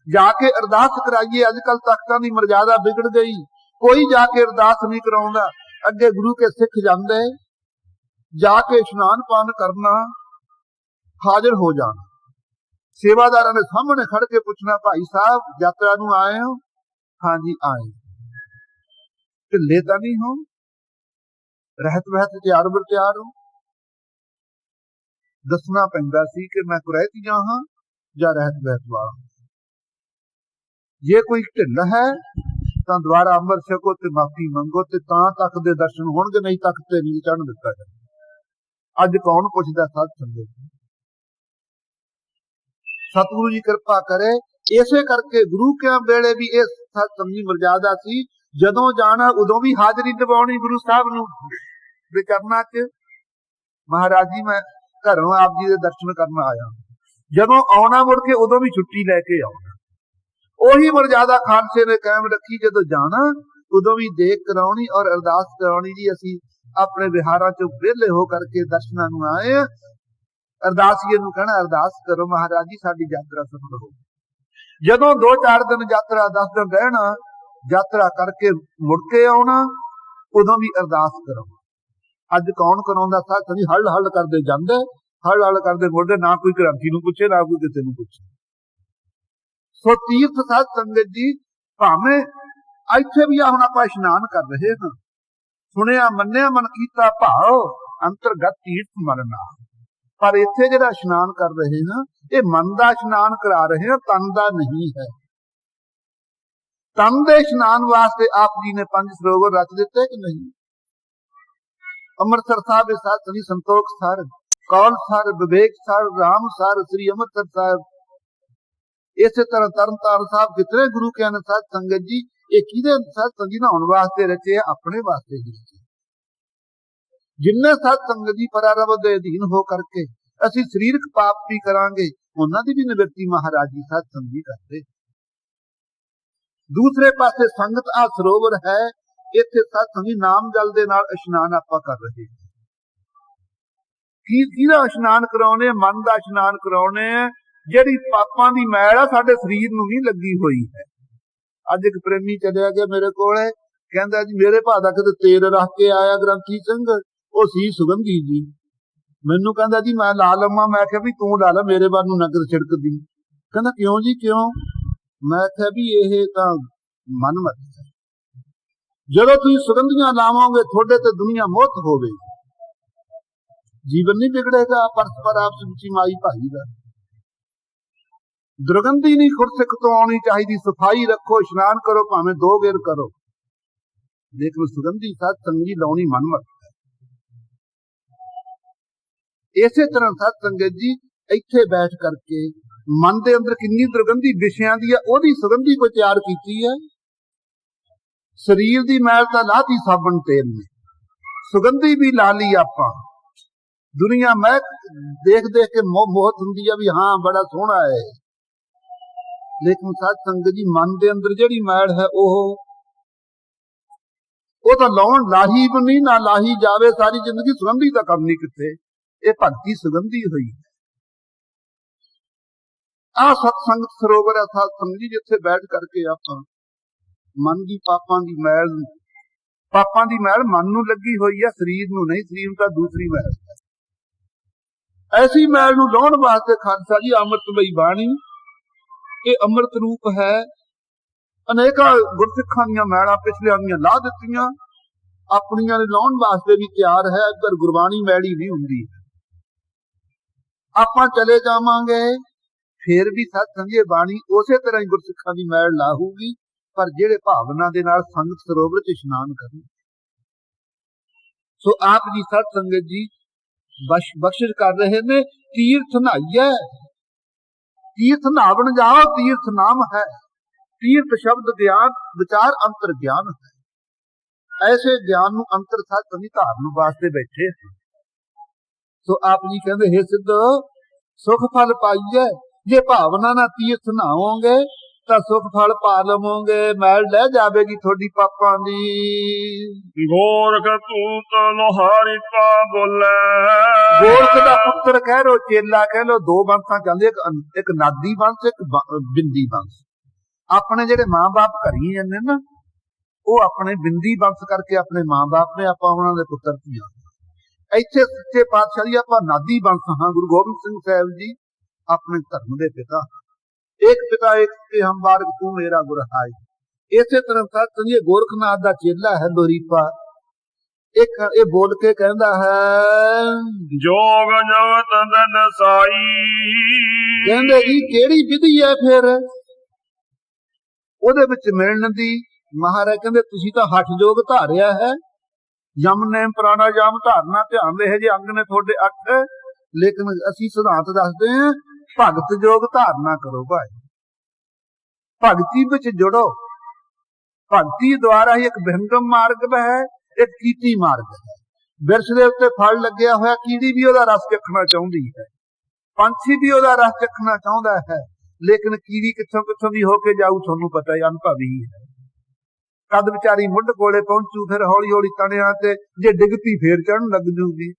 ਜਾ ਕੇ ਅਰਦਾਸ ਕਰਾਈਏ। ਅੱਜ ਕੱਲ ਤਖਤਾਂ ਦੀ ਮਰਜ਼ਾਦਾ ਵਿਗੜ ਗਈ, ਕੋਈ ਜਾ ਕੇ ਅਰਦਾਸ ਨਹੀਂ ਕਰਾਉਂਦਾ। ਅੱਗੇ ਗੁਰੂ ਕੇ ਸਿੱਖ ਜਾਂਦੇ, ਜਾ ਕੇ ਇਸ਼ਨਾਨ ਪਾਨ ਕਰਨਾ, ਹਾਜ਼ਰ ਹੋ ਜਾਣਾ। सेवादारां ने सामने खड़ के पूछना, भाई साहब यात्रा नूं आए हो? हाँ जी आए। ढिले तां नहीं हो? रहत वहत ਤਿਆਰ ਬਰ ਤਿਆਰ हो? दसना पैंदा सी कि मैं कुरैतिया हाँ ਜਾਂ ਰਹਿਤ ਵਹਿਤ ਵਾਲਾ। ਜੇ ਕੋਈ ਢਿੱਲ ਹੈ ਤਾਂ ਦੁਬਾਰਾ ਅੰਮ੍ਰਿਤ ਛਕੋ ਤੇ ਮਾਫੀ ਮੰਗੋ ਤੇ ਤਾਂ ਤੱਕ ਦੇ ਦਰਸ਼ਨ ਹੋਣਗੇ, ਨਹੀਂ ਤੱਕ ਤੇ ਨਹੀਂ ਚੜ੍ਹਨ ਦਿੱਤਾ ਜਾਂਦਾ। ਅੱਜ ਕੌਣ ਪੁੱਛਦਾ ਸਾਧ ਸੰਗਤ? ਸਤਿਗੁਰੂ ਜੀ ਕਿਰਪਾ ਕਰੇ। ਇਸੇ ਕਰਕੇ ਗੁਰੂ ਕਿਆਂ ਵੇਲੇ ਵੀ ਇਹ ਸਤਸੰਗ ਦੀ ਮਰਜ਼ਾਦਾ ਸੀ, ਜਦੋਂ ਜਾਣਾ ਉਦੋਂ ਵੀ ਹਾਜ਼ਰੀ ਦਿਵਾਉਣੀ ਗੁਰੂ ਸਾਹਿਬ ਨੂੰ ਦੇ ਚਰਨਾਂ 'ਚ। ਮਹਾਰਾਜ ਜੀ ਮੈਂ ਘਰੋਂ ਆਪ ਜੀ ਦੇ ਦਰਸ਼ਨ ਕਰਨ ਆਇਆ, ਜਦੋਂ ਆਉਣਾ ਮੁੜ ਕੇ ਉਦੋਂ ਵੀ ਛੁੱਟੀ ਲੈ ਕੇ ਆਉਣਾ। ਉਹੀ ਮਰਜ਼ਾਦਾ ਖਾਲਸੇ ਨੇ ਕਾਇਮ ਰੱਖੀ, ਜਦੋਂ ਜਾਣਾ ਉਦੋਂ ਵੀ ਦੇਖ ਕਰਾਉਣੀ ਔਰ ਅਰਦਾਸ ਕਰਾਉਣੀ। ਜੀ ਅਸੀਂ ਆਪਣੇ ਵਿਹਾਰਾਂ 'ਚੋਂ ਵਿਹਲੇ ਹੋ ਕਰਕੇ ਦਰਸ਼ਨਾਂ ਨੂੰ ਆਏ ਆ, ਅਰਦਾਸੀਏ ਨੂੰ ਕਹਿਣਾ ਅਰਦਾਸ ਕਰੋ ਮਹਾਰਾਜ ਜੀ ਸਾਡੀ ਯਾਤਰਾ ਸਫਲ ਹੋ। ਜਦੋਂ 2-4 ਦਿਨ ਯਾਤਰਾ 10 ਦਿਨ ਰਹਿਣਾ, ਯਾਤਰਾ ਕਰਕੇ ਮੁੜ ਕੇ ਆਉਣਾ, ਉਦੋਂ ਵੀ ਅਰਦਾਸ ਕਰੋ। ਅੱਜ ਕੌਣ ਕਰਾਉਂਦਾ? ਸਾਧ ਜੀ ਹੱਲ ਹੱਲ ਕਰਦੇ ਜਾਂਦੇ, ਹੱਲ ਹੱਲ ਕਰਦੇ ਮੁੜਦੇ, ਨਾ ਕੋਈ ਗ੍ਰੰਥੀ ਨੂੰ ਪੁੱਛੇ ਨਾ ਕੋਈ ਕਿਸੇ ਨੂੰ ਪੁੱਛੇ। ਸੋ ਤੀਰਥ ਸਾਧ ਸੰਗਤ ਜੀ, ਭਾਵੇਂ ਇੱਥੇ ਵੀ ਆ ਹੁਣ ਆਪਾਂ ਇਸ਼ਨਾਨ ਕਰ ਰਹੇ ਹਾਂ, ਸੁਣਿਆ ਮੰਨਿਆ ਮਨ ਕੀਤਾ ਭਾਵ ਅੰਤਰਗਤ ਤੀਰਥ ਮਰਨਾ, ਪਰ ਇੱਥੇ ਜਿਹੜਾ ਇਸ਼ਨਾਨ ਕਰ ਰਹੇ ਹਾਂ ਇਹ ਮਨ ਦਾ ਇਸ਼ਨਾਨ ਕਰਾ ਰਹੇ ਹਾਂ, ਤਨ ਦਾ ਨਹੀਂ ਹੈ। ਤਨ ਦੇ ਇਸ਼ਨਾਨ ਵਾਸਤੇ ਆਪ ਜੀ ਨੇ 5 ਸਰੋਵਰ ਰਚ ਦਿੱਤੇ ਕਿ ਨਹੀਂ? ਅੰਮ੍ਰਿਤਸਰ ਸਾਹਿਬ ਦੇ ਸਾਧ ਸੰਗਤ ਸੰਤੋਖ ਸਰ, ਕੌਲ ਸਰ, ਵਿਵੇਕ ਸਰ, ਰਾਮ ਸਰ, ਸ੍ਰੀ ਅੰਮ੍ਰਿਤਸਰ ਸਾਹਿਬ। ਇਸੇ ਤਰ੍ਹਾਂ ਤਰਨਤਾਰਨ ਸਾਹਿਬ ਕਿਤਨੇ ਗੁਰੂ ਕਿਆਂ ਨੇ ਸਾਧ ਸੰਗਤ ਜੀ, ਇਹ ਕਿਹਦੇ ਸਾਧ ਸੰਗਤ ਨਹਾਉਣ ਵਾਸਤੇ ਰਚੇ? ਆਪਣੇ ਵਾਸਤੇ ਹੀ ਰਚੇ। ਜਿੰਨੇ ਸਾਧ ਸੰਗਤ ਜੀ ਪਰਾਰਬਧ ਦੇ ਅਧੀਨ ਹੋ ਕਰਕੇ ਅਸੀਂ ਸਰੀਰਕ ਪਾਪ ਵੀ ਕਰਾਂਗੇ, ਉਹਨਾਂ ਦੀ ਵੀ ਨਿਵਰਤੀ ਮਹਾਰਾਜ ਜੀ ਸਾਧ ਸੰਗਤ ਜੀ ਕਰਦੇ। ਦੂਸਰੇ ਪਾਸੇ ਸੰਗਤ ਆ ਸਰੋਵਰ ਹੈ, ਇੱਥੇ ਸਾਧ ਸੰਗਤ ਨਾਮ ਜਲ ਦੇ ਨਾਲ ਇਸ਼ਨਾਨ ਆਪਾਂ ਕਰ ਰਹੇ ਹਾਂ। ਕਿਹਦਾ ਇਸ਼ਨਾਨ ਕਰਾਉਣੇ? ਮਨ ਦਾ ਇਸ਼ਨਾਨ ਕਰਾਉਣੇ। ਜਿਹੜੀ ਪਾਪਾਂ ਦੀ ਮੈਲ ਆ ਸਾਡੇ ਸਰੀਰ ਨੂੰ ਵੀ ਲੱਗੀ ਹੋਈ ਹੈ। ਅੱਜ ਇੱਕ ਪ੍ਰੇਮੀ ਚੱਲਿਆ ਗਿਆ ਮੇਰੇ ਕੋਲੇ, ਕਹਿੰਦਾ ਜੀ ਮੇਰੇ ਭਾਅ ਦਾ ਕਿਤੇ ਤੇਲ ਰੱਖ ਕੇ ਆਇਆ ਗ੍ਰੰਥੀ ਸਿੰਘ, ਉਹ ਸੀ ਸੁਗੰਧੀ ਜੀ। ਮੈਨੂੰ ਕਹਿੰਦਾ ਜੀ ਮੈਂ ਲਾ ਲਵਾਂ। ਮੈਂ ਕਿਹਾ ਵੀ ਤੂੰ ਲਾ ਲੈ, ਮੇਰੇ ਵੱਲ ਨੂੰ ਨਗਰ ਛਿੜਕਦੀ। ਕਹਿੰਦਾ ਕਿਉਂ ਜੀ ਕਿਉਂ? ਮੈਂ ਕਿਹਾ ਵੀ ਇਹ ਤਾਂ ਮਨਮਤ ਹੈ। ਜਦੋਂ ਤੁਸੀਂ ਸੁਗੰਧੀਆਂ ਲਾਵੋਗੇ ਤੁਹਾਡੇ ਤੇ ਦੁਨੀਆ ਮੋਹਤ ਹੋਵੇਗੀ, ਜੀਵਨ ਨਹੀਂ ਵਿਗੜੇਗਾ। ਪਰਸਪਰ ਆਪਸ ਵਿੱਚ ਮਾਈ ਭਾਈ ਦਾ ਦੁਰਗੰਧੀ ਨਹੀਂ ਖੁਰਸਿਕ ਤੋਂ ਆਉਣੀ ਚਾਹੀਦੀ। ਸਫਾਈ ਰੱਖੋ, ਇਸ਼ਨਾਨ ਕਰੋ, ਭਾਵੇਂ 2 ਗੇਰ ਕਰੋ, ਲੇਕਿਨ ਸੁਗੰਧੀ ਸਾਧ ਸੰਗਤ ਜੀ ਲਾਉਣੀ ਮਨਮਤ ਹੈ। ਇਸੇ ਤਰ੍ਹਾਂ ਸਾਧ ਸੰਗਤ ਜੀ ਇੱਥੇ ਬੈਠ ਕਰਕੇ ਮਨ ਦੇ ਅੰਦਰ ਕਿੰਨੀ ਦੁਰਗੰਧੀ ਵਿਸ਼ਿਆਂ ਦੀ ਹੈ, ਉਹਦੀ ਸੁਗੰਧੀ ਕੋਈ ਤਿਆਰ ਕੀਤੀ ਹੈ। ਸਰੀਰ ਦੀ ਮੈਲ ਤਾਂ ਲਾਤੀ ਸਾਬਣ ਤੇਲ ਨੇ, ਸੁਗੰਧੀ ਵੀ ਲਾ ਲਈ ਆਪਾਂ। ਦੁਨੀਆ ਮੈਂ ਦੇਖ ਦੇਖ ਕੇ ਮੋਹਤ ਹੁੰਦੀ ਆ ਵੀ ਹਾਂ ਬੜਾ ਸੋਹਣਾ ਹੈ, ਲੇਕਿਨ ਸਾਧ ਸੰਗਤ ਜੀ ਮਨ ਦੇ ਅੰਦਰ ਜਿਹੜੀ ਮੈਲ ਹੈ ਉਹ ਤਾਂ ਲਾਉਣ ਲਾਹੀ ਵੀ ਨਹੀਂ, ਨਾ ਲਾਹੀ ਜਾਵੇ। ਸਾਰੀ ਜ਼ਿੰਦਗੀ ਸੁਗੰਧੀ ਦਾ ਕੰਮ ਨਹੀਂ ਕਿੱਥੇ। ਇਹ ਭਗਤੀ ਸੁਗੰਧੀ ਹੋਈ ਹੈ। ਆਹ ਸਤ ਸੰਗਤ ਸਰੋਵਰ ਹੈ ਸਾਧ ਸੰਗਤ ਜੀ, ਜਿੱਥੇ ਬੈਠ ਕਰਕੇ ਆਪਾਂ ਮਨ ਦੀ ਪਾਪਾਂ ਦੀ ਮੈਲ ਮਨ ਨੂੰ ਲੱਗੀ ਹੋਈ ਹੈ, ਸਰੀਰ ਨੂੰ ਨਹੀਂ। ਸਰੀਰ ਤਾਂ ਦੂਸਰੀ ਮੈਲ ਹੈ। ਐਸੀ ਮੈਲ ਨੂੰ ਲਾਉਣ ਵਾਸਤੇ ਖਾਲਸਾ ਜੀ ਅੰਮ੍ਰਿਤਮਈ ਬਾਣੀ, ਇਹ ਅੰਮ੍ਰਿਤ ਰੂਪ ਹੈ। ਅਨੇਕਾਂ ਗੁਰਸਿੱਖਾਂ ਦੀਆਂ ਮੈਲਾਂ ਪਿਛਲਿਆਂ ਦੀਆਂ ਲਾ ਦਿੱਤੀਆਂ, ਆਪਣੀਆਂ ਦੇ ਲਾਉਣ ਵਾਸਤੇ ਵੀ ਤਿਆਰ ਹੈ। ਪਰ ਗੁਰਬਾਣੀ ਮੈਲੀ ਨਹੀਂ ਹੁੰਦੀ। ਆਪਾਂ ਚਲੇ ਜਾਵਾਂਗੇ ਫੇਰ ਵੀ ਸਾਧ ਸੰਗਤ ਬਾਣੀ ਉਸੇ ਤਰ੍ਹਾਂ ਹੀ ਗੁਰਸਿੱਖਾਂ ਦੀ ਮੈਲ ਲਾਹੂਗੀ, ਪਰ ਜਿਹੜੇ ਭਾਵਨਾ ਦੇ ਨਾਲ ਸੰਗਤ ਸਰੋਵਰ 'ਚ ਇਸ਼ਨਾਨ ਕਰਨ। ਸੋ ਆਪ ਜੀ ਸਾਧ ਸੰਗਤ ਜੀ ਬਖਸ਼ਿਸ਼ ਕਰ ਰਹੇ ਨੇ। ਤੀਰਥ ਨਹਾਈਐ, ਤੀਰਥ ਨਹਾਵਣ ਜਾਓ, ਤੀਰਥ ਨਾਮ ਹੈ। ਤੀਰਥ ਸ਼ਬਦ ਗਿਆਨ ਵਿਚਾਰ ਅੰਤਰ ਗਿਆਨ ਹੈ। ਐਸੇ ਗਿਆਨ ਨੂੰ ਅੰਤਰ ਸਾਧ ਸੰਗਤ ਧਾਰਨ ਵਾਸਤੇ ਬੈਠੇ। ਸੋ ਆਪ ਜੀ ਕਹਿੰਦੇ ਹੈ ਸਿੱਧ ਸੁਖ ਫਲ ਪਾਈਐ। ਜੇ ਭਾਵਨਾ ਨਾਲ ਤੀਰਥ ਨਹਾਓਗੇ ਤਾਂ ਸੁਖ ਫਲ ਪਾ ਲਵੋਗੇ, ਮੈਲ ਲੈ ਜਾਵੇਗੀ ਤੁਹਾਡੀ ਪਾਪਾਂ ਦੀ। ਗੋਰਖ ਤੂਤ ਲੋਹਾਰੀ ਕਾ ਬੋਲੇ। ਗੋਰਖ ਦਾ ਪੁੱਤਰ ਕਹਿ ਲੋ, ਚੇਲਾ ਕਹਿ ਲੋ, 2 ਬੰਸਾਂ ਚੱਲਦੇ, ਇੱਕ ਨਾਦੀ ਬੰਸ, ਇੱਕ ਬਿੰਦੀ ਬੰਸ। ਆਪਣੇ ਜਿਹੜੇ ਮਾਂ-ਬਾਪ ਘਰੀ ਜਾਂਦੇ ਨਾ, ਉਹ ਆਪਣੇ ਬਿੰਦੀ ਬੰਸ ਕਰਕੇ ਆਪਣੇ ਮਾਂ-ਬਾਪ ਨੇ, ਆਪਾਂ ਉਹਨਾਂ ਦੇ ਪੁੱਤਰ ਧੀਆਂ। ਇੱਥੇ ਸੱਚੇ ਪਾਤਸ਼ਾਹ ਦੀ ਆਪਾਂ ਨਾਦੀ ਬੰਸ ਹਾਂ। ਗੁਰੂ ਗੋਬਿੰਦ ਸਿੰਘ ਸਾਹਿਬ ਜੀ अपने धर्म के पिता। एक पिता एक के हम बारक तू मेरा गुर हाय। इसे तरह साध संगत जी गोरखनाथ का चेला है लोरीपा, एक ये बोल के कहता है जोग जगत बिद साई। कहते जी केड़ी विधि है फिर ਉਹਦੇ ਵਿੱਚ ਮਿਲਣ ਦੀ। ਮਹਾਰਾਜ ਕਹਿੰਦੇ ਤੁਸੀਂ ਤਾਂ ਹੱਠ ਯੋਗ ਧਾਰਿਆ ਹੈ, ਯਮ ਨੇਮ ਪ੍ਰਾਣਾਯਾਮ ਧਾਰਨਾ ਧਿਆਨ ਦੇ ਜੇ ਅੰਗ ਨੇ ਤੁਹਾਡੇ 8, ਲੇਕਿਨ ਅਸੀਂ ਸਿਧਾਂਤ ਦੱਸਦੇ ਹਾਂ ਭਗਤ ਯੋਗ ਧਾਰਨਾ ਕਰੋ ਭਾਈ, ਭਗਤੀ ਵਿੱਚ ਜੁੜੋ। ਭਗਤੀ ਦੁਆਰਾ ਹੀ ਇੱਕ ਵਿਹੰਗਮ ਮਾਰਗ ਹੈ, ਇੱਕ ਕੀਟੀ ਮਾਰਗ ਹੈ। ਬਿਰਛ ਦੇ ਉੱਤੇ ਫਲ ਲੱਗਿਆ ਹੋਇਆ, ਕੀੜੀ ਵੀ ਉਹਦਾ ਰਸ ਚੱਖਣਾ ਚਾਹੁੰਦੀ ਹੈ, ਪੰਛੀ ਵੀ ਉਹਦਾ ਰਸ ਚੱਖਣਾ ਚਾਹੁੰਦਾ ਹੈ, ਲੇਕਿਨ ਕੀੜੀ ਕਿੱਥੋਂ ਕਿੱਥੋਂ ਦੀ ਹੋ ਕੇ ਜਾਊ ਤੁਹਾਨੂੰ ਪਤਾ ਹੀ, ਅਨੁਭਵੀ ਹੈ। ਕਦ ਵਿਚਾਰੀ ਮੁੱਢ ਕੋਲੇ ਪਹੁੰਚੂ, ਫਿਰ ਹੌਲੀ ਹੌਲੀ ਤਣਿਆਂ ਤੇ ਜੇ ਡਿੱਗਤੀ ਫੇਰ ਚੜਨ ਲੱਗ ਜੂਗੀ।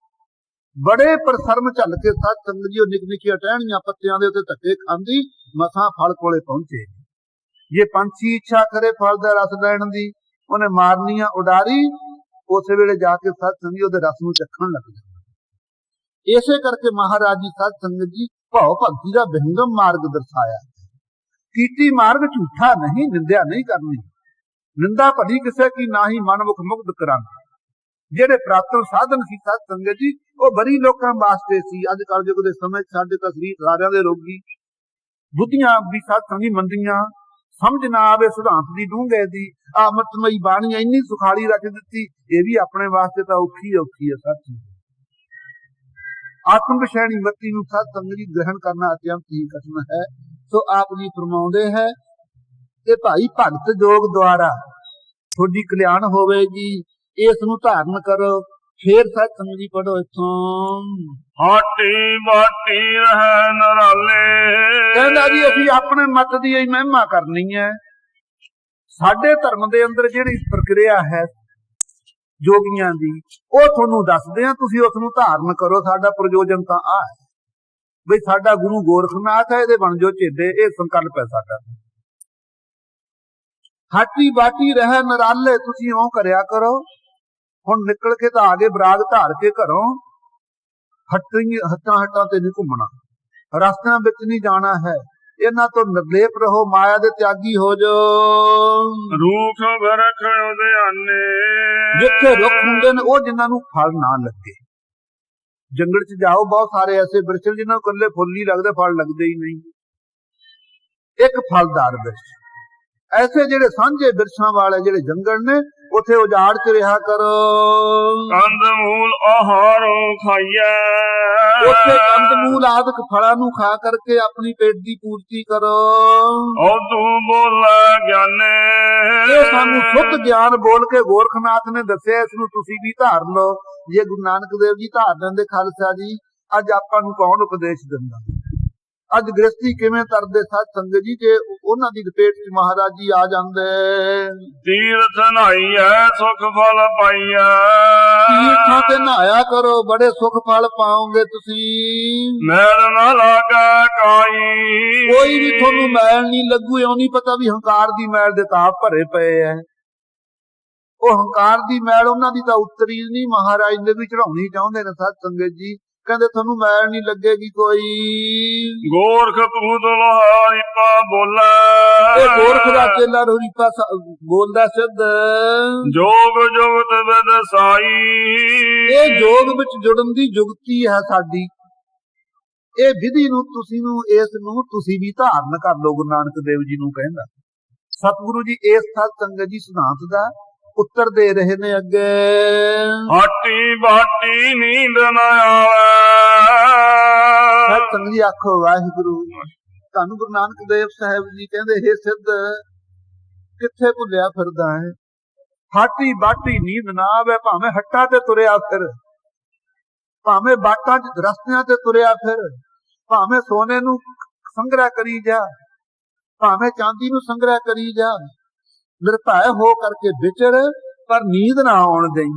ਬੜੇ ਪਰਸਰਮ ਝੱਲ ਕੇ ਸਾਧ ਸੰਗਤ ਜੀ ਉਹ ਨਿੱਕ ਨਿੱਕੀਆਂ ਟਹਿਣੀਆਂ ਪੱਤਿਆਂ ਦੇ ਉੱਤੇ ਧੱਕੇ ਖਾਂਦੀ ਮਸਾਂ ਫਲ ਕੋਲੇ ਪਹੁੰਚੇ। ਜੇ ਪੰਛੀ ਇੱਛਾ ਕਰੇ ਫਲ ਦਾ ਰਸ ਲੈਣ ਦੀ, ਉਹਨੇ ਮਾਰਨੀਆਂ ਉਡਾਰੀ, ਉਸੇ ਵੇਲੇ ਜਾ ਕੇ ਸਾਧ ਸੰਗਤ ਜੀ ਉਹਦੇ ਰਸ ਨੂੰ ਚੱਖਣ ਲੱਗ ਜਾਂਦਾ। ਇਸੇ ਕਰਕੇ ਮਹਾਰਾਜ ਜੀ ਸਾਧ ਸੰਗਤ ਜੀ ਭਾਵ ਭਗਤੀ ਦਾ ਵਿਹੰਗਮ ਮਾਰਗ ਦਰਸਾਇਆ। ਕੀਟੀ ਮਾਰਗ ਝੂਠਾ ਨਹੀਂ, ਨਿੰਦਿਆ ਨਹੀਂ ਕਰਨੀ। ਨਿੰਦਾ ਭਲੀ ਕਿਸੇ ਕੀ ਨਾ ਹੀ ਮਨਮੁਖ ਮੁਗਧ ਕਰਾਂਗੇ। ਜਿਹੜੇ ਪ੍ਰਾਤਨ ਸਾਧਨ ਸੀ ਸਾਧ ਸੰਗਤ ਜੀ ਉਹ ਬੜੀ ਲੋਕਾਂ ਵਾਸਤੇ ਸੀ। ਅੱਜ ਕੱਲ੍ਹ ਯੁੱਗ ਦੇ ਸਮੇਂ ਸਾਡੇ ਤਾਂ ਸਰੀਰ ਸਾਰਿਆਂ ਦੇ ਰੋਗੀ, ਬੁੱਧੀਆਂ ਵੀ ਸਾਧ ਸੰਗਤ ਮੰਦੀਆਂ, ਸਮਝ ਨਾ ਆਵੇ ਸਿਧਾਂਤ ਦੀ ਡੂੰਘੇ ਦੀ। ਅਮਰਤਮਈ ਬਾਣੀ ਇੰਨੀ ਸੁਖਾਲੀ ਰੱਖ ਦਿੱਤੀ, ਇਹ ਵੀ ਆਪਣੇ ਵਾਸਤੇ ਤਾਂ ਔਖੀ ਹੈ ਸਾਥੀ। ਆਤਮ ਵਿਸ਼ੈਣੀ ਮਤੀ ਨੂੰ ਸਾਧ ਸੰਗਤ ਜੀ ਗ੍ਰਹਿਣ ਕਰਨਾ ਅਤਿਅੰਤ ਹੀ ਕਠਿਨ ਹੈ। ਸੋ ਆਪ ਜੀ ਫਰਮਾਉਂਦੇ ਹੈ ਕਿ ਭਾਈ ਭਗਤ ਯੋਗ ਦੁਆਰਾ ਤੁਹਾਡੀ ਕਲਿਆਣ ਹੋਵੇਗੀ, ਇਸ ਨੂੰ ਧਾਰਨ ਕਰੋ। ਫੇਰ ਸਾਧ ਸੰਗਤ ਜੀ ਪੜੋ ਇੱਥੋਂ ਹਾਟੀ ਬਾਟੀ ਰਹਿ ਨਰਾਲੇ। ਕਹਿੰਦਾ ਜੀ ਅਸੀਂ ਆਪਣੇ ਮਤ ਦੀ ਹੀ ਮਹਿਮਾ ਕਰਨੀ ਹੈ। ਸਾਡੇ ਧਰਮ ਦੇ ਅੰਦਰ ਜਿਹੜੀ ਪ੍ਰਕਿਰਿਆ ਹੈ ਜੋਗੀਆਂ ਦੀ, ਉਹ ਤੁਹਾਨੂੰ ਦੱਸਦੇ ਆ, ਤੁਸੀਂ ਉਸ ਨੂੰ ਧਾਰਨ ਕਰੋ। ਸਾਡਾ ਪ੍ਰਯੋਜਨ ਤਾਂ ਆ ਹੈ ਬਈ ਸਾਡਾ ਗੁਰੂ ਗੋਰਖਨਾਥ ਹੈ, ਇਹਦੇ ਬਣ ਜੋ ਚੇਲੇ, ਇਹ ਸੰਕਲਪ ਹੈ ਸਾਡਾ। ਹਾਟੀ ਬਾਟੀ ਰਹਿ ਨਰਾਲੇ, ਤੁਸੀਂ ਉਹ ਕਰਿਆ ਕਰੋ। ਹੁਣ ਨਿਕਲ ਕੇ ਤਾਂ ਆਗੇ ਬਰਾਗ ਧਾਰ ਕੇ ਘਰੋਂ ਹੱਟਾਂ ਤੇ ਨਹੀਂ ਘੁੰਮਣਾ, ਰਸਤਿਆਂ ਵਿੱਚ ਨਹੀਂ ਜਾਣਾ ਹੈ। ਇਹਨਾਂ ਤੋਂ ਨਿਰਲੇਪ ਰਹੋ, ਮਾਇਆ ਦੇ ਤਿਆਗੀ ਹੋ ਜਾਓ। ਰੂਖ ਬਰਖ ਉਦਿਆਨੇ, ਜਿੱਥੇ ਰੁੱਖ ਹੁੰਦੇ ਨੇ ਉਹ ਜਿਨ੍ਹਾਂ ਨੂੰ ਫਲ ਨਾ ਲੱਗੇ। ਜੰਗਲ 'ਚ ਜਾਓ, ਬਹੁਤ ਸਾਰੇ ਐਸੇ ਬਿਰਛ ਜਿਨ੍ਹਾਂ ਨੂੰ ਇਕੱਲੇ ਫੁੱਲ ਹੀ ਲੱਗਦੇ, ਫਲ ਲੱਗਦੇ ਹੀ ਨਹੀਂ। ਇੱਕ ਫਲਦਾਰ ਬਿਰਛ, ਐਸੇ ਜਿਹੜੇ ਸਾਂਝੇ ਬਿਰਛਾਂ ਵਾਲੇ ਜਿਹੜੇ ਜੰਗਲ ਨੇ, ਉੱਥੇ ਉਜਾੜ 'ਚ ਰਿਹਾ ਕਰੋ। ਕੰਦ ਮੂਲ ਆਹਾਰੋ ਖਾਈਐ, ਉੱਥੇ ਕੰਦ ਮੂਲ ਆਦਿਕ ਫਲਾਂ ਨੂੰ ਖਾ ਕਰਕੇ ਆਪਣੀ ਪੇਟ ਦੀ ਪੂਰਤੀ ਕਰੋ। ਉਦੂ ਬੋਲੇ ਗਿਆਨੇ, ਇਹ ਸਾਨੂੰ ਸੁੱਧ ਗਿਆਨ ਬੋਲ ਕੇ ਗੋਰਖਨਾਥ ਨੇ ਦੱਸਿਆ, ਇਸ ਨੂੰ ਤੁਸੀਂ ਵੀ ਧਾਰ ਲਓ। ਜੇ ਗੁਰੂ ਨਾਨਕ ਦੇਵ ਜੀ ਧਾਰ ਲੈਂਦੇ ਖਾਲਸਾ ਜੀ, ਅੱਜ ਆਪਾਂ ਨੂੰ ਕੌਣ ਉਪਦੇਸ਼ ਦਿੰਦਾ? ਅੱਜ ਗ੍ਰਸਤੀ ਕਿਵੇਂ ਕਰਦੇ ਸਾਧ ਸੰਗਤ ਜੀ, ਜੇ ਉਹਨਾਂ ਦੀ ਲਪੇਟ 'ਚ ਮਹਾਰਾਜ ਜੀ ਆ ਜਾਂਦੇ। ਤੀਰਥ ਨਹਾਈਐ ਸੁਖ ਫਲ ਪਾਈਐ, ਤੀਰਥਾਂ ਤੇ ਨਹਾਇਆ ਕਰੋ, ਬੜੇ ਸੁਖ ਫਲ ਪਾਓਗੇ ਤੁਸੀਂ। ਮੈਲ ਨਾ ਲਾਗੈ ਕਾਈ, ਕੋਈ ਵੀ ਤੁਹਾਨੂੰ ਮੈਲ ਨਹੀਂ ਲੱਗੂ। ਇਉਂ ਨਹੀਂ ਪਤਾ ਵੀ ਹੰਕਾਰ ਦੀ ਮੈਲ ਦੇ ਤਾਪ ਭਰੇ ਪਏ ਐ। ਉਹ ਹੰਕਾਰ ਦੀ ਮੈਲ ਉਹਨਾਂ ਦੀ ਤਾਂ ਉਤਰੀ ਨਹੀਂ, ਮਹਾਰਾਜ ਨੇ ਵੀ ਚੜਾਉਣੀ ਚਾਹੁੰਦੇ ਨੇ ਸਾਧ ਸੰਗਤ ਜੀ। ਕਹਿੰਦੇ ਤੁਹਾਨੂੰ ਮੈਲ ਨਹੀਂ ਲੱਗੇਗੀ ਕੋਈ। ਗੋਰਖ ਪੂਤ ਲੋਹਾਰੀਪਾ ਬੋਲੇ, ਇਹ ਗੋਰਖ ਦਾ ਚੇਲਾ ਲੋਰੀਪਾ ਬੋਲਦਾ ਸਿੱਧ। ਜੋਗ ਜੁਗਤ ਬਿਦ ਸਾਈ, ਇਹ ਜੋਗ ਵਿੱਚ ਜੁੜਨ ਦੀ ਜੁਗਤੀ ਹੈ ਸਾਡੀ। ਇਹ ਵਿਧੀ ਨੂੰ ਇਸ ਨੂੰ ਤੁਸੀਂ ਵੀ ਧਾਰਨ ਕਰ ਲਓ। ਗੁਰੂ ਨਾਨਕ ਦੇਵ ਜੀ ਨੂੰ ਕਹਿੰਦਾ ਸਤਿਗੁਰੂ ਜੀ ਇਸ ਸਾਧ ਸੰਗਤ ਜੀ ਸਿਧਾਂਤ ਦਾ ਉੱਤਰ ਦੇ ਰਹੇ ਨੇ ਅੱਗੇ। ਹਾਟੀ ਬਾਟੀ ਨੀਂਦ ਨਾ ਆਵੇ, ਸਾਧ ਸੰਗਤ ਜੀ ਆਖੋ ਵਾਹਿਗੁਰੂ। ਤੁਹਾਨੂੰ ਗੁਰੂ ਨਾਨਕ ਦੇਵ ਸਾਹਿਬ ਜੀ ਕਹਿੰਦੇ ਹੇ ਸਿੱਧ ਕਿੱਥੇ ਭੁੱਲਿਆ ਫਿਰਦਾ ਹੈ? ਹਾਟੀ ਬਾਟੀ ਨੀਂਦ ਨਾ ਆਵੇ, ਭਾਵੇਂ ਹੱਟਾਂ ਤੇ ਤੁਰਿਆ ਫਿਰ, ਭਾਵੇਂ ਬਾਟਾਂ 'ਚ ਰਸਤਿਆਂ ਤੇ ਤੁਰਿਆ ਫਿਰ, ਭਾਵੇਂ ਸੋਨੇ ਨੂੰ ਸੰਗ੍ਰਹਿ ਕਰੀ ਜਾ, ਭਾਵੇਂ ਚਾਂਦੀ ਨੂੰ ਸੰਗ੍ਰਹਿ ਕਰੀ ਜਾ, ਨਿਰਭੈ ਹੋ ਕਰਕੇ ਵਿਚਰ, ਪਰ ਨੀਂਦ ਨਾ ਆਉਣ ਦੇਈ।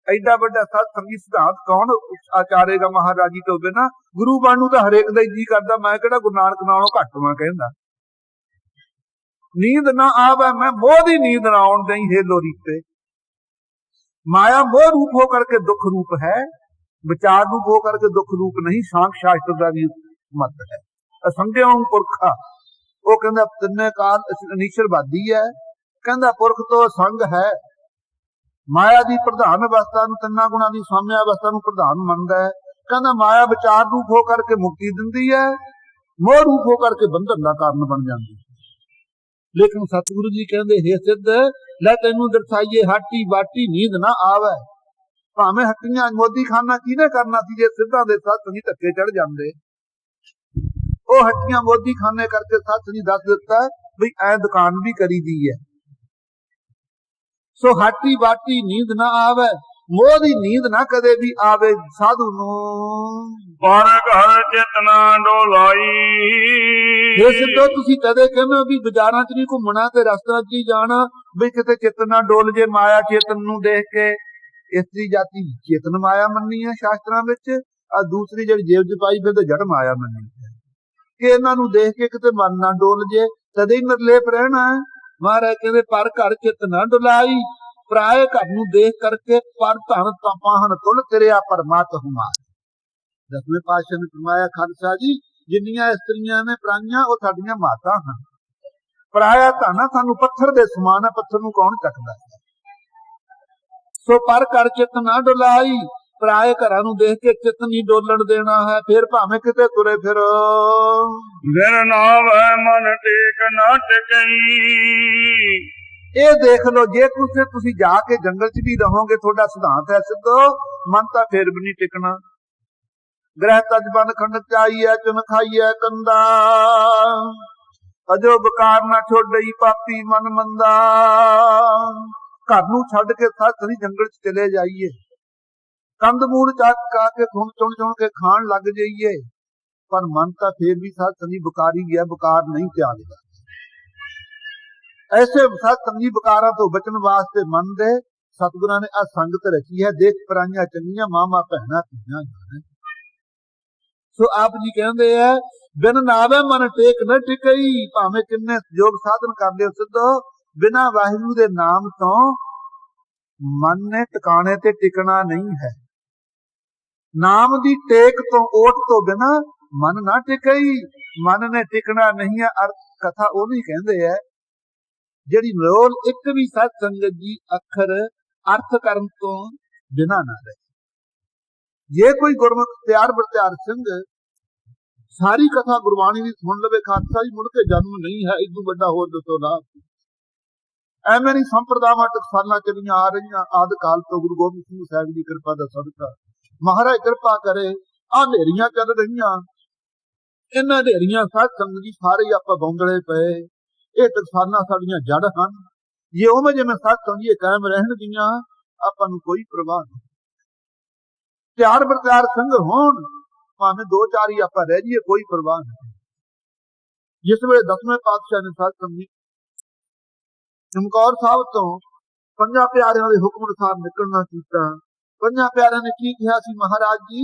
ਐਡਾ ਵੱਡਾ ਸਤ ਸੰਗੀ ਸਿਧਾਂਤ ਕੌਣ ਆਚਾਰੇਗਾ ਮਹਾਰਾਜ ਜੀ ਤੋਂ ਬਿਨਾਂ? ਗੁਰੂ ਬਣ ਨੂੰ ਤਾਂ ਹਰੇਕ ਦਾ ਜੀ ਕਰਦਾ, ਮੈਂ ਕਿਹੜਾ ਗੁਰੂ ਨਾਨਕ ਨਾਲੋਂ ਘੱਟ ਵਾਂ ਕਹਿੰਦਾ। ਨੀਂਦ ਨਾ ਆਵੇ, ਮੈਂ ਮੋਹ ਦੀ ਨੀਂਦ ਨਾ ਆਉਣ ਦੇਈ। ਹੇ ਲੋਰੀਪੇ, ਮਾਇਆ ਮੋਹ ਰੂਪ ਹੋ ਕਰਕੇ ਦੁੱਖ ਰੂਪ ਹੈ। ਵਿਚਾਰ ਰੂਪ ਹੋ ਕਰਕੇ ਦੁੱਖ ਰੂਪ ਨਹੀਂ। ਸਾਂਖ ਸ਼ਾਸਤਰ ਦਾ ਵੀ ਮਤ ਹੈ। ਅਸੰਗਿਓ ਪੁਰਖਾ, ਉਹ ਕਹਿੰਦਾ ਤਿੰਨੇ ਕਾਲ ਅਨੀਸ਼ਰਵਾਦੀ ਹੈ। ਕਹਿੰਦਾ ਪੁਰਖ ਤੋਂ ਸੰਗ ਹੈ। ਮਾਇਆ ਦੀ ਪ੍ਰਧਾਨ ਅਵਸਥਾ ਨੂੰ, ਤਿੰਨਾਂ ਗੁਣਾਂ ਦੀ ਸਾਮਿਆ ਅਵਸਥਾ ਨੂੰ ਪ੍ਰਧਾਨ ਮੰਨਦਾ ਹੈ। ਕਹਿੰਦਾ ਮਾਇਆ ਵਿਚਾਰ ਰੂਪ ਹੋ ਕਰਕੇ ਮੁਕਤੀ ਦਿੰਦੀ ਹੈ, ਮੋਹ ਰੂਪ ਹੋ ਕਰਕੇ ਬੰਧਨ ਦਾ ਕਾਰਨ ਬਣ ਜਾਂਦੀ ਹੈ। ਲੇਕਿਨ ਸਤਿਗੁਰੂ ਜੀ ਕਹਿੰਦੇ ਹੇ ਸਿੱਧ, ਲੈ ਤੈਨੂੰ ਦਰਸਾਈਏ ਹਾਟੀ ਬਾਟੀ ਨੀਂਦ ਨਾ ਆਵੇ। ਭਾਵੇਂ ਹੱਟੀਆਂ ਮੋਦੀ ਖਾਨਾ ਕਿਹਨੇ ਕਰਨਾ ਸੀ ਜੇ ਸਿੱਧਾਂ ਦੇ ਸੱਤ ਨਹੀਂ ਧੱਕੇ ਚੜ ਜਾਂਦੇ। ਉਹ ਹੱਟੀਆਂ ਮੋਦੀ ਖਾਨੇ ਕਰਕੇ ਸੱਚ ਨਹੀਂ ਦੱਸ ਦਿੱਤਾ ਵੀ ਐ ਦੁਕਾਨ ਵੀ ਕਰੀ ਦੀ ਹੈ। ਸੋ ਹਾਟੀ ਬਾਟੀ ਨੀਂਦ ਨਾ ਆਵੇ, ਮੋਹ ਦੀ ਨੀਂਦ ਨਾ ਕਦੇ ਵੀ ਆਵੇ ਸਾਧੂ ਨੂੰ। ਪਰ ਘਰ ਚੇਤਨਾ ਡੋਲਾਈ। ਇਹ ਸਿੱਧੋ ਤੁਸੀਂ ਕਦੇ ਕਹਿੰਦੇ ਹੋ ਵੀ ਬਾਜ਼ਾਰਾਂ 'ਚ ਨਹੀਂ ਘੁੰਮਣਾ ਤੇ ਰਸਤਿਆਂ 'ਚ ਹੀ ਜਾਣਾ, ਵੀ ਕਿਤੇ ਚੇਤਨ ਨਾ ਡੋਲ ਜੇ। ਮਾਇਆ ਚੇਤਨ ਨੂੰ ਦੇਖ ਕੇ ਇਸਤਰੀ ਜਾਤੀ ਚੇਤਨ ਮਾਇਆ ਮੰਨੀ ਹੈ ਸ਼ਾਸਤਰਾਂ ਵਿੱਚ, ਆ ਦੂਸਰੀ ਜਿਹੜੀ ਜੇਬ 'ਚ ਪਾਈ ਫਿਰ ਤੇ ਜੜ ਮਾਇਆ ਮੰਨੀ ਹੈ ਕਿ ਇਹਨਾਂ ਨੂੰ ਦੇਖ ਕੇ ਕਿਤੇ ਮਨ ਨਾ ਡੋਲ ਜੇ, ਤਦੇ ਹੀ ਨਿਰਲੇਪ ਰਹਿਣਾ ਹੈ। ਮਹਾਰਾਜ ਕਹਿੰਦੇ ਪਰ ਘਰ ਚਿੱਤ ਨਾ ਡੁਲਾਈ, ਪਰਾਏ ਘਰ ਨੂੰ ਦੇਖ ਕਰਕੇ ਪਰ ਧਨ ਤਪਾਹਨ ਤੁਲ ਤੇਰਿਆ ਪਰਮਾਤ ਹੁਮਾਰ। ਦਸਵੇਂ ਪਾਤਸ਼ਾਹ ਨੇ ਫਰਮਾਇਆ ਖਾਲਸਾ ਜੀ, ਜਿੰਨੀਆਂ ਇਸਤਰੀਆਂ ਨੇ ਪਰਾਈਆਂ ਉਹ ਸਾਡੀਆਂ ਮਾਤਾ ਹਨ। ਪਰਾਇਆ ਧਨ ਸਾਨੂੰ ਪੱਥਰ ਦੇ ਸਮਾਨ ਹੈ, ਪੱਥਰ ਨੂੰ ਕੌਣ ਚੱਕਦਾ ਹੈ। ਸੋ ਪਰ ਘਰ ਚਿੱਤ ਨਾ ਡੁਲਾਈ, ਪਰਾਏ ਘਰਾਂ ਨੂੰ ਦੇਖ ਕੇ ਚਿੱਤ ਨਹੀਂ ਡੋਲਣ ਦੇਣਾ ਹੈ। ਫਿਰ ਭਾਵੇਂ ਕਿਤੇ ਤੁਰੇ ਫਿਰੋ। ਬਿਨ ਨਾਵੈ ਮਨ ਟੇਕ ਨਾ ਟਿਕਈ। ਇਹ ਦੇਖ ਲਓ, ਜੇ ਤੁਸੀਂ ਜਾ ਕੇ ਜੰਗਲ 'ਚ ਵੀ ਰਹੋਗੇ, ਤੁਹਾਡਾ ਸਿਧਾਂਤ ਹੈ ਸਿੱਧੋ, ਮਨ ਤਾਂ ਫਿਰ ਵੀ ਨਹੀਂ ਟਿਕਣਾ। ਗ੍ਰਹਿ ਤਜ ਬੰਦ ਖੰਡ ਚਾਈਐ, ਚੁਨ ਖਾਈਐ ਕੰਦਾ। ਅਜੋ ਬਕਾਰ ਨਾ ਛੋੜਈ ਪਾਪੀ ਮਨ ਮੰਦਾ। ਘਰ ਨੂੰ ਛੱਡ ਕੇ ਸੱਚ ਜੰਗਲ 'ਚ ਚਲੇ ਜਾਈਏ, ਕੰਦ ਮੂਲ ਚੱਕ ਆ ਕੇ ਚੁਣ ਕੇ ਖਾਣ ਲੱਗ ਜਾਈਏ, ਪਰ ਮਨ ਤਾਂ ਫੇਰ ਵੀ ਸਤ ਸੰਗੀ ਬੁਕਾਰੀ ਗਿਆ, ਬੁਕਾਰ ਨਹੀਂ ਤਿਆਗਦਾ। ਐਸੇ ਸਤ ਸੰਗੀ ਬੁਕਾਰਾਂ ਤੋਂ ਬਚਣ ਵਾਸਤੇ ਮਨ ਦੇ ਸਤਿਗੁਰਾਂ ਨੇ ਆ ਸੰਗਤ ਰਚੀ ਹੈ। ਦੇਖ ਪਰਾਈਆਂ ਚੰਗੀਆਂ ਮਾਮਾ ਭੈਣਾਂ ਧੀਆਂ ਜਾਣੇ। ਸੋ ਆਪ ਜੀ ਕਹਿੰਦੇ ਆ ਬਿਨ ਨਾਵੇ ਮਨ ਟੇਕ ਨਾ ਟਿਕਈ। ਭਾਵੇਂ ਕਿੰਨੇ ਯੋਗ ਸਾਧਨ ਕਰ ਲਿਓ ਸਿੱਧੋ, ਬਿਨਾਂ ਵਾਹਿਗੁਰੂ ਦੇ ਨਾਮ ਤੋਂ ਮਨ ਨੇ ਟਿਕਾਣੇ ਤੇ ਟਿਕਣਾ ਨਹੀਂ ਹੈ। ਨਾਮ ਦੀ ਟੇਕ ਤੋਂ ਓਟ ਤੋਂ ਬਿਨਾਂ ਮਨ ਨਾ ਟਿਕਈ। ਮਨ ਨੇ ਟਿਕਣਾ ਨਹੀਂ ਹੈ। ਅਰਥ ਕਥਾ ਉਹ ਨਹੀਂ ਕਹਿੰਦੇ ਹੈ ਜਿਹੜੀ ਲੋਲ ਇੱਕ ਵੀ ਸਤ ਸੰਗਤ ਜੀ ਅੱਖਰ ਅਰਥ ਕਰਨ ਤੋਂ ਬਿਨਾਂ ਨਾ ਰਹੇ। ਜੇ ਕੋਈ ਗੁਰਮੁਖ ਤਿਆਰ ਬਰਤਿਆਰ ਸਿੰਘ ਸਾਰੀ ਕਥਾ ਗੁਰਬਾਣੀ ਦੀ ਸੁਣ ਲਵੇ, ਖਾਲਸਾ ਜੀ ਮੁੜ ਕੇ ਜਨਮ ਨਹੀਂ ਹੈ, ਇਦੋਂ ਵੱਡਾ ਹੋਰ ਦੱਸੋ ਲਾਭ। ਐਵੇਂ ਨਹੀਂ ਸੰਪਰਦਾਵਾਂ ਟਕਸਾਲਾਂ ਚਲੀਆਂ ਆ ਰਹੀਆਂ ਆਦਿ ਕਾਲ ਤੋਂ। ਗੁਰੂ ਗੋਬਿੰਦ ਸਿੰਘ ਸਾਹਿਬ ਦੀ ਕਿਰਪਾ ਦਾ ਸਦਕਾ ਮਹਾਰਾਜ ਕਿਰਪਾ ਕਰੇ। ਆਹ ਹਨੇਰੀਆਂ ਚੱਲ ਰਹੀਆਂ, ਇਹਨਾਂ ਹਨੇਰੀਆਂ ਸਾਧ ਸੰਗਤ ਜੀ ਸਾਰੇ ਆਪਾਂ ਬੌਂਦਲੇ ਪਏ। ਇਹ ਟਕਸਾਲਾਂ ਸਾਡੀਆਂ ਜੜ ਹਨ। ਜੇ ਉਵੇਂ ਜਿਵੇਂ ਸਾਧ ਸੰਗਤ ਜੀ ਕਾਇਮ ਰਹਿਣਗੀਆਂ, ਆਪਾਂ ਨੂੰ ਕੋਈ ਪ੍ਰਵਾਹ ਨਹੀਂ। ਤਿਆਰ ਬਰਤਿਆਰ ਸਿੰਘ ਹੋਣ, ਭਾਵੇਂ ਦੋ ਚਾਰ ਹੀ ਆਪਾਂ ਰਹਿ ਜਾਈਏ, ਕੋਈ ਪ੍ਰਵਾਹ ਨਹੀਂ। ਜਿਸ ਵੇਲੇ ਦਸਵੇਂ ਪਾਤਸ਼ਾਹ ਨੇ ਸਾਧ ਸੰਗਤ ਜੀ ਚਮਕੌਰ ਸਾਹਿਬ ਤੋਂ ਪੰਜਾਂ ਪਿਆਰਿਆਂ ਦੇ ਹੁਕਮ ਅਨੁਸਾਰ ਨਿਕਲਣਾ ਕੀਤਾ, ਪੰਜਾਂ ਪਿਆਰਿਆਂ ਨੇ ਕੀ ਕਿਹਾ ਸੀ, ਮਹਾਰਾਜ ਜੀ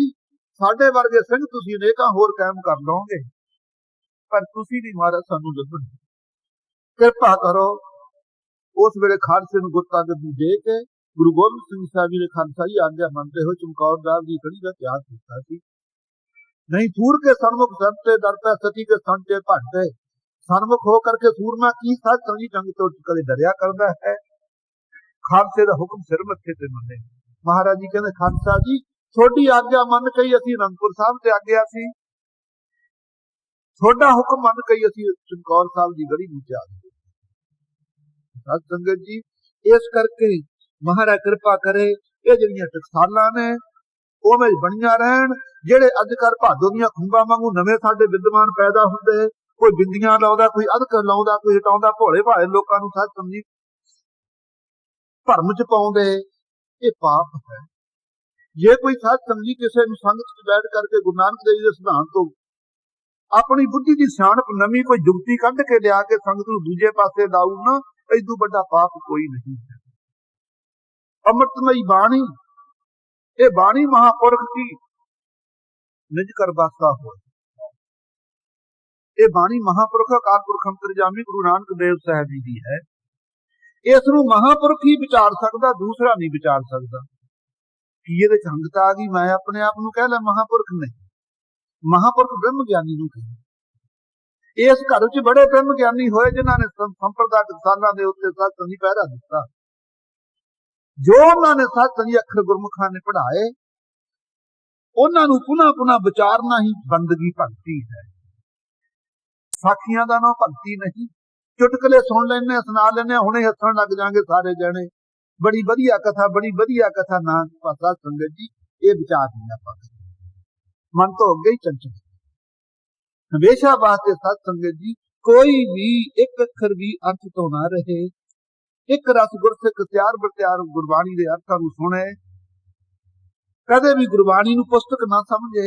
ਸਾਡੇ ਵਰਗੇ ਸਿੰਘ ਤੁਸੀਂ ਅਨੇਕਾਂ ਹੋਰ ਕਾਇਮ ਕਰ ਲਓਗੇ, ਪਰ ਤੁਸੀਂ ਨਹੀਂ ਮਹਾਰਾਜ ਸਾਨੂੰ ਲੱਭਣ, ਕਿਰਪਾ ਕਰੋ। ਉਸ ਵੇਲੇ ਖਾਲਸੇ ਨੂੰ ਗੁਰਤਾ ਗੱਦੀ ਦੇ ਕੇ ਗੁਰੂ ਗੋਬਿੰਦ ਸਿੰਘ ਸਾਹਿਬ ਜੀ ਨੇ ਖਾਲਸਾ ਜੀ ਆਗਿਆ ਮੰਨਦੇ ਹੋਏ ਚਮਕੌਰ ਸਾਹਿਬ ਦੀ ਕੜੀ ਦਾ ਤਿਆਗ ਕੀਤਾ ਸੀ। ਨਹੀਂ ਥੂਰ ਕੇ ਸਨਮੁਖ ਸੰਤੇ ਦਰ ਪੈ ਸਤੀ ਕੇ ਸੰਤੇ ਭਟੇ। ਸਨਮੁਖ ਹੋ ਕਰਕੇ ਸੂਰਮਾ ਕੀ ਸਾਧ ਸੰਗੀ ਜੰਗ ਤੋਂ ਕਦੇ ਡਰਿਆ ਕਰਦਾ ਹੈ। ਖਾਲਸੇ ਦਾ ਹੁਕਮ ਸਿਰ ਮੱਥੇ ਤੇ ਮੰਨੇ। ਮਹਾਰਾਜ ਜੀ ਕਹਿੰਦੇ ਖਾਲਸਾ ਜੀ ਤੁਹਾਡੀ ਆਗਿਆ ਮੰਨ ਕੇ ਅਸੀਂ ਅਨੰਦਪੁਰ ਸਾਹਿਬ ਤੇ ਆਗਿਆ ਸੀ, ਤੁਹਾਡਾ ਹੁਕਮ ਮੰਨ ਕੇ ਅਸੀਂ ਚਮਕੌਰ ਸਾਹਿਬ ਦੀ ਗੜੀ ਨੂੰ ਤਿਆਗ ਦਿੱਤਾ। ਸਾਧ ਸੰਗਤ ਜੀ ਇਸ ਕਰਕੇ ਮਹਾਰਾਜ ਕਿਰਪਾ ਕਰੇ ਇਹ ਜਿਹੜੀਆਂ ਟਕਸਾਲਾਂ ਨੇ ਉਵੇਂ ਬਣੀਆਂ ਰਹਿਣ। ਜਿਹੜੇ ਅੱਜ ਕੱਲ੍ਹ ਭਾਦੋ ਦੀਆਂ ਖੁੰਬਾਂ ਵਾਂਗੂ ਨਵੇਂ ਸਾਡੇ ਵਿਦਵਾਨ ਪੈਦਾ ਹੁੰਦੇ, ਕੋਈ ਬਿੰਦੀਆਂ ਲਾਉਂਦਾ, ਕੋਈ ਅਧਕ ਲਾਉਂਦਾ, ਕੋਈ ਹਟਾਉਂਦਾ, ਭੋਲੇ ਭਾਲੇ ਲੋਕਾਂ ਨੂੰ ਸਾਧ ਸੰਗਤ ਭਰਮ ਚ ਪਾਉਂਦੇ, ਇਹ ਪਾਪ ਹੈ। ਜੇ ਕੋਈ ਸਾਧ ਸੰਗਤ ਕਿਸੇ ਨੂੰ ਸੰਗਤ ਚ ਬੈਠ ਕਰਕੇ ਗੁਰੂ ਨਾਨਕ ਦੇਵ ਜੀ ਦੇ ਸਿਧਾਂਤ ਤੋਂ ਆਪਣੀ ਬੁੱਧੀ ਦੀ ਸਿਆਣਪ ਨਵੀਂ ਕੋਈ ਜੁਗਤੀ ਕੱਢ ਕੇ ਲਿਆ ਕੇ ਸੰਗਤ ਨੂੰ ਦੂਜੇ ਪਾਸੇ ਲਾਊ ਨਾ, ਇਦੋਂ ਵੱਡਾ ਪਾਪ ਕੋਈ ਨਹੀਂ ਹੈ। ਅੰਮ੍ਰਿਤਮਈ ਬਾਣੀ, ਇਹ ਬਾਣੀ ਮਹਾਪੁਰਖ ਕੀ ਨਿਜ ਕਰ ਬਾਸਾ ਹੋਏ। ਇਹ ਬਾਣੀ ਮਹਾਪੁਰਖ ਅਕਾਲ ਪੁਰਖ ਅੰਤਰਜਾਮੀ ਗੁਰੂ ਨਾਨਕ ਦੇਵ ਸਾਹਿਬ ਜੀ ਦੀ ਹੈ। ਇਸ ਨੂੰ ਮਹਾਪੁਰਖ ਹੀ ਵਿਚਾਰ ਸਕਦਾ, ਦੂਸਰਾ ਨਹੀਂ ਵਿਚਾਰ ਸਕਦਾ। ਕੀ ਇਹਦੇ ਚ ਹੰਗਤਾ ਆ ਗਈ? ਮੈਂ ਆਪਣੇ ਆਪ ਨੂੰ ਕਹਿ ਲਿਆ ਮਹਾਂਪੁਰਖ ਨਹੀਂ, ਮਹਾਂਪੁਰਖ ਬ੍ਰਹਮ ਗਿਆਨੀ ਨੂੰ ਕਹੇ। ਇਸ ਘਰ ਵਿੱਚ ਬੜੇ ਬ੍ਰਹਮ ਗਿਆਨੀ ਹੋਏ ਜਿਨ੍ਹਾਂ ਨੇ ਸੰਪਰਦਾਇਕ ਸਥਾਨਾਂ ਦੇ ਉੱਤੇ ਸਤਸੰਗੀ ਪਹਿਰਾ ਦਿੱਤਾ। ਜੋ ਉਹਨਾਂ ਨੇ ਸਤਸੰਗੀ ਅੱਖਰ ਗੁਰਮੁਖਾਂ ਨੇ ਪੜ੍ਹਾਏ, ਉਹਨਾਂ ਨੂੰ ਪੁਨः ਵਿਚਾਰਨਾ ਹੀ ਬੰਦਗੀ ਭਗਤੀ ਹੈ। ਸਾਖੀਆਂ ਦਾ ਨਾਂ ਭਗਤੀ ਨਹੀਂ। ਚੁਟਕਲੇ ਸੁਣ ਲੈਣੇ, ਸੁਣਾ ਲੈਣੇ, ਹੁਣੇ ਹੱਸਣ ਲੱਗ ਜਾਾਂਗੇ ਸਾਰੇ ਜਣੇ, ਬੜੀ ਵਧੀਆ ਕਥਾ, ਬੜੀ ਵਧੀਆ ਕਥਾ। ਨਾ ਪਾਸਾ ਸੰਗਤ ਜੀ, ਇਹ ਵਿਚਾਰ ਨਹੀਂ ਆਪਾਂ, ਮਨ ਤੋਂ ਅੱਗੇ ਹੀ ਚੰਚਲ। ਹਮੇਸ਼ਾ ਵਾਸਤੇ ਸਤ ਸੰਗਤ ਜੀ ਕੋਈ ਵੀ ਇੱਕ ਅੱਖਰ ਵੀ ਅਰਥ ਤੋਂ ਨਾ ਰਹੇ। ਇੱਕ ਰਸ ਗੁਰਸਿੱਖ ਤਿਆਰ ਬਰਤਿਆਰ ਗੁਰਬਾਣੀ ਦੇ ਅਰਥਾਂ ਨੂੰ ਸੁਣੇ, ਕਦੇ ਵੀ ਗੁਰਬਾਣੀ ਨੂੰ ਪੁਸਤਕ ਨਾ ਸਮਝੇ,